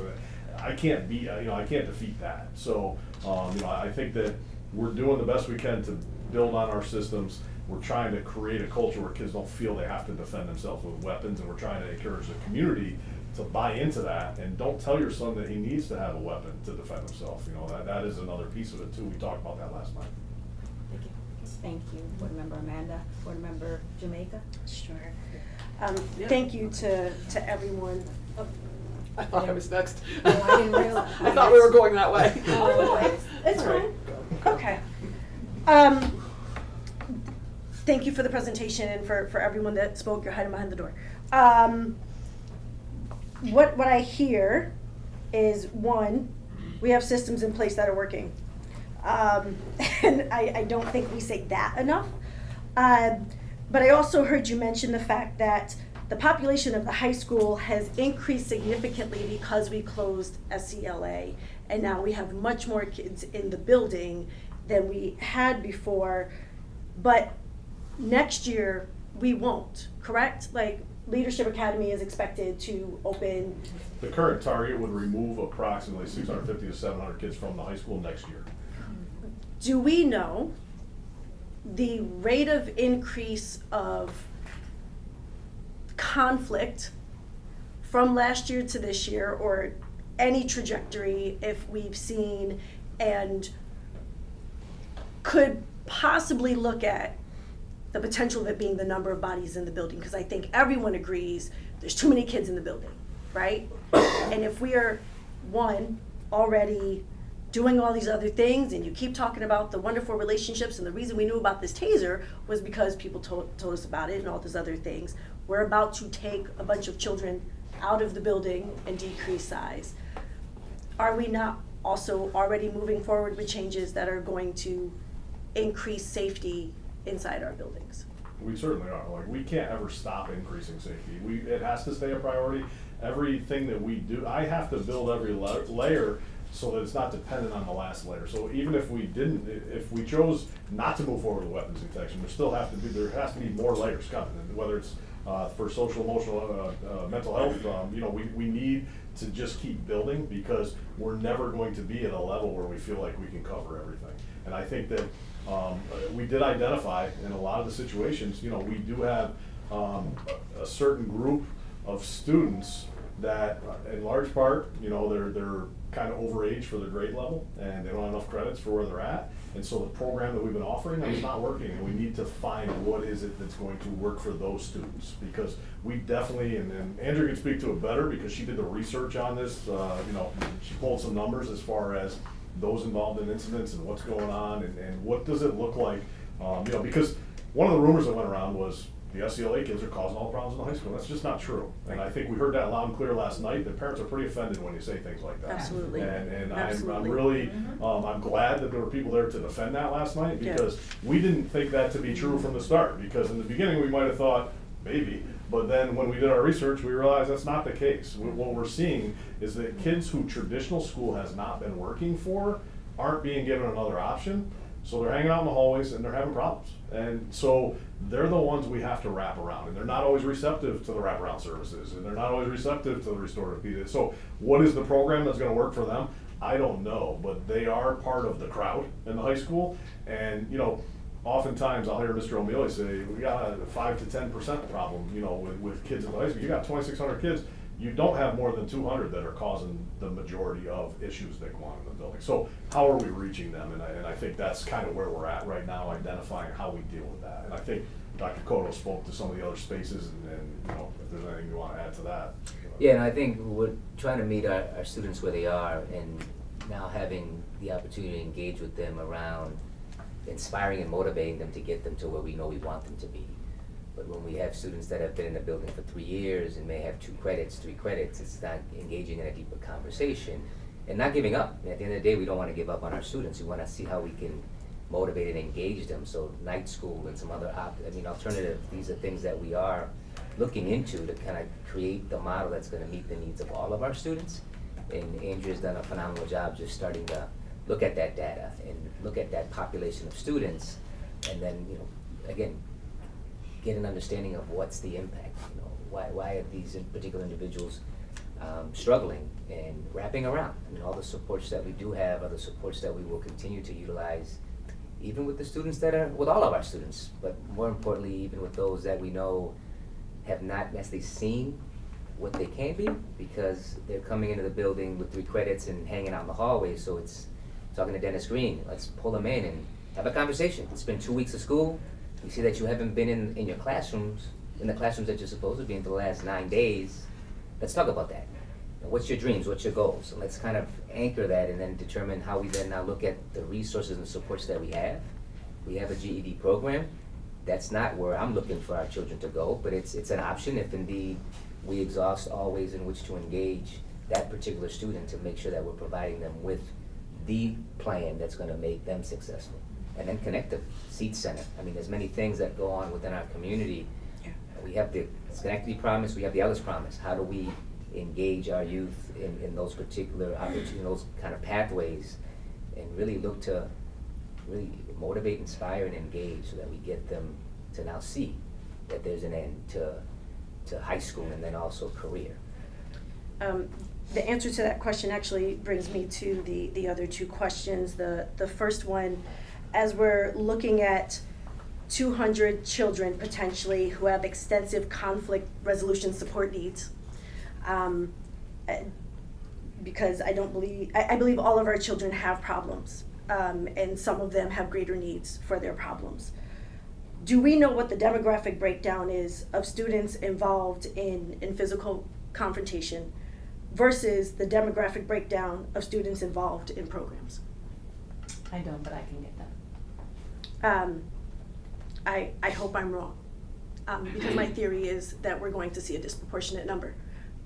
I can't defeat that. So I think that we're doing the best we can to build on our systems. We're trying to create a culture where kids don't feel they have to defend themselves with weapons, and we're trying to encourage the community to buy into that, and don't tell your son that he needs to have a weapon to defend himself. That is another piece of it too. We talked about that last night. Thank you. Board Member Amanda. Board Member Jamaica. Sure. Thank you to everyone. I thought I was next. Oh, I didn't realize. I thought we were going that way. It's fine. Okay. Thank you for the presentation and for everyone that spoke. You're hiding behind the door. What I hear is, one, we have systems in place that are working. And I don't think we say that enough. But I also heard you mention the fact that the population of the high school has increased significantly because we closed SCLA, and now we have much more kids in the building than we had before. But next year, we won't, correct? Like, Leadership Academy is expected to open. The current target would remove approximately 650 to 700 kids from the high school next year. Do we know the rate of increase of conflict from last year to this year, or any trajectory if we've seen, and could possibly look at the potential of it being the number of bodies in the building? Because I think everyone agrees there's too many kids in the building, right? And if we are, one, already doing all these other things, and you keep talking about the wonderful relationships, and the reason we knew about this taser was because people told us about it and all those other things. We're about to take a bunch of children out of the building and decrease size. Are we not also already moving forward with changes that are going to increase safety inside our buildings? We certainly are. Like, we can't ever stop increasing safety. It has to stay a priority. Everything that we do, I have to build every layer so that it's not dependent on the last layer. So even if we chose not to move forward with weapons detection, there has to be more layers coming, and whether it's for social, emotional, mental health, we need to just keep building, because we're never going to be at a level where we feel like we can cover everything. And I think that we did identify in a lot of the situations, we do have a certain group of students that, in large part, they're kind of overage for their grade level, and they don't have enough credits for where they're at. And so the program that we've been offering them is not working, and we need to find what is it that's going to work for those students. Because we definitely, and Andrea can speak to it better because she did the research on this, she pulled some numbers as far as those involved in incidents and what's going on, and what does it look like, because one of the rumors that went around was the SCLA kids are causing all the problems in the high school. That's just not true. And I think we heard that loud and clear last night. The parents are pretty offended when you say things like that. Absolutely. And Absolutely. I'm really, I'm glad that there were people there to defend that last night, because we didn't think that to be true from the start. Because in the beginning we might have thought, maybe, but then when we did our research, we realized that's not the case. What we're seeing is that kids who traditional school has not been working for aren't being given another option. So they're hanging out in the hallways and they're having problems. And so they're the ones we have to wrap around, and they're not always receptive to the wraparound services, and they're not always receptive to the restorative pieces. So what is the program that's gonna work for them? I don't know, but they are part of the crowd in the high school. And oftentimes I'll hear Mr. O'Mealy say, we got a 5 to 10% problem, with kids in the high school. You got 2,600 kids. You don't have more than 200 that are causing the majority of issues that go on in the building. So how are we reaching them? And I think that's kind of where we're at right now, identifying how we deal with that. And I think Dr. Cotto spoke to some of the other spaces, and you know, if there's anything you want to add to that. Yeah, and I think we're trying to meet our students where they are, and now having the opportunity to engage with them around inspiring and motivating them to get them to where we know we want them to be. But when we have students that have been in the building for 3 years and may have 2 credits, 3 credits, it's not engaging in a deeper conversation and not giving up. And at the end of the day, we don't want to give up on our students. We want to see how we can motivate and engage them. So night school and some other alternative, these are things that we are looking into to kind of create the model that's going to meet the needs of all of our students. And Andrea's done a phenomenal job just starting to look at that data and look at that population of students, and then, you know, again, get an understanding of what's the impact. You know, why are these particular individuals struggling and wrapping around? I mean, all the supports that we do have are the supports that we will continue to utilize, even with the students that are, with all of our students, but more importantly, even with those that we know have not necessarily seen what they can be, because they're coming into the building with 3 credits and hanging out in the hallway. So it's talking to Dennis Green, let's pull them in and have a conversation. It's been 2 weeks of school. You see that you haven't been in your classrooms, in the classrooms that you're supposed to be in for the last 9 days. Let's talk about that. What's your dreams? What's your goals? And let's kind of anchor that and then determine how we then now look at the resources and supports that we have. We have a GED program. That's not where I'm looking for our children to go, but it's an option if indeed we exhaust all ways in which to engage that particular student to make sure that we're providing them with the plan that's going to make them successful. And then connect the Seed Center. I mean, there's many things that go on within our community. Yeah. We have the Schenectady Promise, we have the Ellis Promise. How do we engage our youth in those particular opportunities, those kind of pathways, and really look to really motivate, inspire, and engage so that we get them to now see that there's an end to high school and then also career. The answer to that question actually brings me to the other 2 questions. The first one, as we're looking at 200 children potentially who have extensive conflict resolution support needs, because I believe all of our children have problems, and some of them have greater needs for their problems. Do we know what the demographic breakdown is of students involved in physical confrontation versus the demographic breakdown of students involved in programs? I don't, but I can get that. I hope I'm wrong, because my theory is that we're going to see a disproportionate number,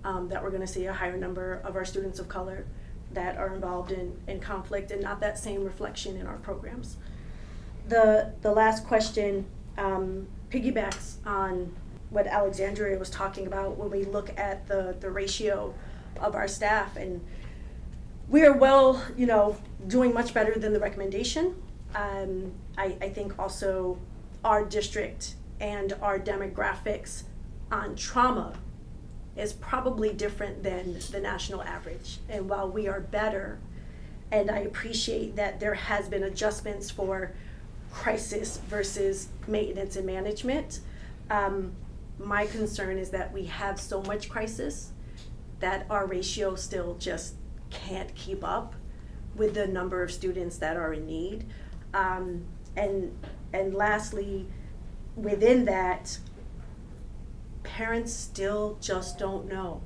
that we're going to see a higher number of our students of color that are involved in conflict, and not that same reflection in our programs. The last question piggybacks on what Alexandria was talking about when we look at the ratio of our staff, and we are doing much better than the recommendation. I think also our district and our demographics on trauma is probably different than the national average. And while we are better, and I appreciate that there has been adjustments for crisis versus maintenance and management, my concern is that we have so much crisis that our ratio still just can't keep up with the number of students that are in need. And lastly, within that, parents still just don't know.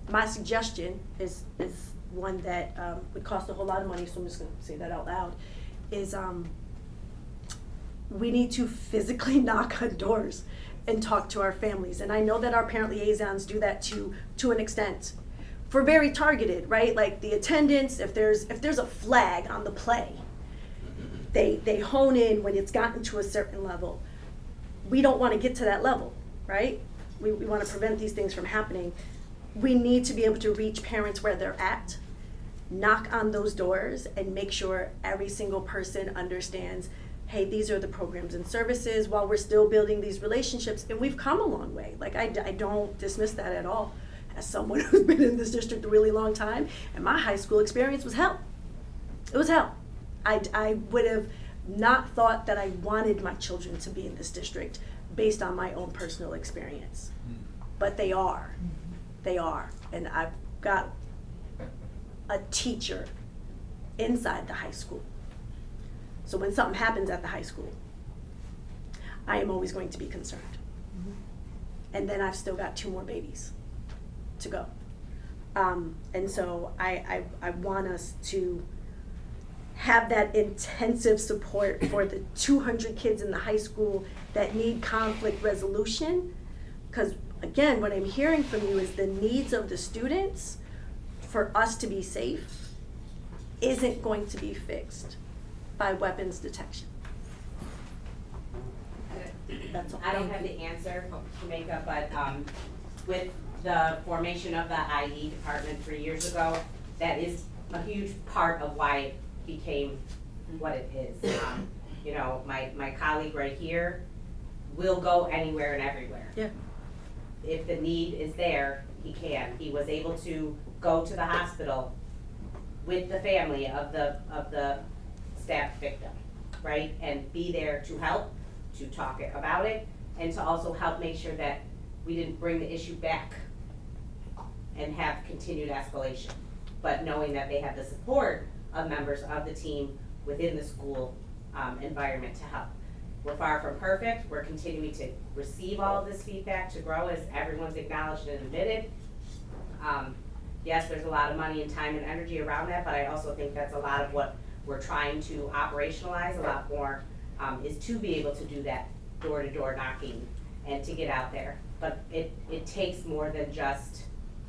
My suggestion is one that would cost a whole lot of money, so I'm just gonna say that out loud, is we need to physically knock on doors and talk to our families. And I know that our parent liaisons do that to an extent. For very targeted, right? Like the attendance, if there's a flag on the play, they hone in when it's gotten to a certain level. We don't want to get to that level, right? We want to prevent these things from happening. We need to be able to reach parents where they're at, knock on those doors, and make sure every single person understands, hey, these are the programs and services, while we're still building these relationships. And we've come a long way. Like, I don't dismiss that at all. As someone who's been in this district a really long time, and my high school experience was hell. It was hell. I would have not thought that I wanted my children to be in this district based on my own personal experience. But they are. They are. And I've got a teacher inside the high school. So when something happens at the high school, I am always going to be concerned. And then I've still got 2 more babies to go. And so I want us to have that intensive support for the 200 kids in the high school that need conflict resolution. Because again, what I'm hearing from you is the needs of the students for us to be safe isn't going to be fixed by weapons detection. That's all. I don't have the answer, Jamaica, but with the formation of the IE department 3 years ago, that is a huge part of why it became what it is. You know, my colleague right here will go anywhere and everywhere. Yeah. If the need is there, he can. He was able to go to the hospital with the family of the stabbed victim, right? And be there to help, to talk about it, and to also help make sure that we didn't bring the issue back and have continued escalation. But knowing that they have the support of members of the team within the school environment to help. We're far from perfect. We're continuing to receive all of this feedback to grow, as everyone's acknowledged and admitted. Yes, there's a lot of money and time and energy around that, but I also think that's a lot of what we're trying to operationalize a lot more, is to be able to do that door-to-door knocking and to get out there. But it takes more than just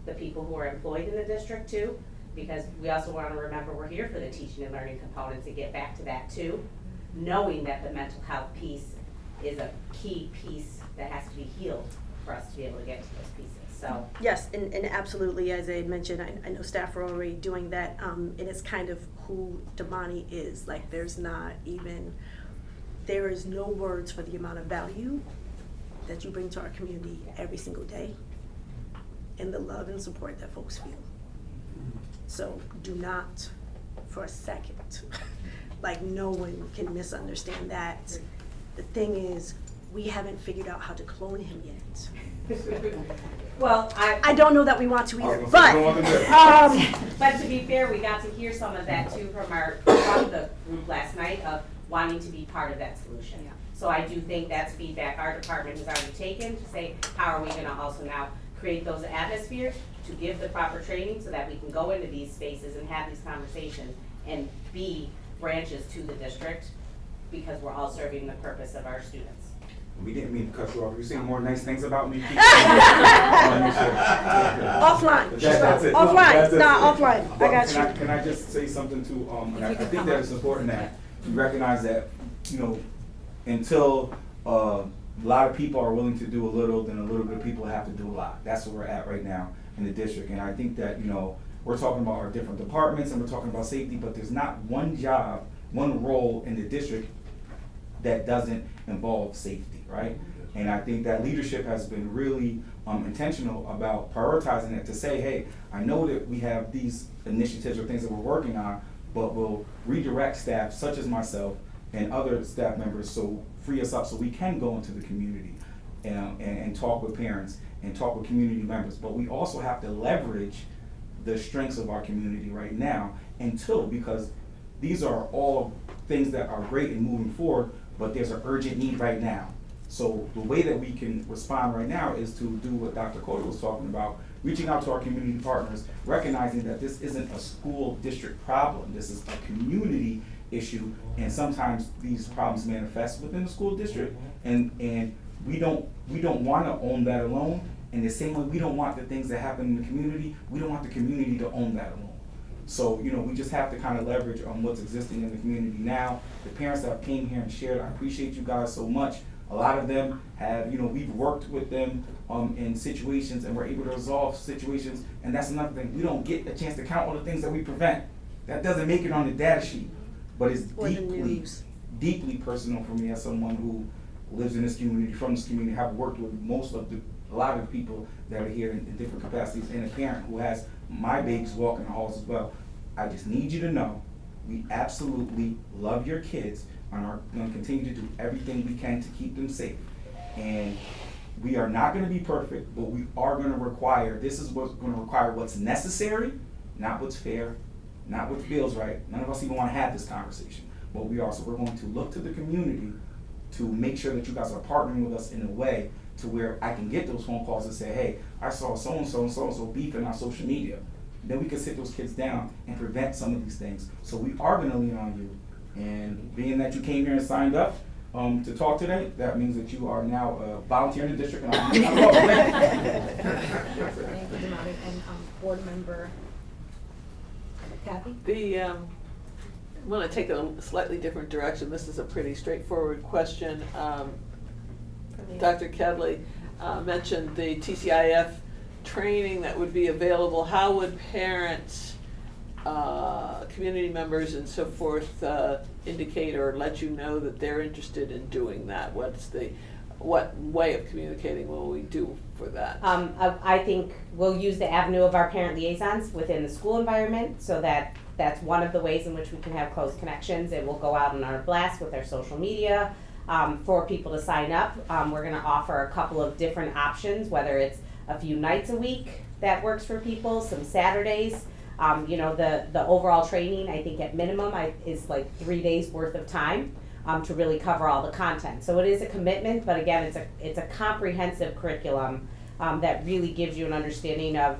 the people who are employed in the district too, because we also want to remember we're here for the teaching and learning components, and get back to that too, knowing that the mental health piece is a key piece that has to be healed for us to be able to get to those pieces. So yes, and absolutely, as I mentioned, I know staff are already doing that, and it's kind of who Damani is. Like, there is no words for the amount of value that you bring to our community every single day, and the love and support that folks feel. So do not for a second, like, no one can misunderstand that. The thing is, we haven't figured out how to clone him yet. well, I don't know that we want to either, but to be fair, we got to hear some of that too from the group last night of wanting to be part of that solution. Yeah. So I do think that's feedback our department has already taken to say, how are we gonna also now create those atmospheres to give the proper training so that we can go into these spaces and have these conversations and be branches to the district, because we're all serving the purpose of our students. We didn't mean to cut you off. You're saying more nice things about me. Offline. That's it. Offline. Nah, offline. I got you. Can I just say something too? And I think that it's important that you recognize that, you know, until a lot of people are willing to do a little, then a little bit of people have to do a lot. That's where we're at right now in the district. And I think that, you know, we're talking about our different departments and we're talking about safety, but there's not one job, one role in the district that doesn't involve safety, right? And I think that leadership has been really intentional about prioritizing it to say, hey, I know that we have these initiatives or things that we're working on, but we'll redirect staff such as myself and other staff members, so free us up so we can go into the community and talk with parents and talk with community members. But we also have to leverage the strengths of our community right now because these are all things that are great in moving forward, but there's an urgent need right now. So the way that we can respond right now is to do what Dr. Cody was talking about, reaching out to our community partners, recognizing that this isn't a school district problem, this is a community issue, and sometimes these problems manifest within the school district, and we don't want to own that alone. And the same way we don't want the things that happen in the community, we don't want the community to own that alone. So, you know, we just have to kind of leverage on what's existing in the community now. The parents that came here and shared, I appreciate you guys so much. A lot of them have, you know, we've worked with them in situations and we're able to resolve situations. And that's another thing, we don't get a chance to count all the things that we prevent. That doesn't make it on the data sheet, but it's deeply personal for me as someone who lives in this community, from this community, have worked with a lot of the people that are here in different capacities, and a parent who has my babies walking the halls as well. I just need you to know, we absolutely love your kids and are going to continue to do everything we can to keep them safe. And we are not going to be perfect, but we are going to require, this is what's going to require what's necessary, not what's fair, not what feels right. None of us even want to have this conversation, but we're going to look to the community to make sure that you guys are partnering with us in a way to where I can get those phone calls and say, hey, I saw so-and-so and so-and-so beefing on social media. Then we can sit those kids down and prevent some of these things. So we are gonna lean on you. And being that you came here and signed up to talk today, that means that you are now a volunteer in the district. And Thank you, Damari. And board member Kathy? I'm going to take a slightly different direction. This is a pretty straightforward question. Dr. Kedley mentioned the TCIF training that would be available. How would parents, community members and so forth indicate or let you know that they're interested in doing that? What way of communicating will we do for that? I think we'll use the avenue of our parent liaisons within the school environment, so that's one of the ways in which we can have close connections, and we'll go out on our blast with our social media for people to sign up. We're gonna offer a couple of different options, whether it's a few nights a week that works for people, some Saturdays. The overall training, I think at minimum is like 3 days worth of time to really cover all the content. So it is a commitment, but again, it's a comprehensive curriculum that really gives you an understanding of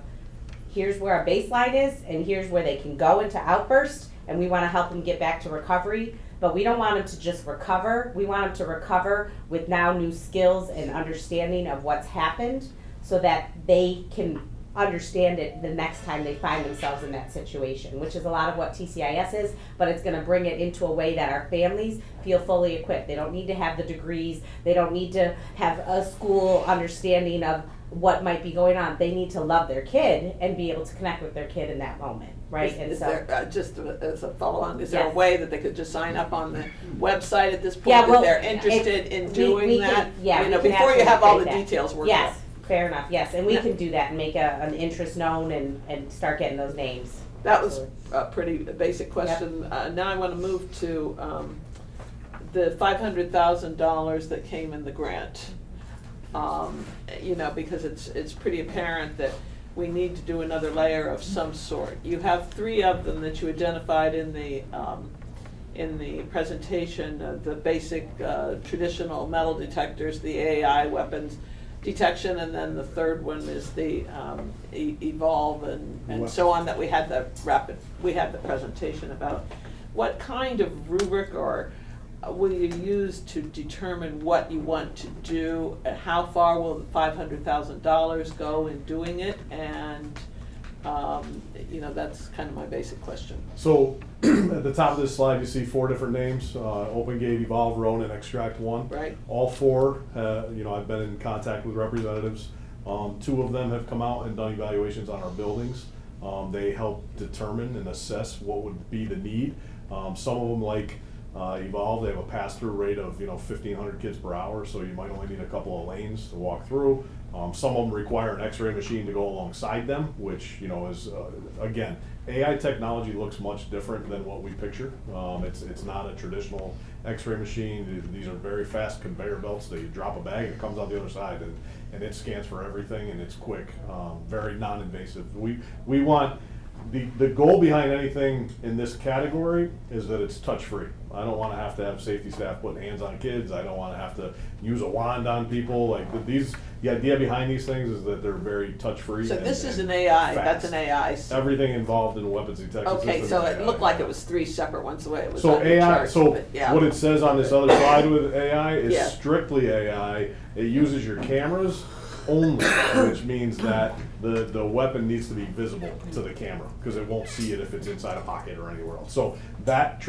here's where our baseline is and here's where they can go into outburst, and we want to help them get back to recovery. But we don't want them to just recover. We want them to recover with now new skills and understanding of what's happened, so that they can understand it the next time they find themselves in that situation, which is a lot of what TCIS is, but it's going to bring it into a way that our families feel fully equipped. They don't need to have the degrees. They don't need to have a school understanding of what might be going on. They need to love their kid and be able to connect with their kid in that moment, right? Is there, just as a follow-on, is there a way that they could just sign up on the website at this point, Yeah, well, that they're interested in doing that? Yeah, before you have all the details worked out. Yes, fair enough, yes, and we can do that and make an interest known and start getting those names. That was a pretty basic question. Yep. Now I want to move to the $500,000 that came in the grant. Because it's pretty apparent that we need to do another layer of some sort. You have 3 of them that you identified in the presentation, the basic traditional metal detectors, the AI weapons detection, and then the third one is the evolve and so on that we had the presentation about. What kind of rubric or will you use to determine what you want to do, and how far will the $500,000 go in doing it? And that's kind of my basic question. So at the top of this slide, you see 4 different names: OpenGate, Evolve, Ronin, and Extract One. Right. All 4, I've been in contact with representatives. 2 of them have come out and done evaluations on our buildings. They help determine and assess what would be the need. Some of them, like Evolve, they have a pass-through rate of 1,500 kids per hour, so you might only need a couple of lanes to walk through. Some of them require an X-ray machine to go alongside them, which is again, AI technology looks much different than what we picture. It's not a traditional X-ray machine. These are very fast conveyor belts. They drop a bag and it comes out the other side, and it scans for everything, and it's quick, very non-invasive. We want. The goal behind anything in this category is that it's touch-free. I don't want to have safety staff putting hands on kids. I don't want to have to use a wand on people. The idea behind these things is that they're very touch-free. So this is an AI, fast. that's an AI. Everything involved in weapons detection system. Okay, so it looked like it was 3 separate ones the way it was So on your AI, chart, so but yeah. what it says on this other slide with AI is Yeah. strictly AI. It uses your cameras only, which means that the weapon needs to be visible to the camera, because it won't see it if it's inside a pocket or anywhere else. So that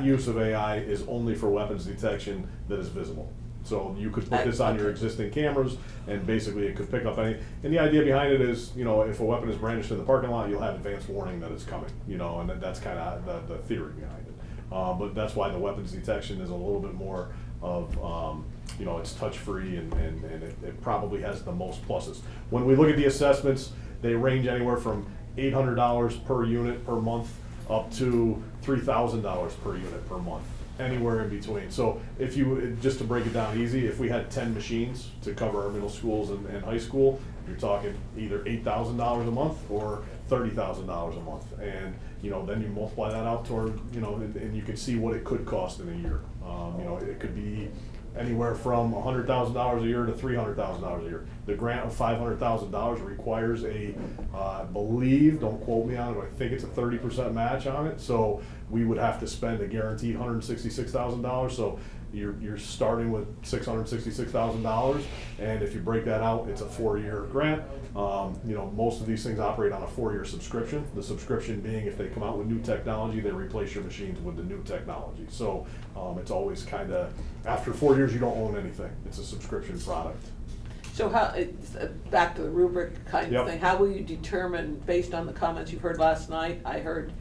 use of AI is only for weapons detection that is visible. So you could put this on your existing cameras, and basically it could pick up any. And the idea behind it is, if a weapon is brandished in the parking lot, you'll have advanced warning that it's coming. And that's kind of the theory behind it. But that's why the weapons detection is a little bit more of, it's touch-free, and it probably has the most pluses. When we look at the assessments, they range anywhere from $800 per unit per month up to $3,000 per unit per month, anywhere in between. So if you, just to break it down easy, if we had 10 machines to cover our middle schools and high school, you're talking either $8,000 a month or $30,000 a month. And then you multiply that out toward, and you can see what it could cost in a year. It could be anywhere from $100,000 a year to $300,000 a year. The grant of $500,000 requires I believe, don't quote me on it, but I think it's a 30% match on it. So we would have to spend a guaranteed $166,000. So you're starting with $666,000, and if you break that out, it's a 4-year grant. Most of these things operate on a 4-year subscription. The subscription being if they come out with new technology, they replace your machines with the new technology. So it's always kind of, after 4 years, you don't own anything. It's a subscription product. So back to the rubric kind of thing, how will you determine, based on the comments you've heard last night? I heard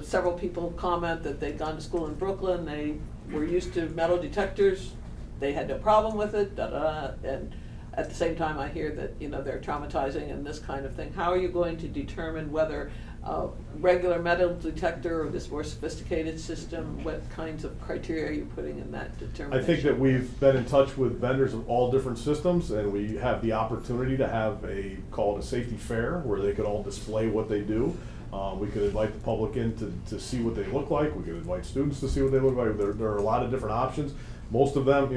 several people comment that they'd gone to school in Brooklyn, they were used to metal detectors, they had no problem with it, and at the same time I hear that, they're traumatizing and this kind of thing. How are you going to determine whether a regular metal detector or this more sophisticated system, what kinds of criteria are you putting in that determination? I think that we've been in touch with vendors of all different systems, and we have the opportunity to have call it a safety fair, where they could all display what they do. We could invite the public in to see what they look like. We could invite students to see what they look like. There are a lot of different options. Most of them,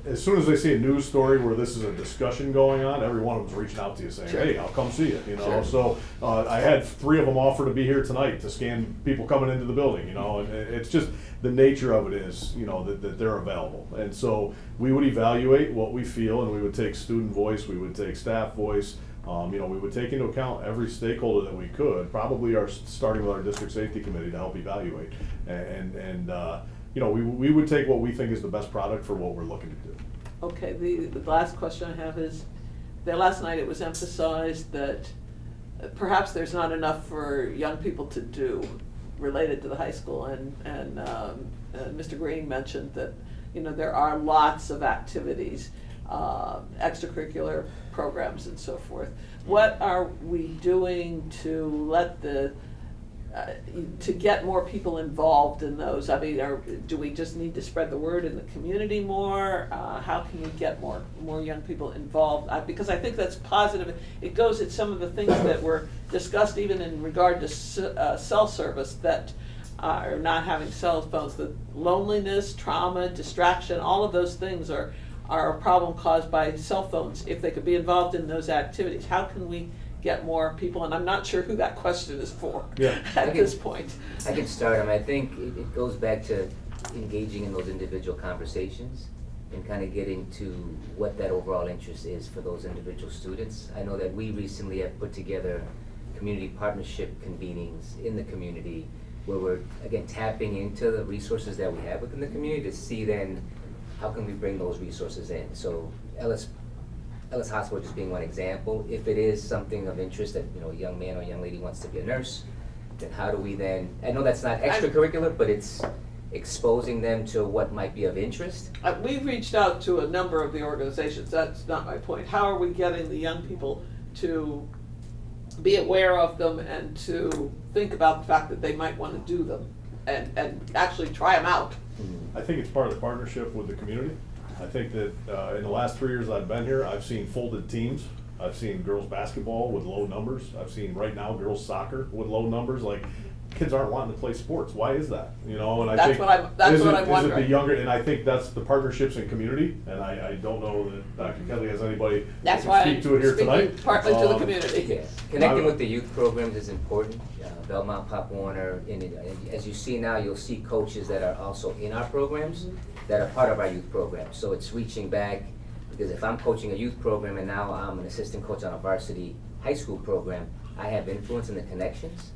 as soon as they see a news story where this is a discussion going on, every one of them's reaching out to you saying, hey, I'll come see it, Sure. So I had 3 of them offer to be here tonight to scan people coming into the building, and it's just the nature of it is, that they're available. And so we would evaluate what we feel, and we would take student voice, we would take staff voice, we would take into account every stakeholder that we could, probably starting with our district safety committee to help evaluate. We would take what we think is the best product for what we're looking to do. Okay, the last question I have is, that last night it was emphasized that perhaps there's not enough for young people to do related to the high school, and Mr. Green mentioned that, there are lots of activities, extracurricular programs and so forth. What are we doing to let to get more people involved in those? I mean, do we just need to spread the word in the community more? How can we get more young people involved? Because I think that's positive. It goes at some of the things that were discussed even in regard to cell service, that are not having cell phones, the loneliness, trauma, distraction, all of those things are a problem caused by cell phones. If they could be involved in those activities, how can we get more people? And I'm not sure who that question is for at this point. I can start. I think it goes back to engaging in those individual conversations and kind of getting to what that overall interest is for those individual students. I know that we recently have put together community partnership convenings in the community, where we're, again, tapping into the resources that we have within the community to see then how can we bring those resources in. So Ellis Hospital just being one example. If it is something of interest that, a young man or young lady wants to be a nurse, then how do we then, I know that's not extracurricular, but it's exposing them to what might be of interest. We've reached out to a number of the organizations. That's not my point. How are we getting the young people to be aware of them and to think about the fact that they might want to do them and actually try them out? I think it's part of the partnership with the community. I think that in the last 3 years I've been here, I've seen folded teams. I've seen girls basketball with low numbers. I've seen right now girls soccer with low numbers. Like, kids aren't wanting to play sports. Why is that? And I that's think what I'm wondering. Is it the younger? And I think that's the partnerships in community. And I don't know that Dr. Kelly has anybody that's that why can speak to it here tonight. Partly to the community. Yeah. Connecting with the youth programs is important. Belmont, Pop Warner, as you see now, you'll see coaches that are also in our programs that are part of our youth program. So it's reaching back, because if I'm coaching a youth program and now I'm an assistant coach on a varsity high school program, I have influence in the connections.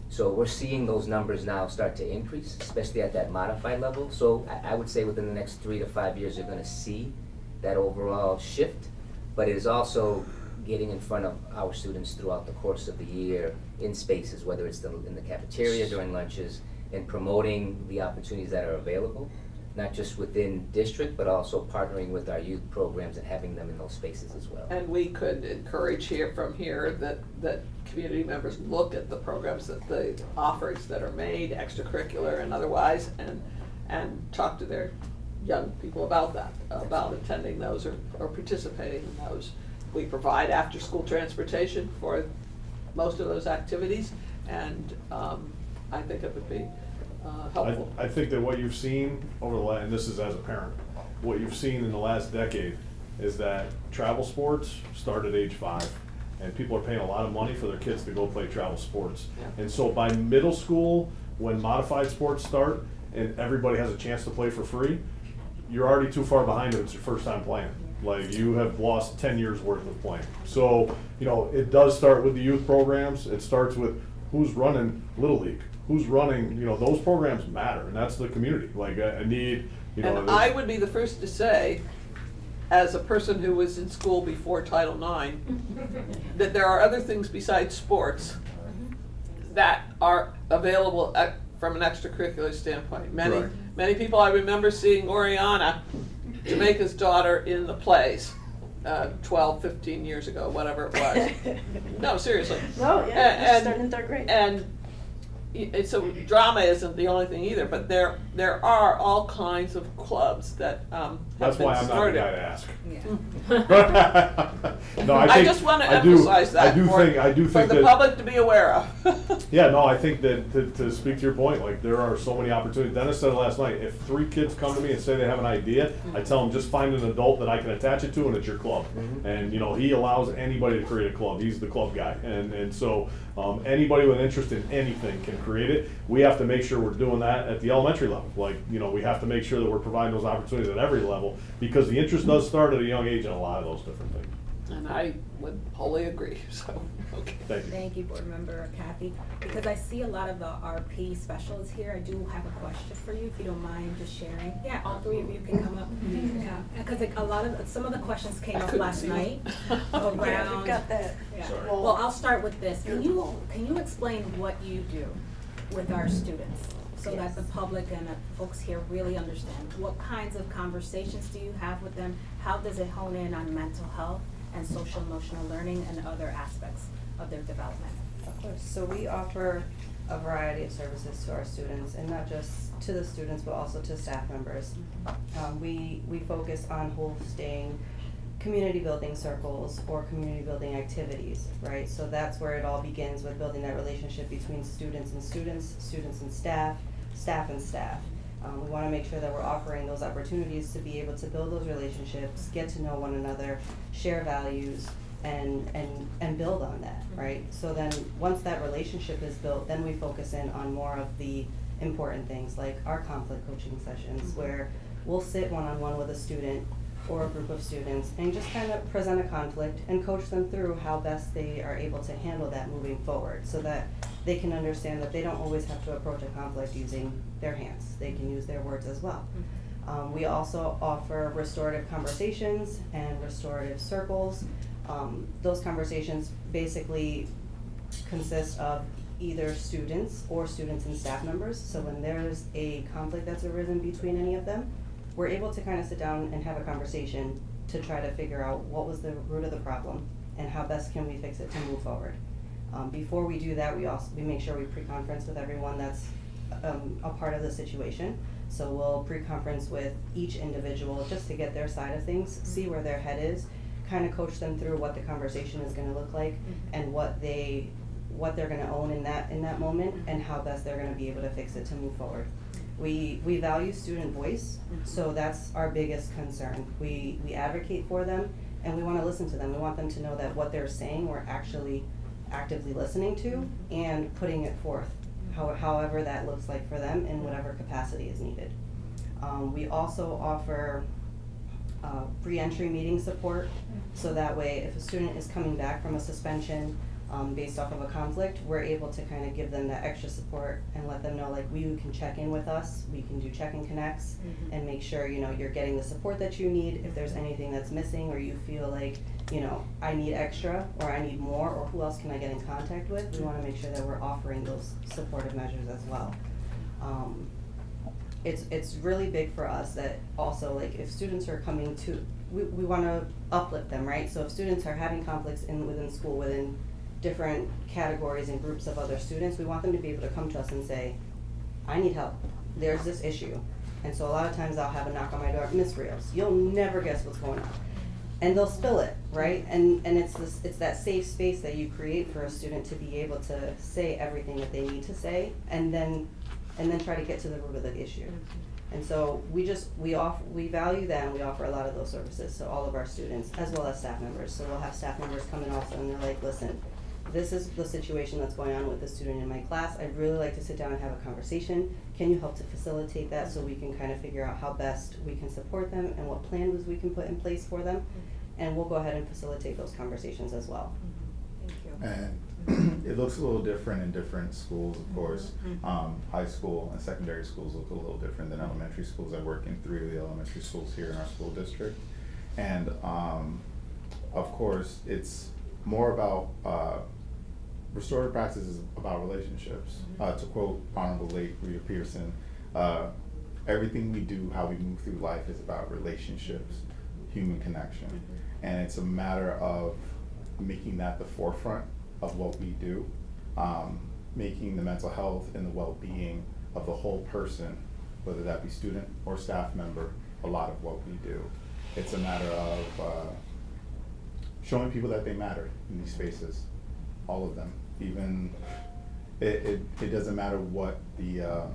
So we're seeing those numbers now start to increase, especially at that modified level. So I would say within the next 3 to 5 years, you're going to see that overall shift. But it is also getting in front of our students throughout the course of the year in spaces, whether it's in the cafeteria during lunches, and promoting the opportunities that are available, not just within district, but also partnering with our youth programs and having them in those spaces as well. And we could encourage from here that community members look at the programs, that the offerings that are made, extracurricular and otherwise, and talk to their young people about that, about attending those or participating in those. We provide after-school transportation for most of those activities, and I think it would be helpful. I think that what you've seen over the last, and this is as a parent, what you've seen in the last decade is that travel sports start at age 5. And people are paying a lot of money for their kids to go play travel sports. Yeah. And so by middle school, when modified sports start and everybody has a chance to play for free, you're already too far behind if it's your first time playing. Like, you have lost 10 years worth of playing. So, it does start with the youth programs. It starts with who's running Little League, who's running, those programs matter, and that's the community. Like, I need, And I would be the first to say, as a person who was in school before Title IX, that there are other things besides sports that are available from an extracurricular standpoint. Right. Many people, I remember seeing Oriana, Jamaica's daughter, in the plays 12, 15 years ago, whatever it was. No, seriously. No, yeah, she's starting in 3rd grade. And so drama isn't the only thing either, but there are all kinds of clubs that have that's been why I'm not the started. guy to ask. Yeah. No, I just want to emphasize that I do for think the that, public to be aware of. Yeah, no, I think that to speak to your point, like, there are so many opportunities. Dennis said last night, if 3 kids come to me and say they have an idea, I tell them just find an adult that I can attach it to, and it's your club. And he allows anybody to create a club. He's the club guy, and so anybody with interest in anything can create it. We have to make sure we're doing that at the elementary level. Like, we have to make sure that we're providing those opportunities at every level, because the interest does start at a young age in a lot of those different things. And I would wholly agree, so, okay. Thank you. Thank you, Board Member Kathy. Because I see a lot of the RP specialists here, I do have a question for you, if you don't mind just sharing. Yeah, all 3 of you can come up. Yeah, because some of the questions came up last night around. Yeah, we've got that. Yeah. Sorry. Well, I'll start with this. Can you explain what you do with our students? So that the public and the folks here really understand. What kinds of conversations do you have with them? How does it hone in on mental health and social emotional learning and other aspects of their development? Of course. So we offer a variety of services to our students, and not just to the students, but also to staff members. We focus on hosting community building circles or community building activities, right? So that's where it all begins, with building that relationship between students and students, students and staff, staff and staff. We want to make sure that we're offering those opportunities to be able to build those relationships, get to know one another, share values, and build on that, right? So then once that relationship is built, then we focus in on more of the important things, like our conflict coaching sessions, where we'll sit one-on-one with a student or a group of students and just kind of present a conflict and coach them through how best they are able to handle that moving forward, so that they can understand that they don't always have to approach a conflict using their hands. They can use their words as well. We also offer restorative conversations and restorative circles. Those conversations basically consist of either students or students and staff members. So when there's a conflict that's arisen between any of them, we're able to kind of sit down and have a conversation to try to figure out what was the root of the problem and how best can we fix it to move forward. Before we do that, we make sure we pre-conference with everyone that's a part of the situation. So we'll pre-conference with each individual just to get their side of things, see where their head is, kind of coach them through what the conversation is going to look like and what they're going to own in that moment and how best they're going to be able to fix it to move forward. We value student voice, so that's our biggest concern. We advocate for them, and we want to listen to them. We want them to know that what they're saying we're actually actively listening to and putting it forth, however that looks like for them in whatever capacity is needed. We also offer pre-entry meeting support, so that way if a student is coming back from a suspension based off of a conflict, we're able to kind of give them that extra support and let them know, like, you can check in with us, we can do check and connects and make sure you're getting the support that you need. If there's anything that's missing or you feel like I need extra or I need more, or who else can I get in contact with, we want to make sure that we're offering those supportive measures as well. It's really big for us that also, like, if students are coming to, we want to uplift them, right? So if students are having conflicts within school, within different categories and groups of other students, we want them to be able to come to us and say, I need help, there's this issue. And so a lot of times I'll have a knock on my door, Miss Rios, you'll never guess what's going on. And they'll spill it, right? And it's that safe space that you create for a student to be able to say everything that they need to say and then try to get to the root of the issue. And so we value that, and we offer a lot of those services to all of our students as well as staff members. So we'll have staff members come in also, and they're like, listen, this is the situation that's going on with the student in my class. I'd really like to sit down and have a conversation. Can you help to facilitate that so we can kind of figure out how best we can support them and what plans we can put in place for them? And we'll go ahead and facilitate those conversations as well. Thank you. And it looks a little different in different schools, of course. High school and secondary schools look a little different than elementary schools. I work in 3 of the elementary schools here in our school district. And of course, it's more about restorative practice is about relationships. To quote Honorable late Rita Pearson, everything we do, how we move through life is about relationships, human connection. And it's a matter of making that the forefront of what we do, making the mental health and the well-being of the whole person, whether that be student or staff member, a lot of what we do. It's a matter of showing people that they matter in these spaces, all of them. Even it doesn't matter what the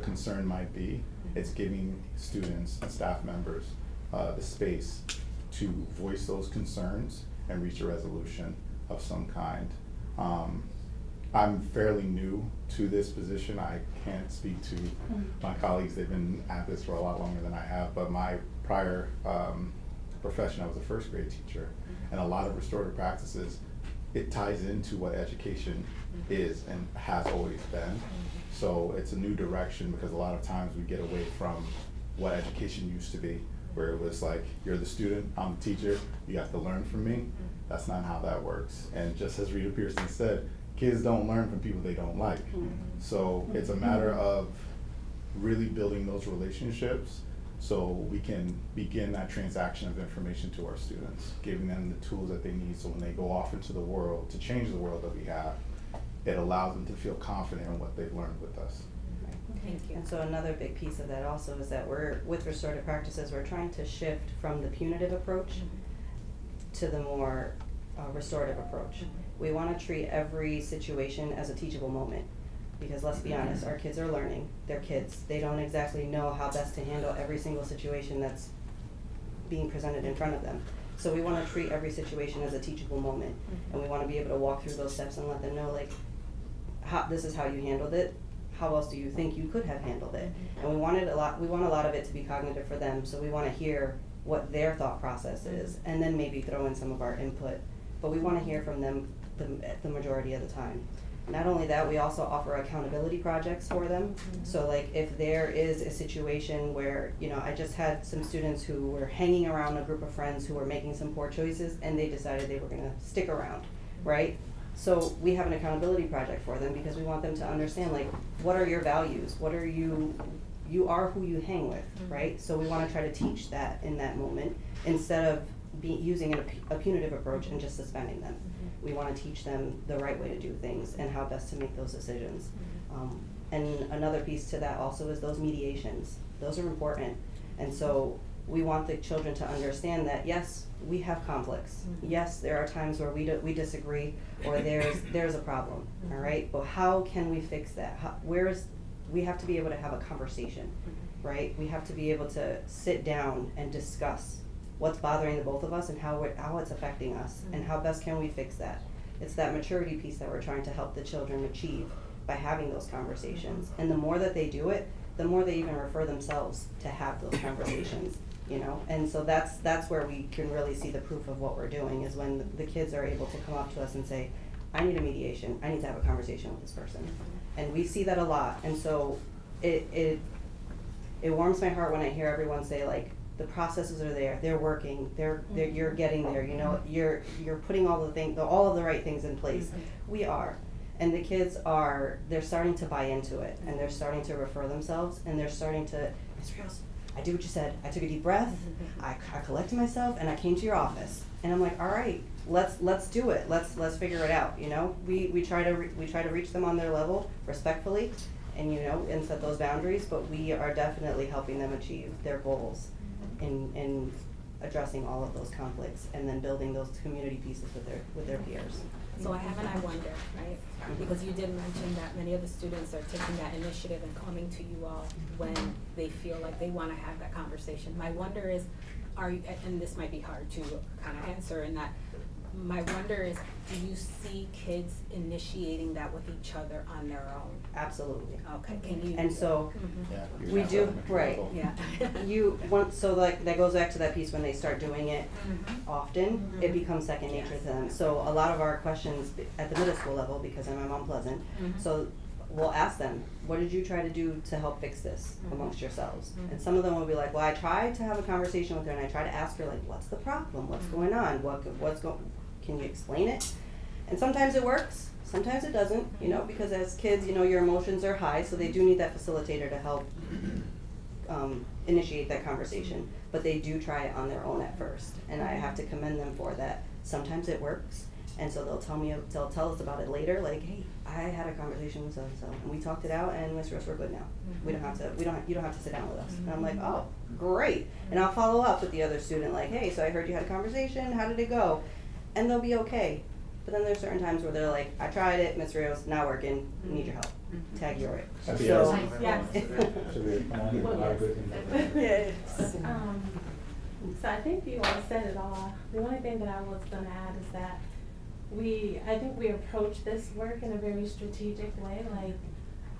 concern might be. It's giving students and staff members the space to voice those concerns and reach a resolution of some kind. I'm fairly new to this position. I can't speak to my colleagues. They've been at this for a lot longer than I have, but my prior profession, I was a first grade teacher, and a lot of restorative practices, it ties into what education is and has always been. So it's a new direction, because a lot of times we get away from what education used to be, where it was like, you're the student, I'm the teacher, you have to learn from me. That's not how that works. And just as Rita Pearson said, kids don't learn from people they don't like. So it's a matter of really building those relationships so we can begin that transaction of information to our students, giving them the tools that they need so when they go off into the world to change the world that we have, it allows them to feel confident in what they've learned with us. Thank you. And so another big piece of that also is that with restorative practices, we're trying to shift from the punitive approach to the more restorative approach. We want to treat every situation as a teachable moment, because let's be honest, our kids are learning. They're kids. They don't exactly know how best to handle every single situation that's being presented in front of them. So we want to treat every situation as a teachable moment, and we want to be able to walk through those steps and let them know, like, this is how you handled it. How else do you think you could have handled it? And we want a lot of it to be cognitive for them, so we want to hear what their thought process is, and then maybe throw in some of our input. But we want to hear from them the majority of the time. Not only that, we also offer accountability projects for them. So like if there is a situation where, I just had some students who were hanging around a group of friends who were making some poor choices, and they decided they were gonna stick around, right? So we have an accountability project for them, because we want them to understand, like, what are your values? What are you are who you hang with, right? So we wanna try to teach that in that moment, instead of using a punitive approach and just suspending them. We wanna teach them the right way to do things and how best to make those decisions. And another piece to that also is those mediations. Those are important. And so we want the children to understand that, yes, we have conflicts. Yes, there are times where we disagree, or there's a problem, all right? But how can we fix that? We have to be able to have a conversation, right? We have to be able to sit down and discuss what's bothering the both of us and how it's affecting us, and how best can we fix that. It's that maturity piece that we're trying to help the children achieve by having those conversations. And the more that they do it, the more they even refer themselves to have those conversations, And so that's where we can really see the proof of what we're doing, is when the kids are able to come up to us and say, I need a mediation, I need to have a conversation with this person. And we see that a lot, and so it warms my heart when I hear everyone say, like, the processes are there, they're working, you're getting there, you're putting all of the right things in place. We are. And the kids they're starting to buy into it, and they're starting to refer themselves, and they're starting to, Ms. Rios, I did what you said. I took a deep breath, I collected myself, and I came to your office. And I'm like, all right, let's do it. Let's figure it out. We try to reach them on their level respectfully, and and set those boundaries. But we are definitely helping them achieve their goals in addressing all of those conflicts and then building those community pieces with their peers. So I have an I wonder, right? Because you did mention that many of the students are taking that initiative and coming to you all when they feel like they wanna have that conversation. My wonder is, are you, and this might be hard to kind of answer in that, my wonder is, do you see kids initiating that with each other on their own? Absolutely. Okay, can you? And so, Mhm. we do, right. Yeah. You want, so like, that goes back to that piece when they start doing it often, it becomes second nature to them. So a lot of our questions at the middle school level, because I'm at Mount Pleasant, so we'll ask them, what did you try to do to help fix this amongst yourselves? And some of them will be like, well, I tried to have a conversation with her and I tried to ask her, like, what's the problem? What's going on? Can you explain it? And sometimes it works, sometimes it doesn't, you know, because as kids, you know, your emotions are high, so they do need that facilitator to help initiate that conversation. But they do try it on their own at first, and I have to commend them for that. Sometimes it works, and so they'll tell us about it later, like, hey, I had a conversation with so-and-so, and we talked it out, and Miss Ross, we're good now. You don't have to sit down with us. And I'm like, oh, great. And I'll follow up with the other student, like, hey, so I heard you had a conversation, how did it go? And they'll be okay. But then there's certain times where they're like, I tried it, Miss Rios, not working, need your help. Tag you're it. Happy So, yes. Should we come on here? A lot of good things. Yes. So I think you all said it all. The only thing that I was gonna add is that I think we approach this work in a very strategic way. Like,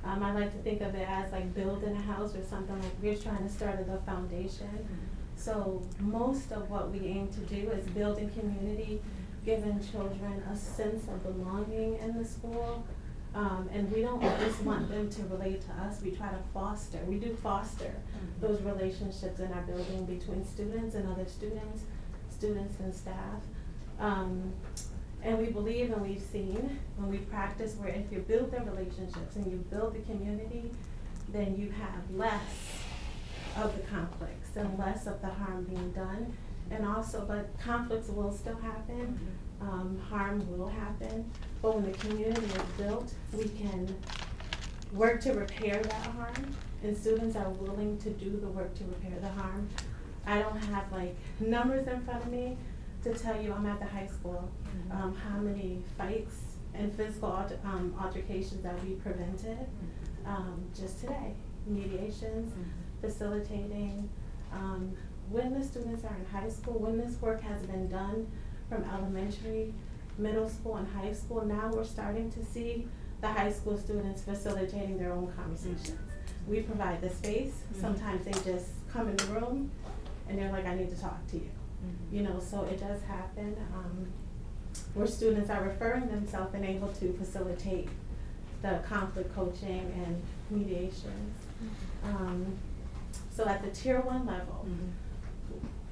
I like to think of it as like building a house or something, like we're trying to start at the foundation. So most of what we aim to do is building community, giving children a sense of belonging in the school. And we don't just want them to relate to us, we foster those relationships in our building between students and other students, students and staff. And we believe and we've seen, when we practice, where if you build the relationships and you build the community, then you have less of the conflicts and less of the harm being done. And also, but conflicts will still happen, harm will happen, but when the community is built, we can work to repair that harm, and students are willing to do the work to repair the harm. I don't have like numbers in front of me to tell you, I'm at the high school, how many fights and physical altercations that we prevented just today, mediations, facilitating. When the students are in high school, when this work has been done from elementary, middle school, and high school, now we're starting to see the high school students facilitating their own conversations. We provide the space. Sometimes they just come in the room and they're like, I need to talk to you. You know, so it does happen where students are referring themselves and able to facilitate the conflict coaching and mediations. So at the tier 1 level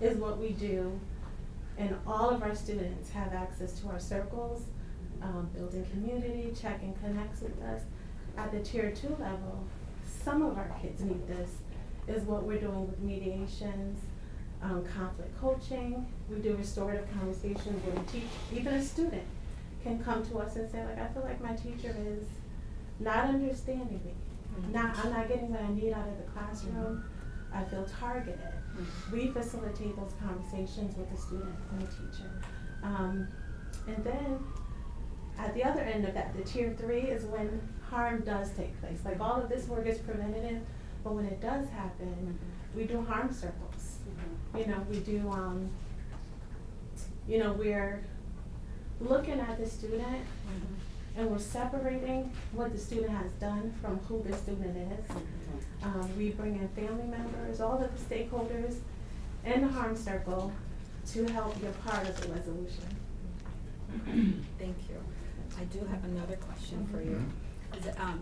is what we do, and all of our students have access to our circles, building community, check and connects with us. At the tier 2 level, some of our kids need this, is what we're doing with mediations, conflict coaching. We do restorative conversations where even a student can come to us and say, like, I feel like my teacher is not understanding me. I'm not getting what I need out of the classroom. I feel targeted. We facilitate those conversations with the student and the teacher. And then at the other end of that, the tier 3 is when harm does take place. Like, all of this work is preventative, but when it does happen, we do harm circles. You know, we do, you know, we're looking at the student and we're separating what the student has done from who the student is. We bring in family members, all of the stakeholders in the harm circle to help be a part of the resolution. Thank you. I do have another question for you.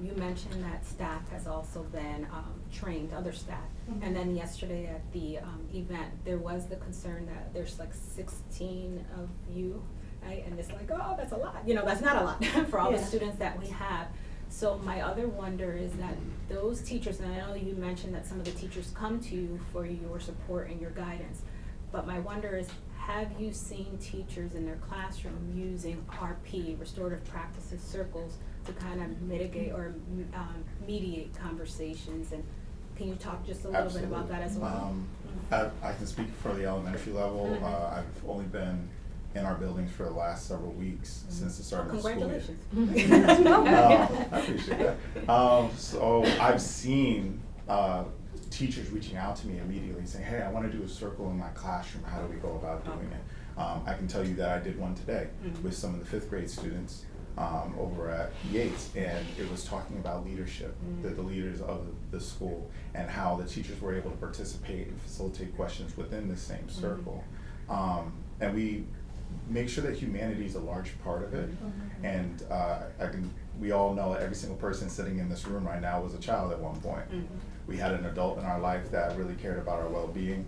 You mentioned that staff has also been trained, other staff. And then yesterday at the event, there was the concern that there's like 16 of you, right? And it's like, oh, that's a lot. You know, that's not a lot for all the students that we have. So my other wonder is that those teachers, and I know you mentioned that some of the teachers come to you for your support and your guidance, but my wonder is, have you seen teachers in their classroom using RP, restorative practices circles, to kind of mitigate or mediate conversations and Can you talk just a little bit about that as well? I can speak for the elementary level. I've only been in our buildings for the last several weeks since the start of the school year. Congratulations. I appreciate that. So I've seen teachers reaching out to me immediately saying, hey, I want to do a circle in my classroom. How do we go about doing it? I can tell you that I did one today with some of the 5th grade students over at Yates, and it was talking about leadership, the leaders of the school, and how the teachers were able to participate and facilitate questions within the same circle. And we make sure that humanity is a large part of it. And we all know that every single person sitting in this room right now was a child at one point. We had an adult in our life that really cared about our well-being,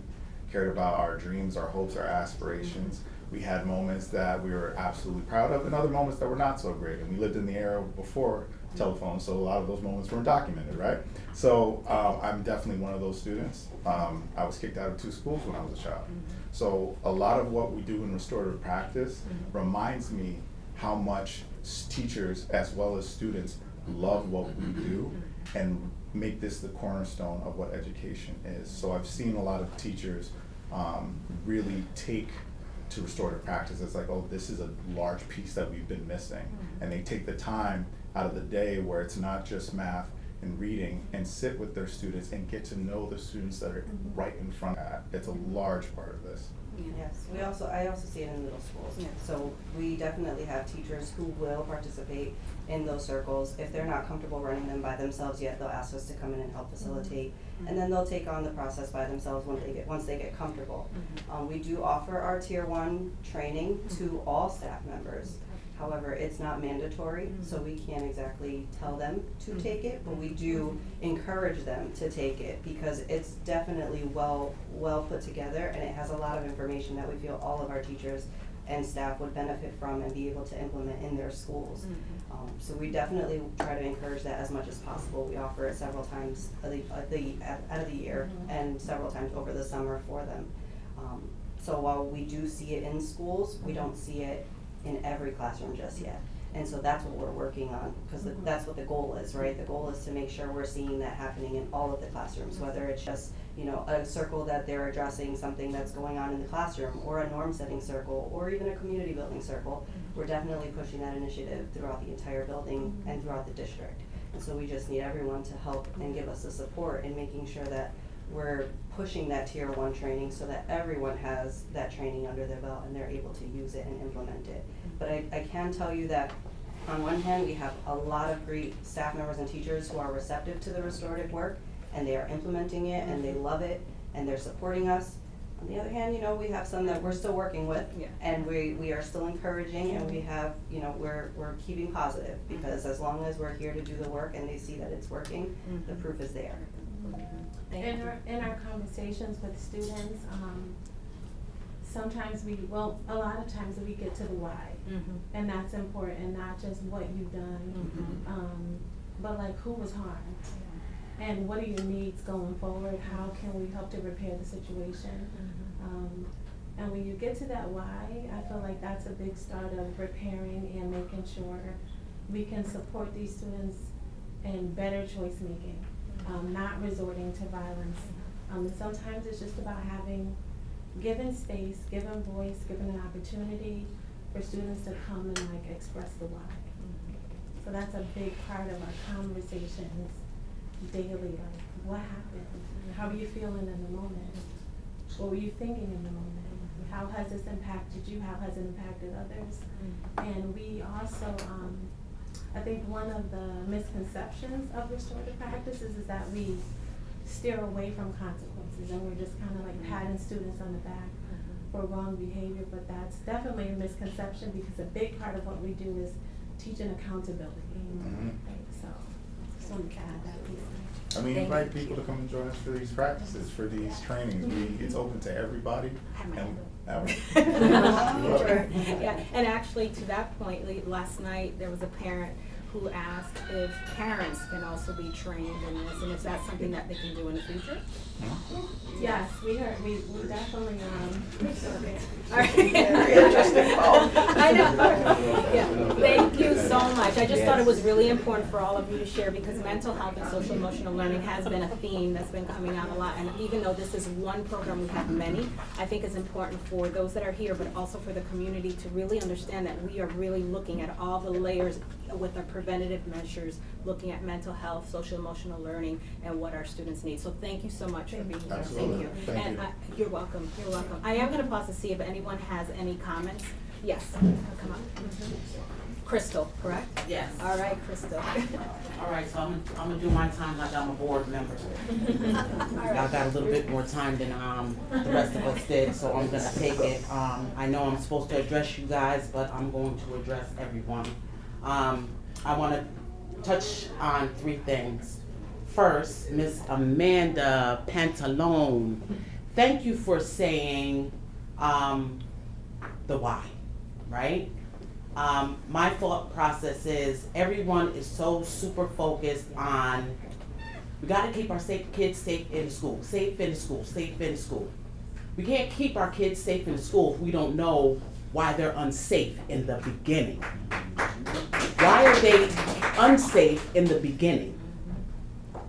cared about our dreams, our hopes, our aspirations. We had moments that we were absolutely proud of and other moments that were not so great. And we lived in the era before telephone, so a lot of those moments weren't documented, right? So I'm definitely one of those students. I was kicked out of 2 schools when I was a child. So a lot of what we do in restorative practice reminds me how much teachers as well as students love what we do and make this the cornerstone of what education is. So I've seen a lot of teachers really take to restorative practice. It's like, oh, this is a large piece that we've been missing. And they take the time out of the day where it's not just math and reading and sit with their students and get to know the students that are right in front of that. It's a large part of this. Yes, I also see it in middle schools. So we definitely have teachers who will participate in those circles. If they're not comfortable running them by themselves yet, they'll ask us to come in and help facilitate. And then they'll take on the process by themselves once they get comfortable. We do offer our Tier 1 training to all staff members. However, it's not mandatory, so we can't exactly tell them to take it, but we do encourage them to take it because it's definitely well put together, and it has a lot of information that we feel all of our teachers and staff would benefit from and be able to implement in their schools. So we definitely try to encourage that as much as possible. We offer it several times out of the year and several times over the summer for them. So while we do see it in schools, we don't see it in every classroom just yet. And so that's what we're working on, because that's what the goal is, right? The goal is to make sure we're seeing that happening in all of the classrooms, whether it's just, a circle that they're addressing something that's going on in the classroom, or a norm setting circle, or even a community building circle. We're definitely pushing that initiative throughout the entire building and throughout the district. And so we just need everyone to help and give us the support in making sure that we're pushing that Tier 1 training so that everyone has that training under their belt and they're able to use it and implement it. But I can tell you that on one hand, we have a lot of great staff members and teachers who are receptive to the restorative work and they are implementing it and they love it and they're supporting us. On the other hand, we have some that we're still working with and we are still encouraging and we have, we're keeping positive because as long as we're here to do the work and they see that it's working, the proof is there. In our conversations with students, sometimes a lot of times we get to the why, and that's important, not just what you've done, but like who was harmed, and what are your needs going forward, how can we help to repair the situation, and when you get to that why, I feel like that's a big start of repairing and making sure we can support these students in better choice making. Not resorting to violence. And sometimes it's just about given space, given voice, given an opportunity for students to come and express the why. So that's a big part of our conversations daily. What happened? How are you feeling in the moment? What were you thinking in the moment? How has this impacted you? How has it impacted others? And we also, I think one of the misconceptions of restorative practices is that we steer away from consequences and we're just kind of patting students on the back for wrong behavior, but that's definitely a misconception because a big part of what we do is teaching accountability. Right? So just wanted to add that piece. We invite people to come and join us for these practices, for these trainings. It's open to everybody. Yeah, and actually to that point, last night there was a parent who asked if parents can also be trained in this, and is that something that they can do in the future? Yes, we definitely. Very interesting. I know. Yeah. Thank you so much. I just thought it was really important for all of you to share because mental health and social emotional learning has been a theme that's been coming out a lot. And even though this is one program, we have many, I think it's important for those that are here, but also for the community to really understand that we are really looking at all the layers with our preventative measures, looking at mental health, social emotional learning, and what our students need. So thank you so much for being here. Absolutely. Thank you. Thank you. You're welcome. You're welcome. I am going to pause to see if anyone has any comments. Yes. Come on. Crystal, correct? Yes. All right, Crystal. All right, so I'm gonna do my time like I'm a board member. Y'all got a little bit more time than the rest of us did, so I'm gonna take it. I know I'm supposed to address you guys, but I'm going to address everyone. I wanna touch on 3 things. First, Ms. Amanda Pantalone, thank you for saying the why, right? My thought process is everyone is so super focused on, we gotta keep our kids safe in school, safe in school, safe in school. We can't keep our kids safe in school if we don't know why they're unsafe in the beginning. Why are they unsafe in the beginning?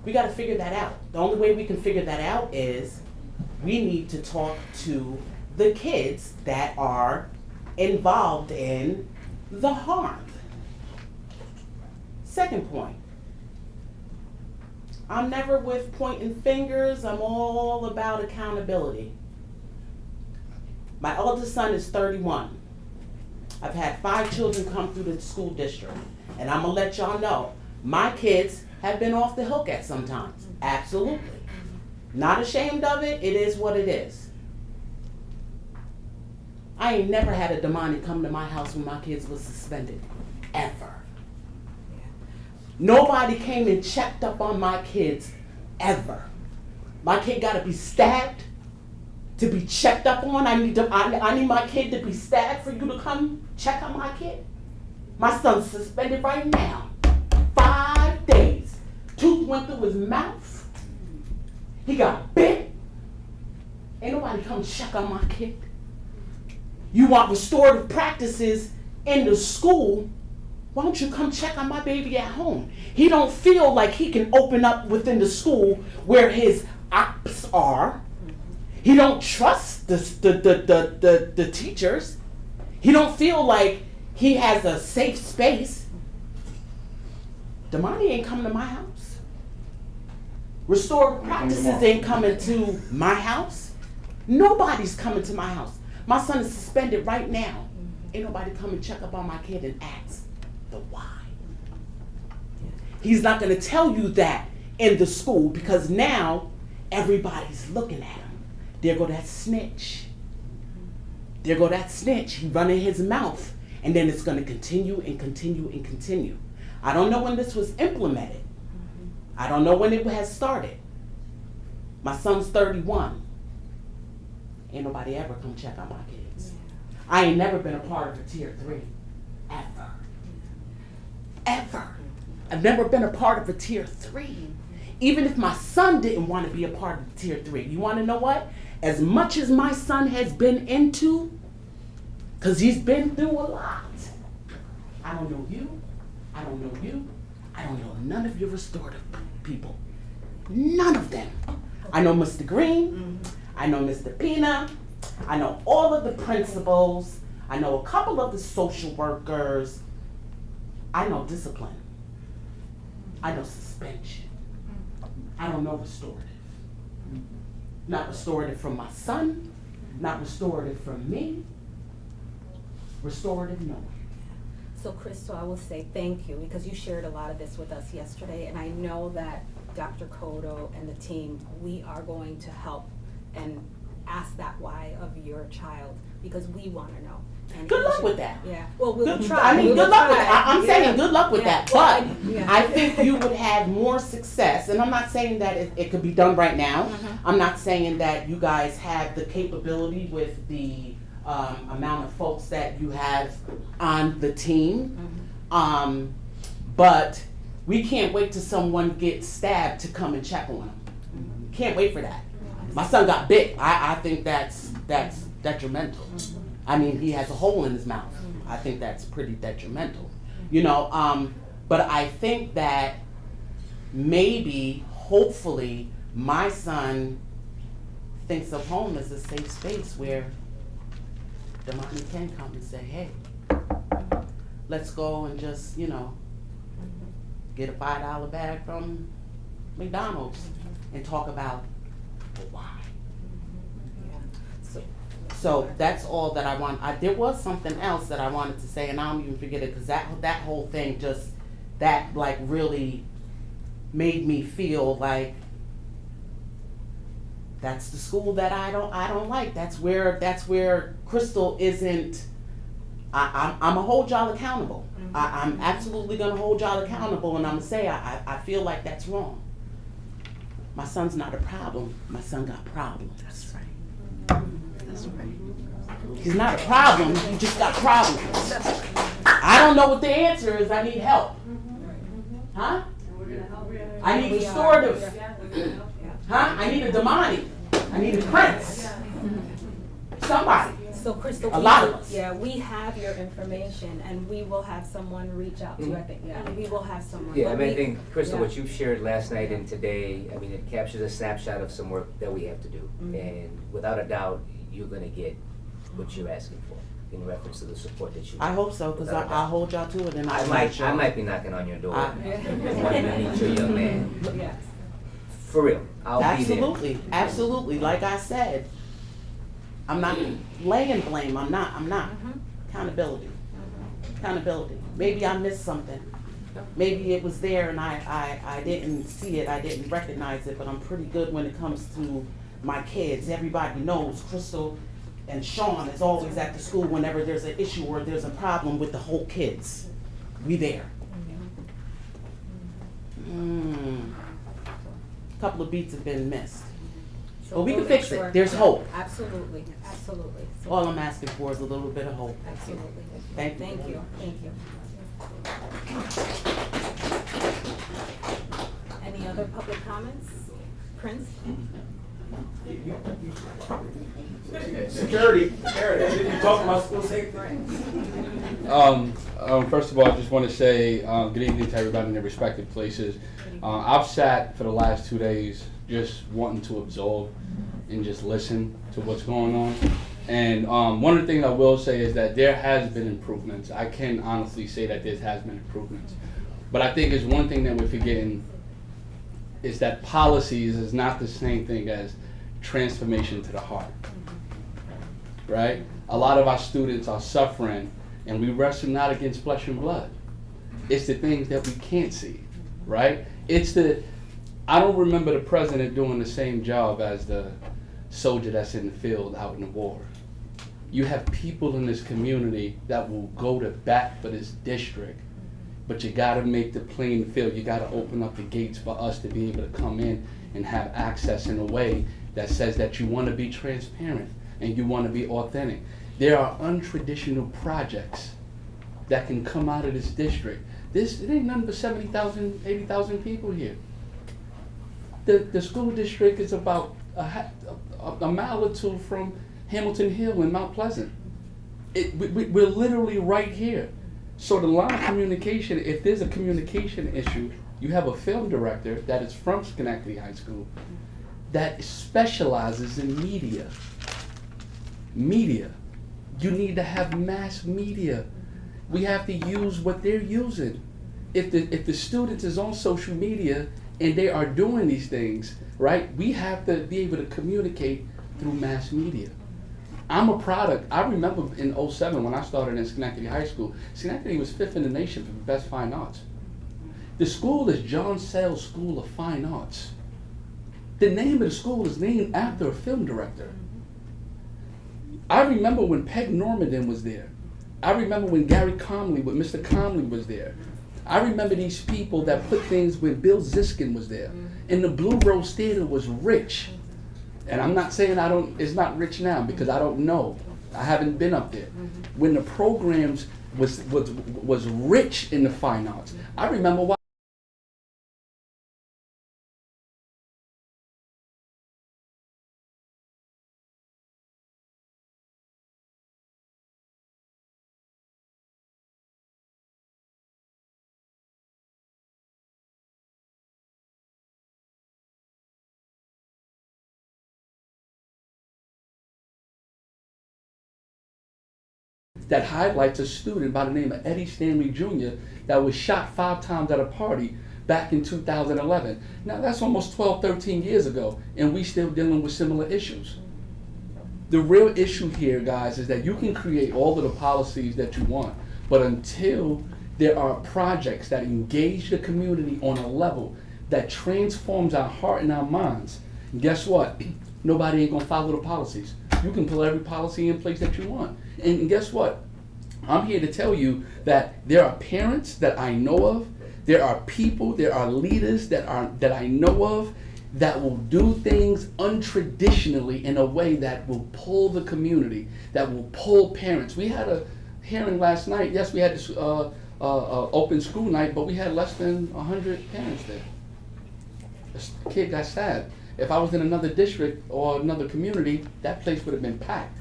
We gotta figure that out. The only way we can figure that out is we need to talk to the kids that are involved in the harm. Second point, I'm never with pointing fingers, I'm all about accountability. My oldest son is 31. I've had 5 children come through the school district, and I'm gonna let y'all know, my kids have been off the hook at some times, absolutely. Not ashamed of it, it is what it is. I ain't never had a demonic come to my house when my kids was suspended, ever. Nobody came and checked up on my kids, ever. My kid gotta be stabbed to be checked up on. I need my kid to be stabbed for you to come check on my kid. My son's suspended right now, 5 days. Tooth went through his mouth. He got bit. Ain't nobody come check on my kid. You want restorative practices in the school, why don't you come check on my baby at home? He don't feel like he can open up within the school where his ops are. He don't trust the teachers. He don't feel like he has a safe space. Damani ain't coming to my house. Restorative practices ain't coming to my house. Nobody's coming to my house. My son is suspended right now. Ain't nobody come and check up on my kid and ask the why. He's not gonna tell you that in the school because now everybody's looking at him. There go that snitch. There go that snitch. He running his mouth. And then it's gonna continue and continue and continue. I don't know when this was implemented. I don't know when it has started. My son's 31. Ain't nobody ever come check on my kids. I ain't never been a part of a tier 3, ever. Ever. I've never been a part of a tier 3. Even if my son didn't want to be a part of tier 3. You want to know what? As much as my son has been into, because he's been through a lot. I don't know you. I don't know you. I don't know none of your restorative people. None of them. I know Mr. Green. I know Mr. Pina. I know all of the principals. I know a couple of the social workers. I know discipline. I know suspension. I don't know restorative. Not restorative from my son. Not restorative from me. Restorative, no. So Crystal, I will say thank you because you shared a lot of this with us yesterday, and I know that Dr. Cotto and the team, we are going to help and ask that why of your child because we want to know. And Good luck with that. Yeah. Well, we'll Good- try. I mean, We'll good luck with try. that. I'm saying good luck with Yeah. that. Well, But I think you would have more success, and I'm not saying that it could be done right now. I'm not saying that you guys have the capability with the amount of folks that you have on the team. But we can't wait till someone gets stabbed to come and check on them. Can't wait for that. My son got bit. I think that's detrimental. I mean, he has a hole in his mouth. I think that's pretty detrimental. You know, but I think that maybe, hopefully, my son thinks of home as a safe space where the mommy can come and say, hey, let's go and just, you know, get a $5 bag from McDonald's and talk about why. So that's all that I want. There was something else that I wanted to say, and I don't even forget it, because that whole thing just, that like really made me feel like that's the school that I don't like. That's where Crystal isn't. I'm gonna hold y'all accountable. I'm absolutely gonna hold y'all accountable, and I'm gonna say I feel like that's wrong. My son's not a problem. My son got problems. That's right. That's right. He's not a problem. He just got problems. That's right. I don't know what the answer is. I need help. Huh? I need restorative. Huh? I need a Damani. I need a Prince. Somebody. So Crystal, a lot of us. Yeah, we have your information, and we will have someone reach out to you. I think, yeah, we will have someone. Yeah, I mean, I think, Crystal, yeah. what you've shared last night and today, I mean, it captures a snapshot of some work that we have to do. And without a doubt, you're gonna get what you're asking for in reference to the support that you need. I hope so, because I'll hold y'all to it, and I might be knocking on your door. Yeah. Wanting to meet your young man. Yes. For real, I'll be there. Absolutely, absolutely. Like I said, I'm not laying blame. I'm not. Accountability. Accountability. Maybe I missed something. Maybe it was there and I didn't see it. I didn't recognize it. But I'm pretty good when it comes to my kids. Everybody knows Crystal and Sean is always at the school whenever there's an issue or there's a problem with the whole kids. We there. Couple of beats have been missed. So But we we'll can make fix sure- it. There's yeah, hope. Absolutely, absolutely. So- All I'm asking for is a little bit of hope. Absolutely. Thank you. Thank you, thank you. Any other public comments? Prince? Security. Did you talk about school safety? First of all, I just want to say good evening to everybody in their respective places. I've sat for the last 2 days just wanting to absorb and just listen to what's going on. And one of the things I will say is that there has been improvements. I can honestly say that there has been improvements. But I think it's one thing that we're forgetting is that policies is not the same thing as transformation to the heart. Right? A lot of our students are suffering, and we wrestle not against flesh and blood. It's the things that we can't see, right? I don't remember the president doing the same job as the soldier that's in the field out in the war. You have people in this community that will go to bat for this district, but you gotta make the playing field. You gotta open up the gates for us to be able to come in and have access in a way that says that you wanna be transparent and you wanna be authentic. There are untraditional projects that can come out of this district. It ain't nothing but 70,000, 80,000 people here. The school district is about a mile or two from Hamilton Hill and Mount Pleasant. We're literally right here. So the line of communication, if there's a communication issue, you have a film director that is from Schenectady High School that specializes in media. Media. You need to have mass media. We have to use what they're using. If the students is on social media and they are doing these things, right, we have to be able to communicate through mass media. I'm a product. I remember in 07 when I started in Schenectady High School, Schenectady was 5th in the nation for best fine arts. The school is John Sayles School of Fine Arts. The name of the school is named after a film director. I remember when Peg Normandin was there. I remember when Gary Comley, when Mr. Comley was there. I remember these people that put things when Bill Ziskin was there. And the Blue Rose Theater was rich. And I'm not saying it's not rich now because I don't know. I haven't been up there. When the programs was rich in the fine arts. I remember why. that highlights a student by the name of Eddie Stanley Jr. that was shot 5 times at a party back in 2011. Now that's almost 12, 13 years ago, and we still dealing with similar issues. The real issue here, guys, is that you can create all of the policies that you want, but until there are projects that engage the community on a level that transforms our heart and our minds, guess what? Nobody ain't gonna follow the policies. You can put every policy in place that you want. And guess what? I'm here to tell you that there are parents that I know of, there are people, there are leaders that I know of that will do things untraditionally in a way that will pull the community, that will pull parents. We had a hearing last night. Yes, we had this open school night, but we had less than 100 parents there. The kid got stabbed. If I was in another district or another community, that place would have been packed.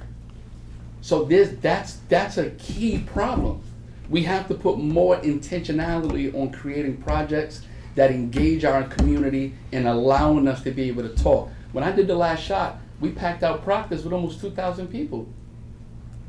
So that's a key problem. We have to put more intentionality on creating projects that engage our community and allowing us to be able to talk. When I did the last shot, we packed out Proctor's with almost 2,000 people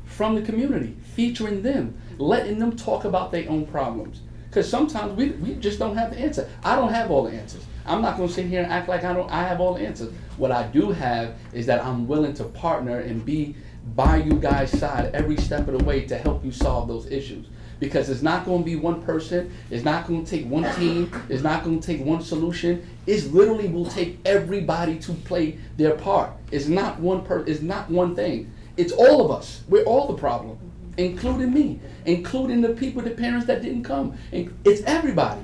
from the community, featuring them, letting them talk about their own problems. Because sometimes we just don't have the answer. I don't have all the answers. I'm not going to sit here and act like I have all the answers. What I do have is that I'm willing to partner and be by you guys' side every step of the way to help you solve those issues. Because it's not going to be one person, it's not going to take one team, it's not going to take one solution. It literally will take everybody to play their part. It's not one thing. It's all of us. We're all the problem, including me, including the people, the parents that didn't come. And it's everybody.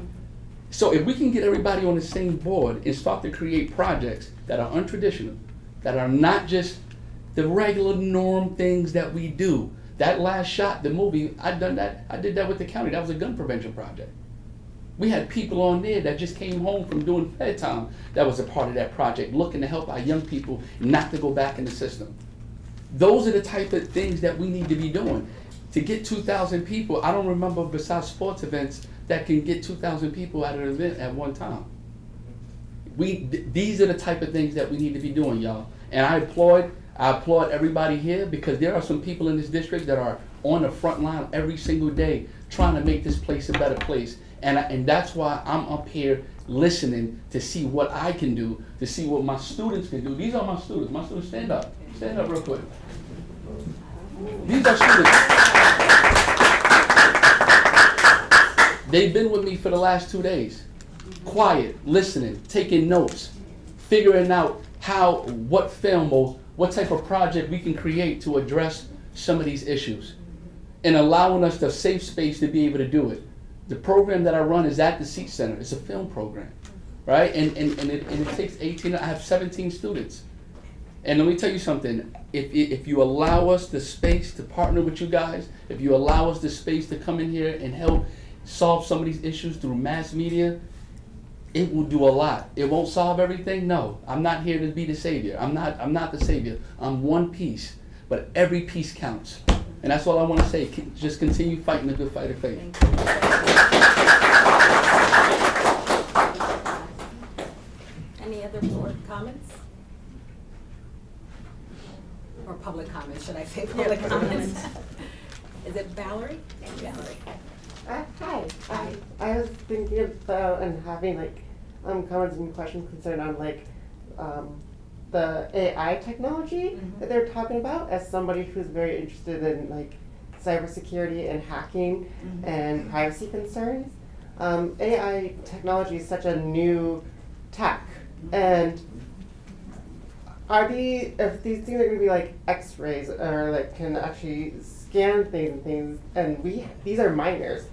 So if we can get everybody on the same board and start to create projects that are untraditional, that are not just the regular norm things that we do. That last shot, the movie, I did that with the county. That was a gun prevention project. We had people on there that just came home from doing Fed time that was a part of that project, looking to help our young people not to go back in the system. Those are the type of things that we need to be doing. To get 2,000 people, I don't remember besides sports events that can get 2,000 people at an event at one time. These are the type of things that we need to be doing, y'all. And I applaud everybody here because there are some people in this district that are on the front line every single day trying to make this place a better place. And that's why I'm up here listening to see what I can do, to see what my students can do. These are my students. My students, stand up. Stand up real quick. These are students. They've been with me for the last 2 days. Quiet, listening, taking notes, figuring out what film or what type of project we can create to address some of these issues, and allowing us the safe space to be able to do it. The program that I run is at the Seat Center. It's a film program, right? And it takes 18, I have 17 students. And let me tell you something, if you allow us the space to partner with you guys, if you allow us the space to come in here and help solve some of these issues through mass media, it will do a lot. It won't solve everything, no. I'm not here to be the savior. I'm not the savior. I'm one piece, but every piece counts. And that's all I want to say. Just continue fighting the good fight of faith. Any other board comments? Or public comments, should I say public comments? Is it Valerie? Valerie. Hi. I was thinking about and having comments and questions concerned on the AI technology that they're talking about, as somebody who's very interested in cybersecurity and hacking and privacy concerns. AI technology is such a new tech, and if these things are going to be like X-rays or can actually scan things, and these are minors,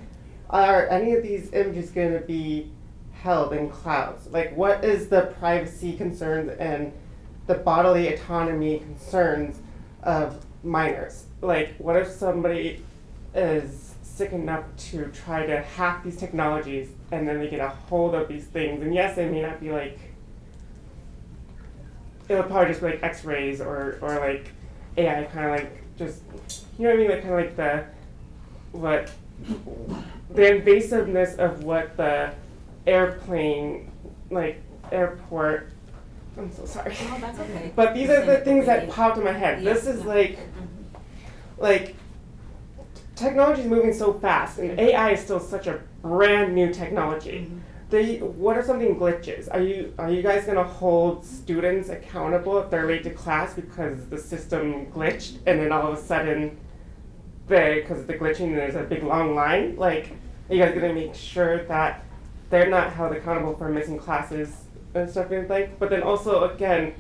are any of these images going to be held in clouds? What is the privacy concerns and the bodily autonomy concerns of minors? What if somebody is sick enough to try to hack these technologies and then they get a hold of these things? And yes, they may not be it'll probably just be X-rays or AI kind of just, you know what I mean? The invasiveness of what the airplane, airport, I'm so sorry. Oh, that's okay. But these are the things that popped in my head. This is technology is moving so fast, and AI is still such a brand new technology. What are something glitches? Are you guys gonna hold students accountable if they're late to class because the system glitched, and then all of a sudden, because of the glitching, there's a big long line? Like, are you guys gonna make sure that they're not held accountable for missing classes and stuff like? But then also, again,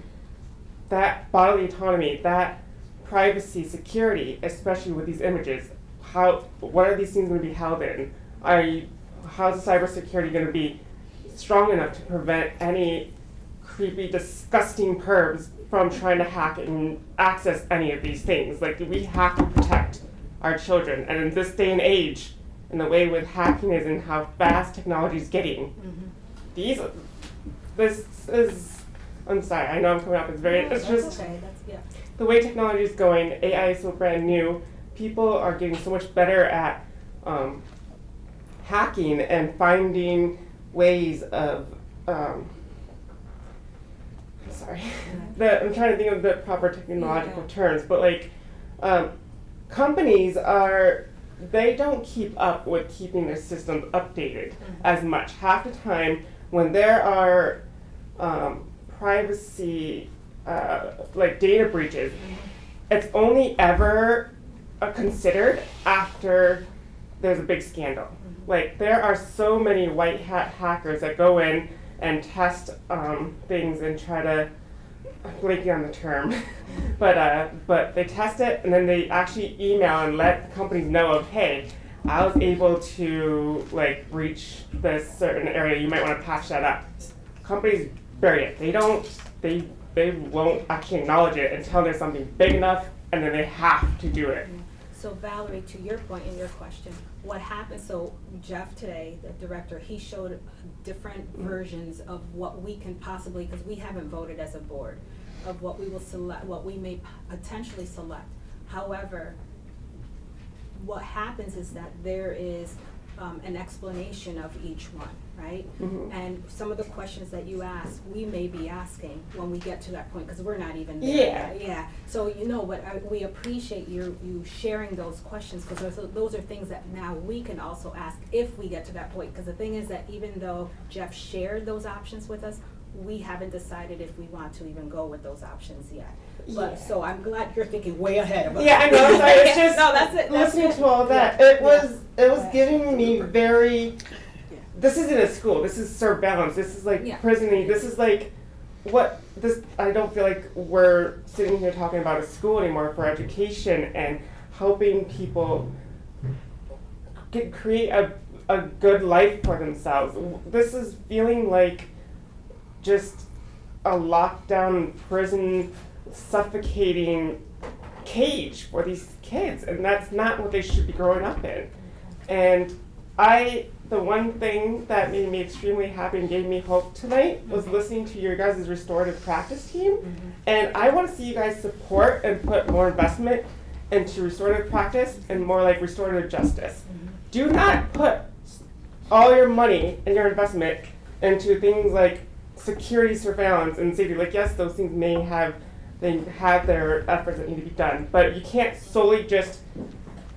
that bodily autonomy, that privacy, security, especially with these images, what are these things going to be held in? How's the cybersecurity going to be strong enough to prevent any creepy, disgusting pervs from trying to hack and access any of these things? Like, we have to protect our children. And in this day and age, in the way with hacking is and how fast technology is getting, this is, I'm sorry, I know I'm coming up, it's just, okay. the way technology is going, AI is so brand new, people are getting so much better at hacking and finding ways of, I'm sorry, I'm trying to think of the proper technological terms, but like, companies they don't keep up with keeping their systems updated as much. Half the time, when there are privacy, like data breaches, it's only ever considered after there's a big scandal. Like, there are so many white hat hackers that go in and test things and try to, I'm blanking on the term, but they test it and then they actually email and let companies know of, hey, I was able to like breach this certain area, you might want to patch that up. Companies bury it. They won't actually acknowledge it until there's something big enough, and then they have to do it. So Valerie, to your point in your question, what happened, so Jeff today, the director, he showed different versions of what we can possibly, because we haven't voted as a board, of what we will select, what we may potentially select. However, what happens is that there is an explanation of each one, right? And some of the questions that you ask, we may be asking when we get to that point, because we're not even there yet. Yeah. So but we appreciate you sharing those questions, because those are things that now we can also ask if we get to that point. Because the thing is that even though Jeff shared those options with us, we haven't decided if we want to even go with those options yet. But, so I'm glad you're thinking way ahead of us. Yeah, I know. I'm sorry. It's just no, that's it. Listening to all that, it was giving me very. This isn't a school. This is surveillance. This is like prisoning. This is like what this. I don't feel like we're sitting here talking about a school anymore for education and helping people create a good life for themselves. This is feeling like just a lockdown prison, suffocating cage for these kids, and that's not what they should be growing up in. And the one thing that made me extremely happy and gave me hope tonight was listening to your guys' restorative practice team. And I want to see you guys support and put more investment into restorative practice and more like restorative justice. Do not put all your money and your investment into things like security, surveillance, and safety. Like, yes, those things may have their efforts that need to be done, but you can't solely just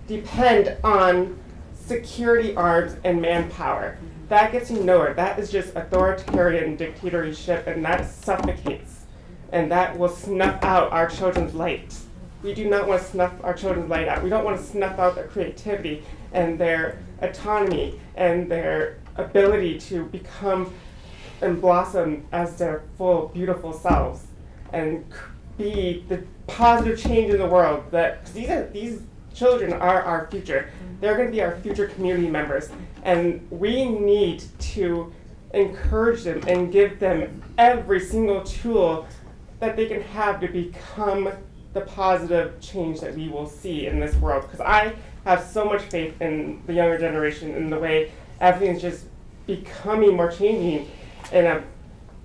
depend on security arms and manpower. That gets you nowhere. That is just authoritarian dictatorship, and that suffocates, and that will snuff out our children's light. We do not want to snuff our children's light out. We don't want to snuff out their creativity and their autonomy and their ability to become and blossom as their full, beautiful selves and be the positive change in the world. That these children are our future. They're going to be our future community members, and we need to encourage them and give them every single tool that they can have to become the positive change that we will see in this world. Because I have so much faith in the younger generation and the way everything's just becoming more changing in a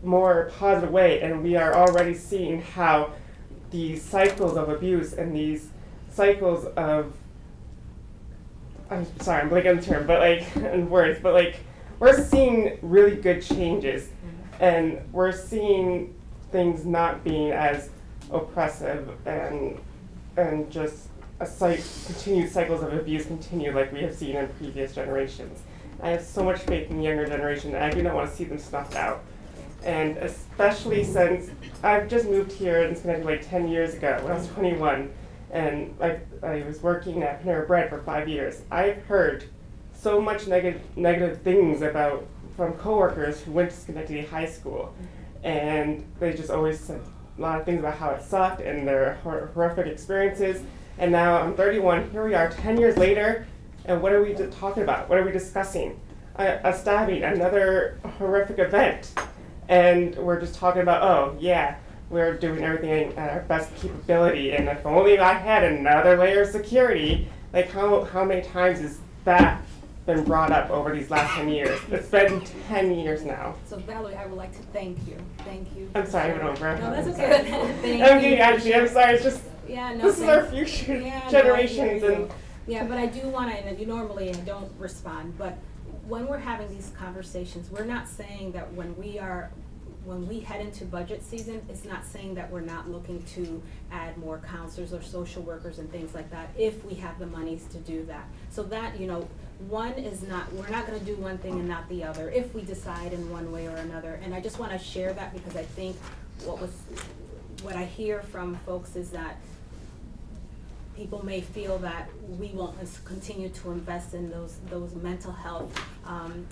more positive way, and we are already seeing how these cycles of abuse and these cycles of, I'm sorry, I'm blanking on the term, but like, in words, but like, we're seeing really good changes, and we're seeing things not being as oppressive and just continued cycles of abuse continue like we have seen in previous generations. I have so much faith in the younger generation, and I do not want to see them snuffed out. And especially since I've just moved here in Schenectady like 10 years ago when I was 21, and I was working at Panera Bread for 5 years. I've heard so much negative things from coworkers who went to Schenectady High School, and they just always said a lot of things about how it sucked and their horrific experiences. And now I'm 31, here we are 10 years later, and what are we talking about? What are we discussing? A stabbing, another horrific event. And we're just talking about, oh yeah, we're doing everything at our best capability, and if only I had another layer of security. Like how many times has that been brought up over these last 10 years? It's been 10 years now. So Valerie, I would like to thank you. Thank you. I'm sorry, I went over. No, that's okay. Thank I'm you getting agitated, I'm sorry, it's just, Yeah, no, this is our thank- future yeah, generations. No, I hear And you. Yeah, but I do want to, and you normally don't respond, but when we're having these conversations, we're not saying that when we head into budget season, it's not saying that we're not looking to add more counselors or social workers and things like that if we have the monies to do that. So that, we're not going to do one thing and not the other if we decide in one way or another. And I just want to share that because I think what I hear from folks is that people may feel that we won't continue to invest in those mental health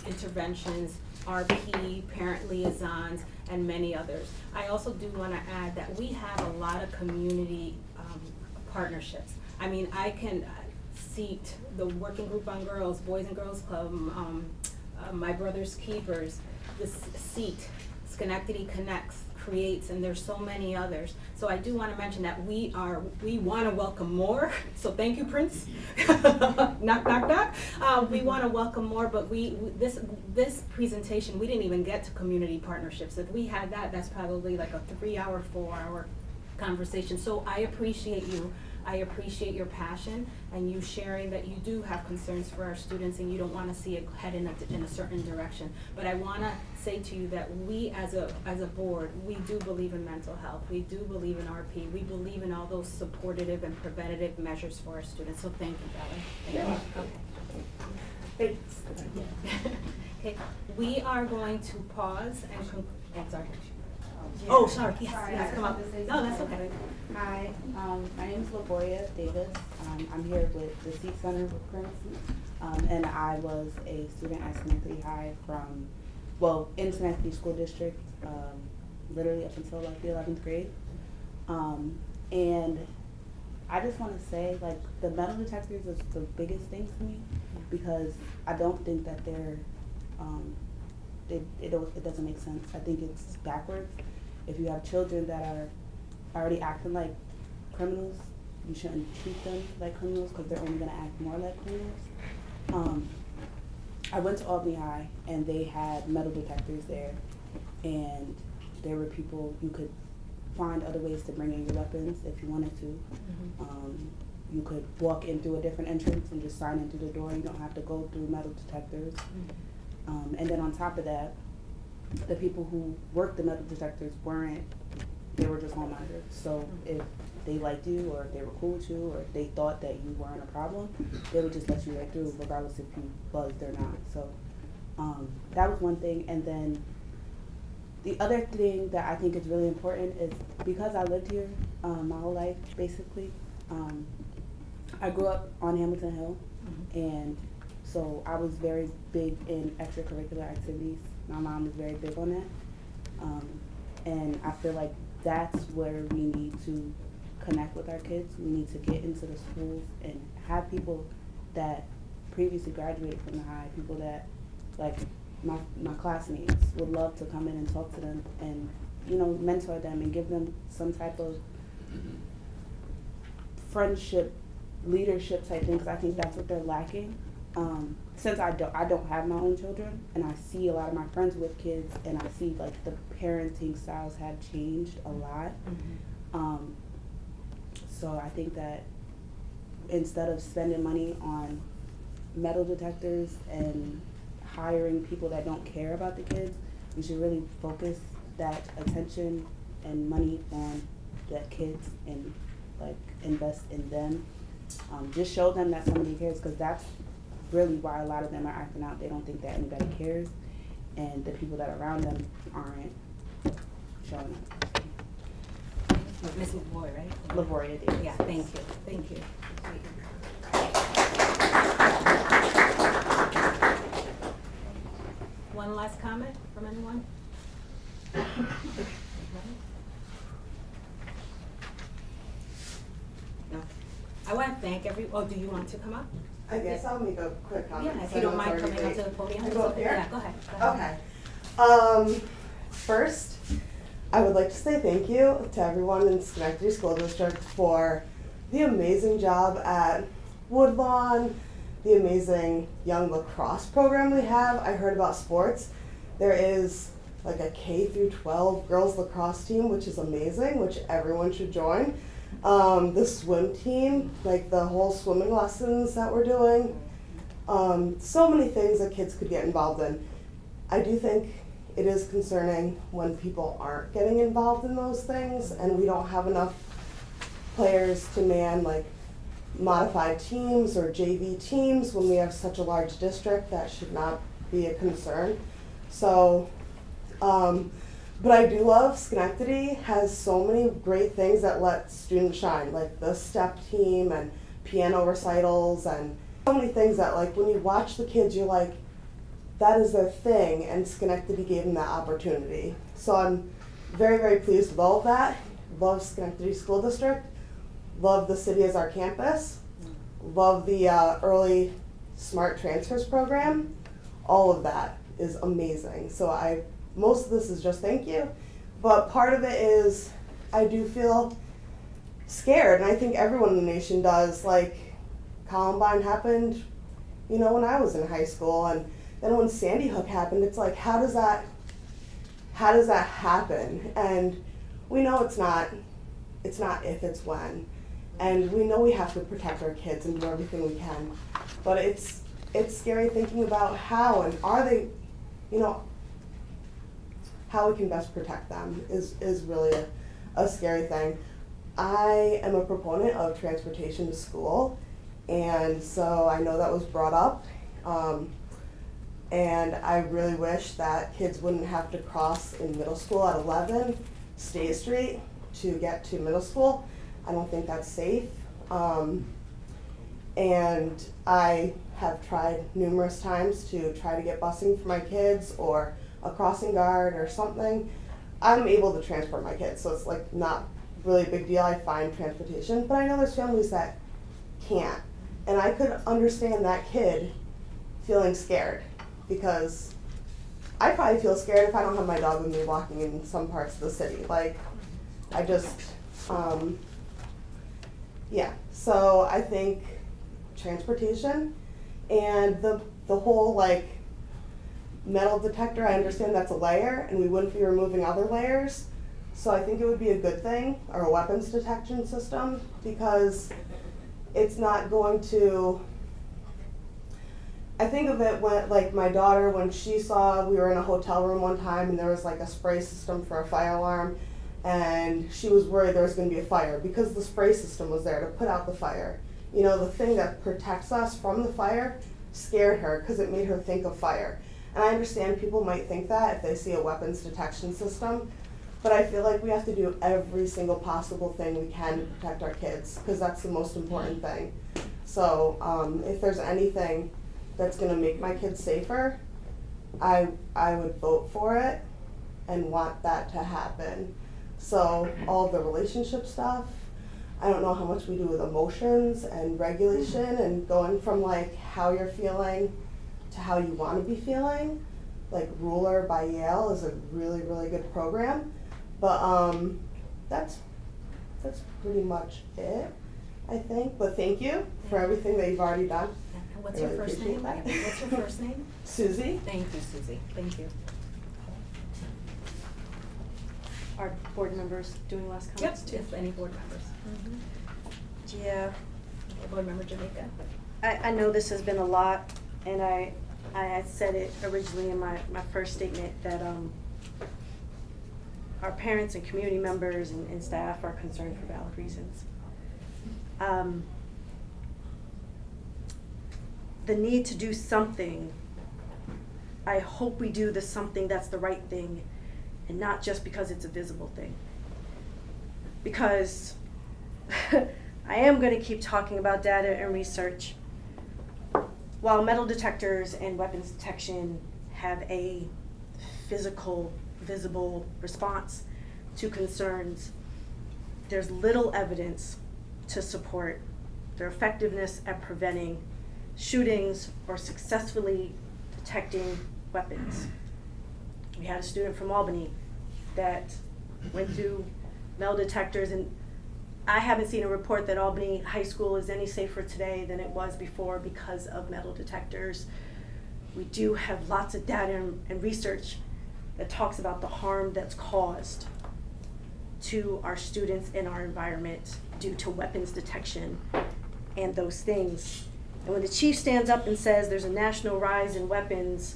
interventions, RP, parent liaisons, and many others. I also do want to add that we have a lot of community partnerships. I mean, I can seat the Working Group on Girls, Boys and Girls Club, My Brother's Keepers, the seat, Schenectady Connects, Creates, and there's so many others. So I do want to mention that we want to welcome more. So thank you, Prince. Knock, knock, knock. We want to welcome more, but this presentation, we didn't even get to community partnerships. If we had that, that's probably like a 3-hour, 4-hour conversation. So I appreciate you. I appreciate your passion and you sharing that you do have concerns for our students and you don't want to see it head in a certain direction. But I want to say to you that we as a board, we do believe in mental health. We do believe in RP. We believe in all those supportive and preventative measures for our students. So thank you, Valerie. Thank you. Okay. Thanks. Okay. We are going to pause and sorry. Oh, sorry. Yes, come up. No, that's okay. Hi, my name is LaBoya Davis. I'm here with the Seat Center currently, and I was a student at Schenectady High in Schenectady School District, literally up until like the 11th grade. And I just want to say, like, the metal detectors is the biggest thing to me because I don't think that it doesn't make sense. I think it's backwards. If you have children that are already acting like criminals, you shouldn't treat them like criminals because they're only going to act more like criminals. I went to Albany High and they had metal detectors there, and there were people, you could find other ways to bring in your weapons if you wanted to. You could walk in through a different entrance and just sign in through the door. You don't have to go through metal detectors. And then on top of that, the people who worked the metal detectors they were just home monitors. So if they liked you or if they were cool with you or if they thought that you weren't a problem, they would just let you right through regardless if you buzzed or not. So that was one thing. And then the other thing that I think is really important is because I lived here my whole life, basically, I grew up on Hamilton Hill, and so I was very big in extracurricular activities. My mom was very big on that. And I feel like that's where we need to connect with our kids. We need to get into the schools and have people that previously graduated from the high, people that, like my classmates, would love to come in and talk to them and, mentor them and give them some type of friendship, leadership type thing, because I think that's what they're lacking. Since I don't have my own children, and I see a lot of my friends with kids, and I see like the parenting styles have changed a lot. So I think that instead of spending money on metal detectors and hiring people that don't care about the kids, we should really focus that attention and money on the kids and like invest in them Just show them that somebody cares, because that's really why a lot of them are acting out. They don't think that anybody cares, and the people that are around them aren't showing up. Ms. Lavoy, right? Lavoria Davis. Yeah, thank you, thank you. One last comment from anyone? No. I want to thank do you want to come up? I guess I'll make a quick comment. Yeah, if you don't mind coming up to the podium. I go up here? Yeah, go ahead. Okay. First, I would like to say thank you to everyone in Schenectady School District for the amazing job at Woodlawn, the amazing young lacrosse program we have. I heard about sports. There is like a K through 12 girls lacrosse team, which is amazing, which everyone should join. The swim team, like the whole swimming lessons that we're doing. So many things that kids could get involved in. I do think it is concerning when people aren't getting involved in those things and we don't have enough players to man like modified teams or JV teams when we have such a large district. That should not be a concern. So, but I do love Schenectady has so many great things that let students shine, like the step team and piano recitals and so many things that like when you watch the kids, you're like, that is their thing, and Schenectady gave them that opportunity. So I'm very, very pleased with all of that. Love Schenectady School District. Love the city as our campus. Love the early smart transfers program. All of that is amazing. So most of this is just thank you, but part of it is I do feel scared, and I think everyone in the nation does. Like Columbine happened, when I was in high school, and then when Sandy Hook happened, it's like, how does that happen? And we know it's not if, it's when. And we know we have to protect our kids and do everything we can. But it's scary thinking about how and are they, how we can best protect them is really a scary thing. I am a proponent of transportation to school, and so I know that was brought up. And I really wish that kids wouldn't have to cross in middle school at 11 State Street to get to middle school. I don't think that's safe. And I have tried numerous times to try to get busing for my kids or a crossing guard or something. I'm able to transport my kids, so it's like not really a big deal. I find transportation, but I know there's families that can't. And I could understand that kid feeling scared, because I probably feel scared if I don't have my dog with me walking in some parts of the city. Like, I just, yeah. So I think transportation and the whole like metal detector, I understand that's a layer and we wouldn't be removing other layers. So I think it would be a good thing, or a weapons detection system, because it's not going to, I think of it when, like my daughter, when she saw, we were in a hotel room one time and there was like a spray system for a fire alarm, and she was worried there was going to be a fire because the spray system was there to put out the fire. The thing that protects us from the fire scared her because it made her think of fire. And I understand people might think that if they see a weapons detection system, but I feel like we have to do every single possible thing we can to protect our kids, because that's the most important thing. So if there's anything that's going to make my kids safer, I would vote for it and want that to happen. So all of the relationship stuff, I don't know how much we do with emotions and regulation and going from like how you're feeling to how you want to be feeling. Like Ruler by Yale is a really, really good program. But that's pretty much it, I think. But thank you for everything that you've already done. And what's your first name? What's your first name? Susie. Thank you, Susie. Thank you. Are board members doing last comments too? If any board members. Yeah. Okay, Board Member Jamaica. I know this has been a lot, and I had said it originally in my first statement that our parents and community members and staff are concerned for valid reasons. the need to do something, I hope we do the something that's the right thing, and not just because it's a visible thing. Because I am going to keep talking about data and research. While metal detectors and weapons detection have a physical, visible response to concerns, there's little evidence to support their effectiveness at preventing shootings or successfully detecting weapons. We had a student from Albany that went through metal detectors, and I haven't seen a report that Albany High School is any safer today than it was before because of metal detectors. We do have lots of data and research that talks about the harm that's caused to our students in our environment due to weapons detection and those things. And when the chief stands up and says there's a national rise in weapons,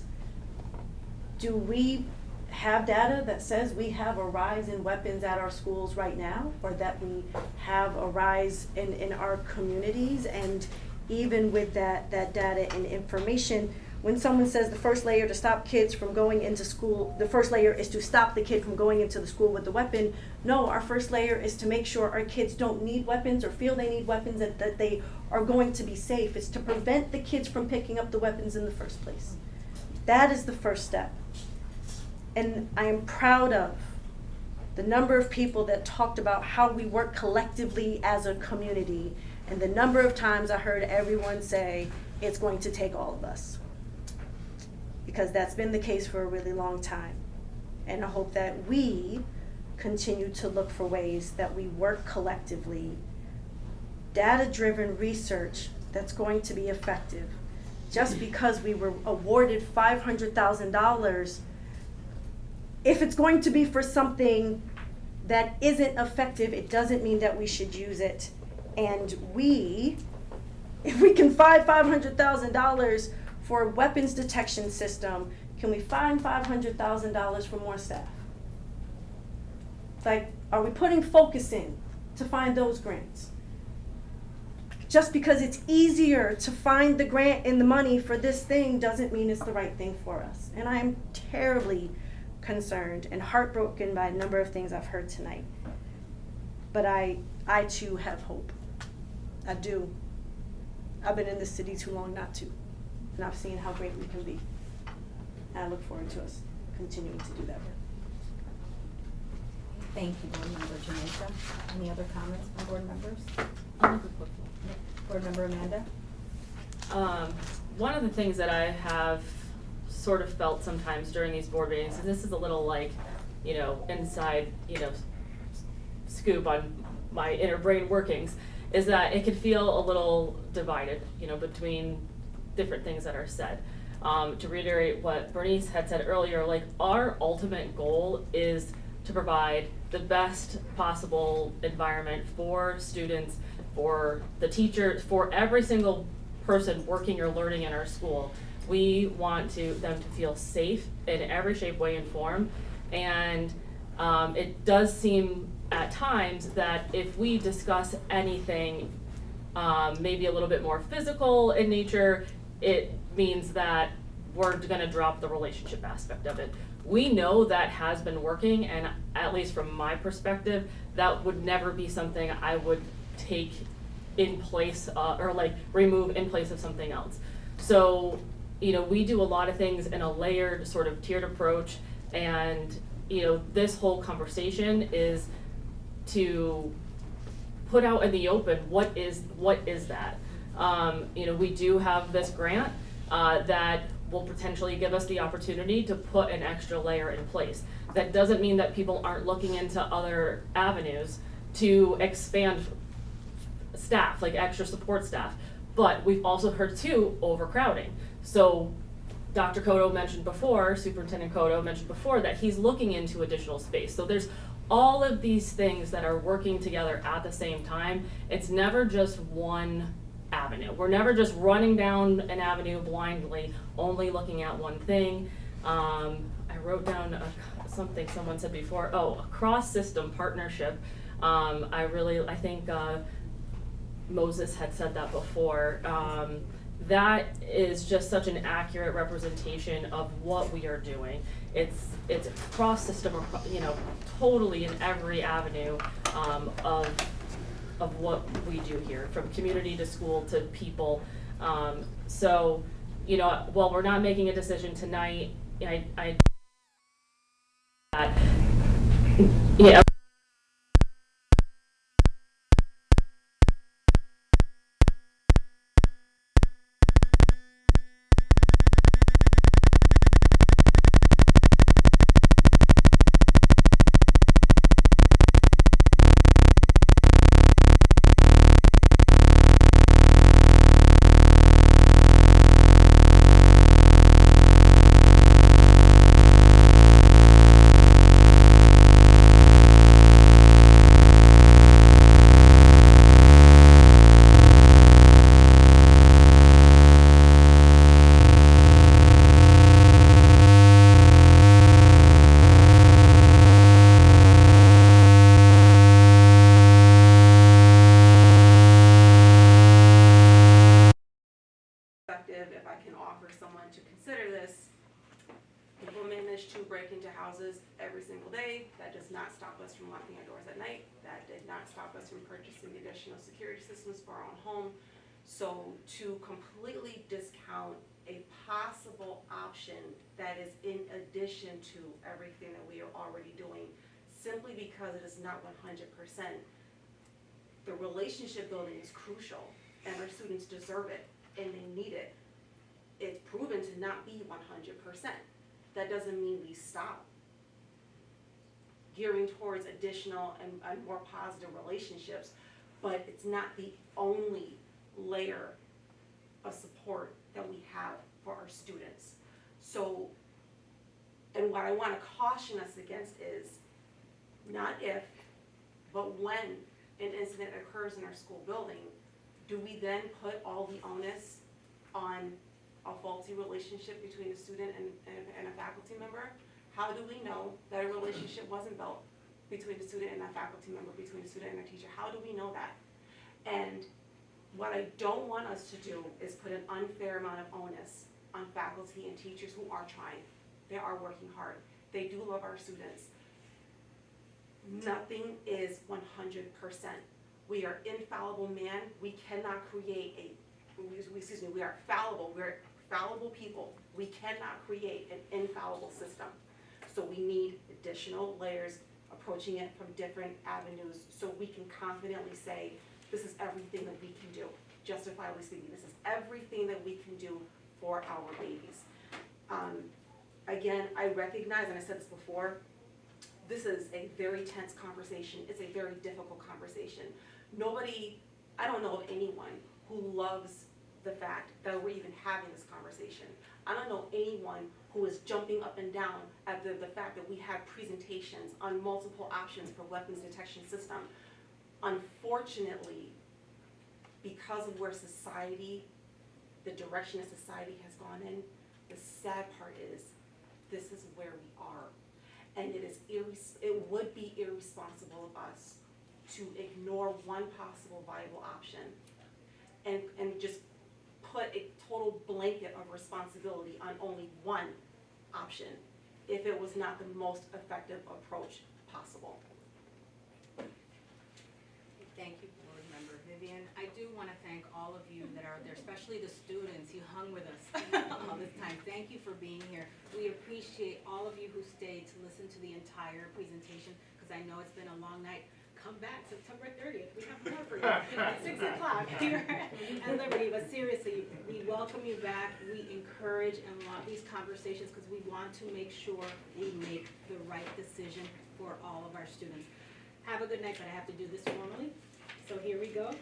do we have data that says we have a rise in weapons at our schools right now, or that we have a rise in our communities? And even with that data and information, when someone says the first layer to stop kids from going into school, the first layer is to stop the kid from going into the school with the weapon. No, our first layer is to make sure our kids don't need weapons or feel they need weapons, and that they are going to be safe. It's to prevent the kids from picking up the weapons in the first place. That is the first step. And I am proud of the number of people that talked about how we work collectively as a community, and the number of times I heard everyone say, it's going to take all of us. Because that's been the case for a really long time. And I hope that we continue to look for ways that we work collectively, data-driven research that's going to be effective. Just because we were awarded $500,000, if it's going to be for something that isn't effective, it doesn't mean that we should use it. And if we can find $500,000 for a weapons detection system, can we find $500,000 for more staff? Like, are we putting focus in to find those grants? Just because it's easier to find the grant and the money for this thing doesn't mean it's the right thing for us. And I am terribly concerned and heartbroken by a number of things I've heard tonight. But I too have hope. I do. I've been in this city too long not to. And I've seen how great we can be. And I look forward to us continuing to do that work. Thank you, Board Member Jamaica. Any other comments from board members? Board Member Amanda? One of the things that I have sort of felt sometimes during these board meetings, and this is a little like, inside, scoop on my inner brain workings, is that it could feel a little divided, between different things that are said. To reiterate what Bernice had said earlier, like, our ultimate goal is to provide the best possible environment for students, for the teachers, for every single person working or learning in our school. We want them to feel safe in every shape, way, and form. And it does seem at times that if we discuss anything maybe a little bit more physical in nature, it means that we're gonna drop the relationship aspect of it. We know that has been working, and at least from my perspective, that would never be something I would take in place or like remove in place of something else. So, we do a lot of things in a layered, sort of tiered approach, and this whole conversation is to put out in the open what is that. We do have this grant that will potentially give us the opportunity to put an extra layer in place. That doesn't mean that people aren't looking into other avenues to expand staff, like extra support staff. But we've also heard too, overcrowding. So Dr. Cotto mentioned before, Superintendent Cotto mentioned before, that he's looking into additional space. So there's all of these things that are working together at the same time. It's never just one avenue. We're never just running down an avenue blindly, only looking at one thing. I wrote down something someone said before, a cross-system partnership. I think Moses had said that before. that is just such an accurate representation of what we are doing. It's cross system, totally in every avenue of what we do here, from community to school to people. So, while we're not making a decision tonight, yeah. If I can offer someone to consider this, people manage to break into houses every single day. That does not stop us from locking our doors at night. That did not stop us from purchasing additional security systems for our own home. So to completely discount a possible option that is in addition to everything that we are already doing, simply because it is not 100%, the relationship building is crucial, and our students deserve it, and they need it. It's proven to not be 100%. That doesn't mean we stop gearing towards additional and more positive relationships, but it's not the only layer of support that we have for our students. So, and what I want to caution us against is not if, but when an incident occurs in our school building, do we then put all the onus on a faulty relationship between a student and a faculty member? How do we know that a relationship wasn't built between a student and a faculty member, between a student and a teacher? How do we know that? And what I don't want us to do is put an unfair amount of onus on faculty and teachers who are trying. They are working hard. They do love our students. Nothing is 100%. We are infallible man. We cannot create we are fallible. We're fallible people. We cannot create an infallible system. So we need additional layers, approaching it from different avenues, so we can confidently say, this is everything that we can do. Justifiably speaking, this is everything that we can do for our babies. Again, I recognize, and I said this before, this is a very tense conversation. It's a very difficult conversation. I don't know of anyone who loves the fact that we're even having this conversation. I don't know anyone who is jumping up and down at the fact that we have presentations on multiple options for weapons detection system. Unfortunately, because of where the direction that society has gone in, the sad part is, this is where we are. And it would be irresponsible of us to ignore one possible viable option and just put a total blanket of responsibility on only one option if it was not the most effective approach possible. Thank you, Board Member Vivian. I do want to thank all of you that are there, especially the students. You hung with us all this time. Thank you for being here. We appreciate all of you who stayed to listen to the entire presentation, because I know it's been a long night. Come back September 30th. We have more for you at 6 o'clock here at Liberty. But seriously, we welcome you back. We encourage and love these conversations because we want to make sure we make the right decision for all of our students. Have a good night, but I have to do this formally. So here we go.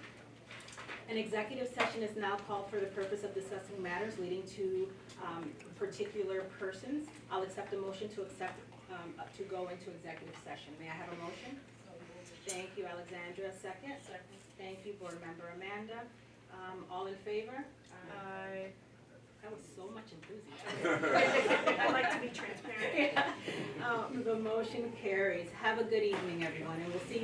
An executive session is now called for the purpose of discussing matters leading to particular persons. I'll accept a motion to go into executive session. May I have a motion? Thank you, Alexandra. Second? Second. Thank you, Board Member Amanda. All in favor? Aye. That was so much enthusiasm. I like to be transparent. The motion carries. Have a good evening, everyone, and we'll see you